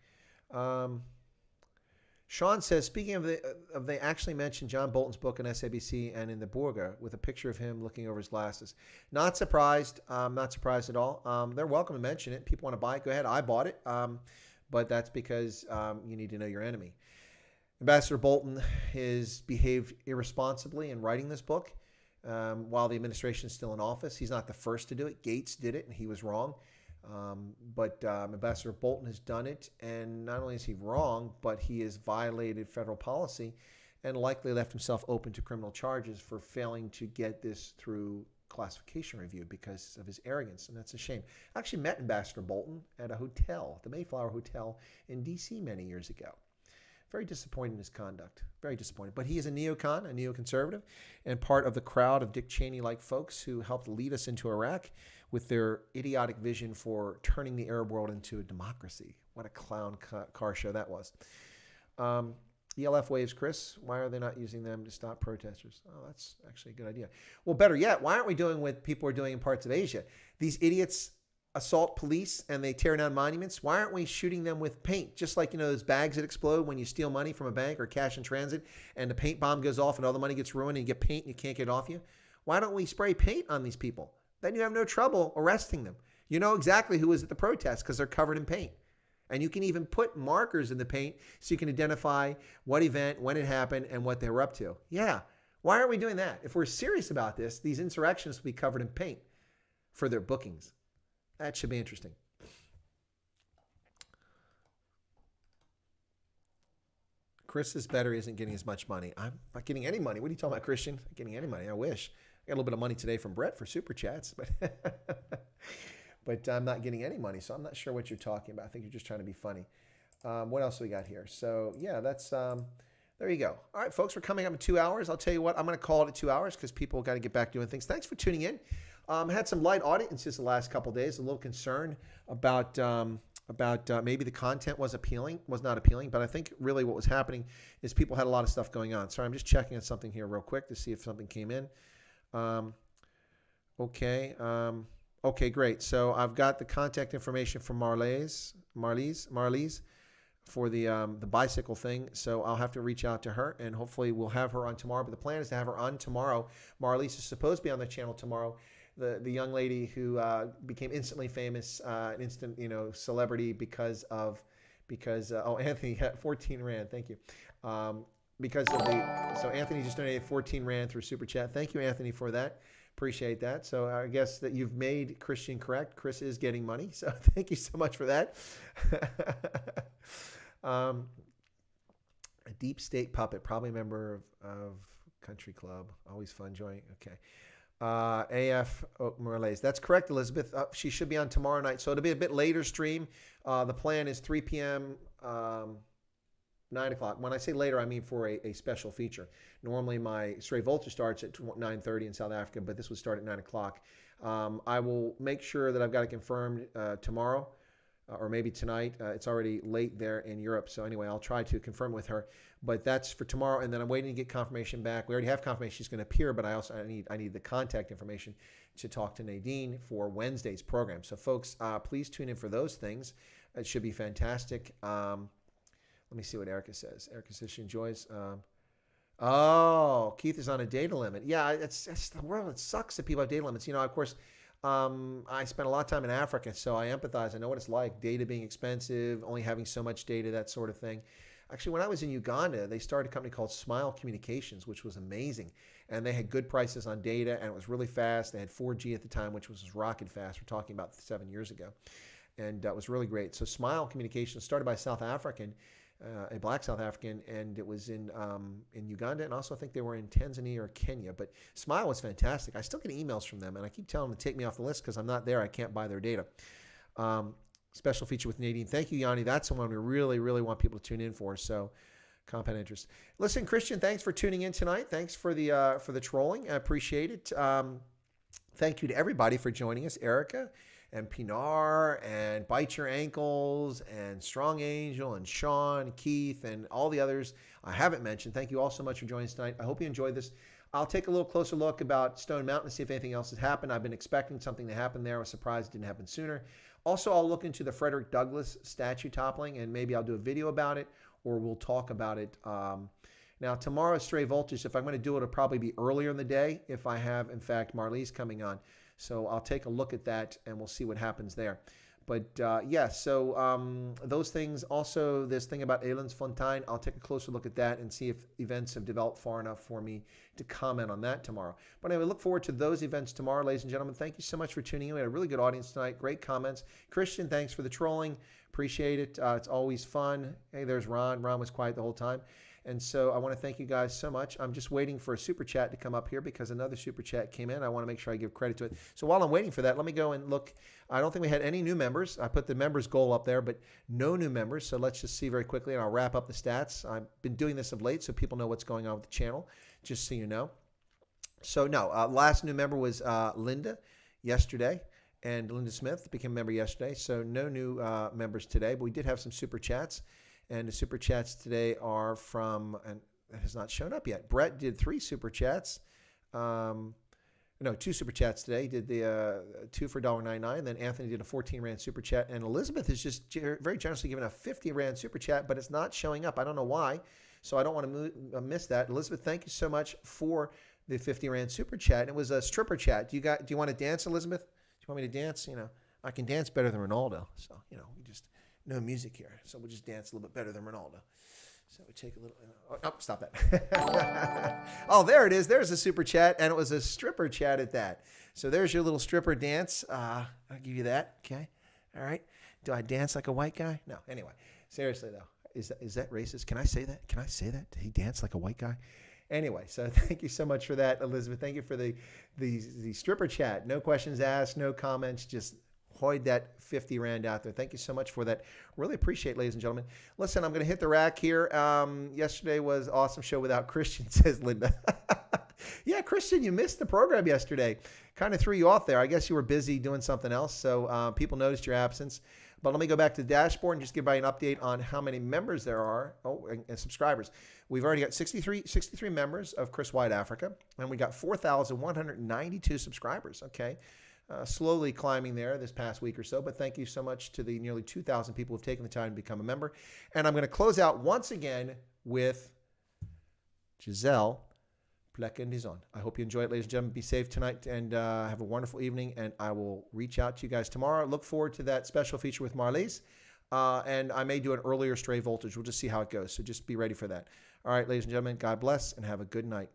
Sean says, speaking of they actually mentioned John Bolton's book on SABC and in the Burga with a picture of him looking over his glasses. Not surprised. Not surprised at all. They're welcome to mention it. People want to buy it. Go ahead. I bought it. But that's because you need to know your enemy. Ambassador Bolton has behaved irresponsibly in writing this book while the administration is still in office. He's not the first to do it. Gates did it, and he was wrong. But Ambassador Bolton has done it, and not only is he wrong, but he has violated federal policy and likely left himself open to criminal charges for failing to get this through classification review because of his arrogance, and that's a shame. I actually met Ambassador Bolton at a hotel, the Mayflower Hotel in D.C. many years ago. Very disappointed in his conduct. Very disappointed. But he is a neocon, a neoconservative, and part of the crowd of Dick Cheney-like folks who helped lead us into Iraq with their idiotic vision for turning the Arab world into a democracy. What a clown car show that was. ELF waves, Chris. Why are they not using them to stop protesters? Oh, that's actually a good idea. Well, better yet, why aren't we doing what people are doing in parts of Asia? These idiots assault police and they tear down monuments. Why aren't we shooting them with paint? Just like, those bags that explode when you steal money from a bank or cash in transit and the paint bomb goes off and all the money gets ruined and you get paint and you can't get it off you. Why don't we spray paint on these people? Then you have no trouble arresting them. You know exactly who was at the protest because they're covered in paint. And you can even put markers in the paint so you can identify what event, when it happened, and what they were up to. Yeah. Why aren't we doing that? If we're serious about this, these insurrectionists will be covered in paint for their bookings. That should be interesting. Chris is better. He isn't getting as much money. I'm not getting any money. What are you talking about, Christian? I'm not getting any money. I wish. I got a little bit of money today from Brett for Super Chats, but I'm not getting any money, so I'm not sure what you're talking about. I think you're just trying to be funny. What else do we got here? So, yeah, that's there you go. All right, folks, we're coming up in 2 hours. I'll tell you what, I'm going to call it at 2 hours because people got to get back doing things. Thanks for tuning in. Had some light audiences the last couple of days. A little concerned about maybe the content was not appealing. But I think really what was happening is people had a lot of stuff going on. Sorry, I'm just checking on something here real quick to see if something came in. Okay, great. So I've got the contact information from Marlies for the bicycle thing. So I'll have to reach out to her, and hopefully we'll have her on tomorrow. But the plan is to have her on tomorrow. Marlies is supposed to be on the channel tomorrow. The young lady who became instantly famous, an instant celebrity because Anthony had 14 Rand. Thank you. So Anthony just donated 14 Rand through Super Chat. Thank you, Anthony, for that. Appreciate that. So I guess that you've made Christian correct. Chris is getting money. So thank you so much for that. A deep state puppet, probably a member of Country Club. Always fun joint. Okay. AF Morales. That's correct, Elizabeth. She should be on tomorrow night. So it'll be a bit later stream. The plan is 3 p.m., 9 o'clock. When I say later, I mean for a special feature. Normally my Straight Vulture starts at 9:30 in South Africa, but this would start at 9 o'clock. I will make sure that I've got it confirmed tomorrow. Or maybe tonight. It's already late there in Europe. So anyway, I'll try to confirm with her. But that's for tomorrow. And then I'm waiting to get confirmation back. We already have confirmation she's going to appear, but I need the contact information to talk to Nadine for Wednesday's program. So folks, please tune in for those things. It should be fantastic. Let me see what Erica says. Erica says she enjoys. Keith is on a data limit. Yeah, it's the world. It sucks that people have data limits. Of course, I spent a lot of time in Africa, so I empathize. I know what it's like, data being expensive, only having so much data, that sort of thing. Actually, when I was in Uganda, they started a company called Smile Communications, which was amazing. And they had good prices on data, and it was really fast. They had 4G at the time, which was rocket fast. We're talking about 7 years ago. And that was really great. So Smile Communications started by a South African, a black South African, and it was in Uganda, and also I think they were in Tanzania or Kenya. But Smile was fantastic. I still get emails from them, and I keep telling them to take me off the list because I'm not there. I can't buy their data. Special feature with Nadine. Thank you, Yanni. That's the one we really, really want people to tune in for. So compound interest. Listen, Christian, thanks for tuning in tonight. Thanks for the trolling. I appreciate it. Thank you to everybody for joining us. Erica and Pinar and Bite Your Ankles and Strong Angel and Sean, Keith, and all the others I haven't mentioned. Thank you all so much for joining us tonight. I hope you enjoyed this. I'll take a little closer look about Stone Mountain to see if anything else has happened. I've been expecting something to happen there. I was surprised it didn't happen sooner. Also, I'll look into the Frederick Douglass statue toppling, and maybe I'll do a video about it, or we'll talk about it. Now, tomorrow's Stray Voltage, if I'm going to do it, it'll probably be earlier in the day if I have, in fact, Marlies coming on. So I'll take a look at that, and we'll see what happens there. But so those things. Also, this thing about Elandsfontein, I'll take a closer look at that and see if events have developed far enough for me to comment on that tomorrow. But anyway, look forward to those events tomorrow, ladies and gentlemen. Thank you so much for tuning in. We had a really good audience tonight. Great comments. Christian, thanks for the trolling. Appreciate it. It's always fun. Hey, there's Ron. Ron was quiet the whole time. And so I want to thank you guys so much. I'm just waiting for a super chat to come up here because another super chat came in. I want to make sure I give credit to it. So while I'm waiting for that, let me go and look. I don't think we had any new members. I put the members goal up there, but no new members. So let's just see very quickly, and I'll wrap up the stats. I've been doing this of late so people know what's going on with the channel, just so you know. So no, last new member was Linda yesterday. And Linda Smith became a member yesterday. So no new members today, but we did have some super chats. And the super chats today are from, and it has not shown up yet. Brett did 3 super chats. 2 super chats today. He did the 2 for $1.99. Then Anthony did a 14 Rand super chat. And Elizabeth is just very generously given a 50 Rand super chat, but it's not showing up. I don't know why. So I don't want to miss that. Elizabeth, thank you so much for the 50 Rand super chat. And it was a stripper chat. Do you want to dance, Elizabeth? Do you want me to dance? I can dance better than Ronaldo. So, we just... No music here, so we'll just dance a little bit better than Ronaldo. So we take a little... Oh, stop that. Oh, there it is. There's a super chat, and it was a stripper chat at that. So there's your little stripper dance. I'll give you that. Okay. All right. Do I dance like a white guy? No. Anyway, seriously, though. Is that racist? Can I say that? Can I say that? Did he dance like a white guy? Anyway, so thank you so much for that, Elizabeth. Thank you for the stripper chat. No questions asked, no comments, just... hoid that 50 Rand out there. Thank you so much for that. Really appreciate it, ladies and gentlemen. Listen, I'm going to hit the rack here. Yesterday was an awesome show without Christian, says Linda. Yeah, Christian, you missed the program yesterday. Kind of threw you off there. I guess you were busy doing something else, so people noticed your absence. But let me go back to the dashboard and just give everybody an update on how many members there are, and subscribers. We've already got 63 members of Chris White Africa, and we got 4,192 subscribers. Okay. Slowly climbing there this past week or so, but thank you so much to the nearly 2,000 people who have taken the time to become a member. And I'm going to close out once again with Giselle Plecendizon. I hope you enjoy it, ladies and gentlemen. Be safe tonight and have a wonderful evening, and I will reach out to you guys tomorrow. Look forward to that special feature with Marlies, and I may do an earlier Stray Voltage. We'll just see how it goes, so just be ready for that. All right, ladies and gentlemen, God bless, and have a good night.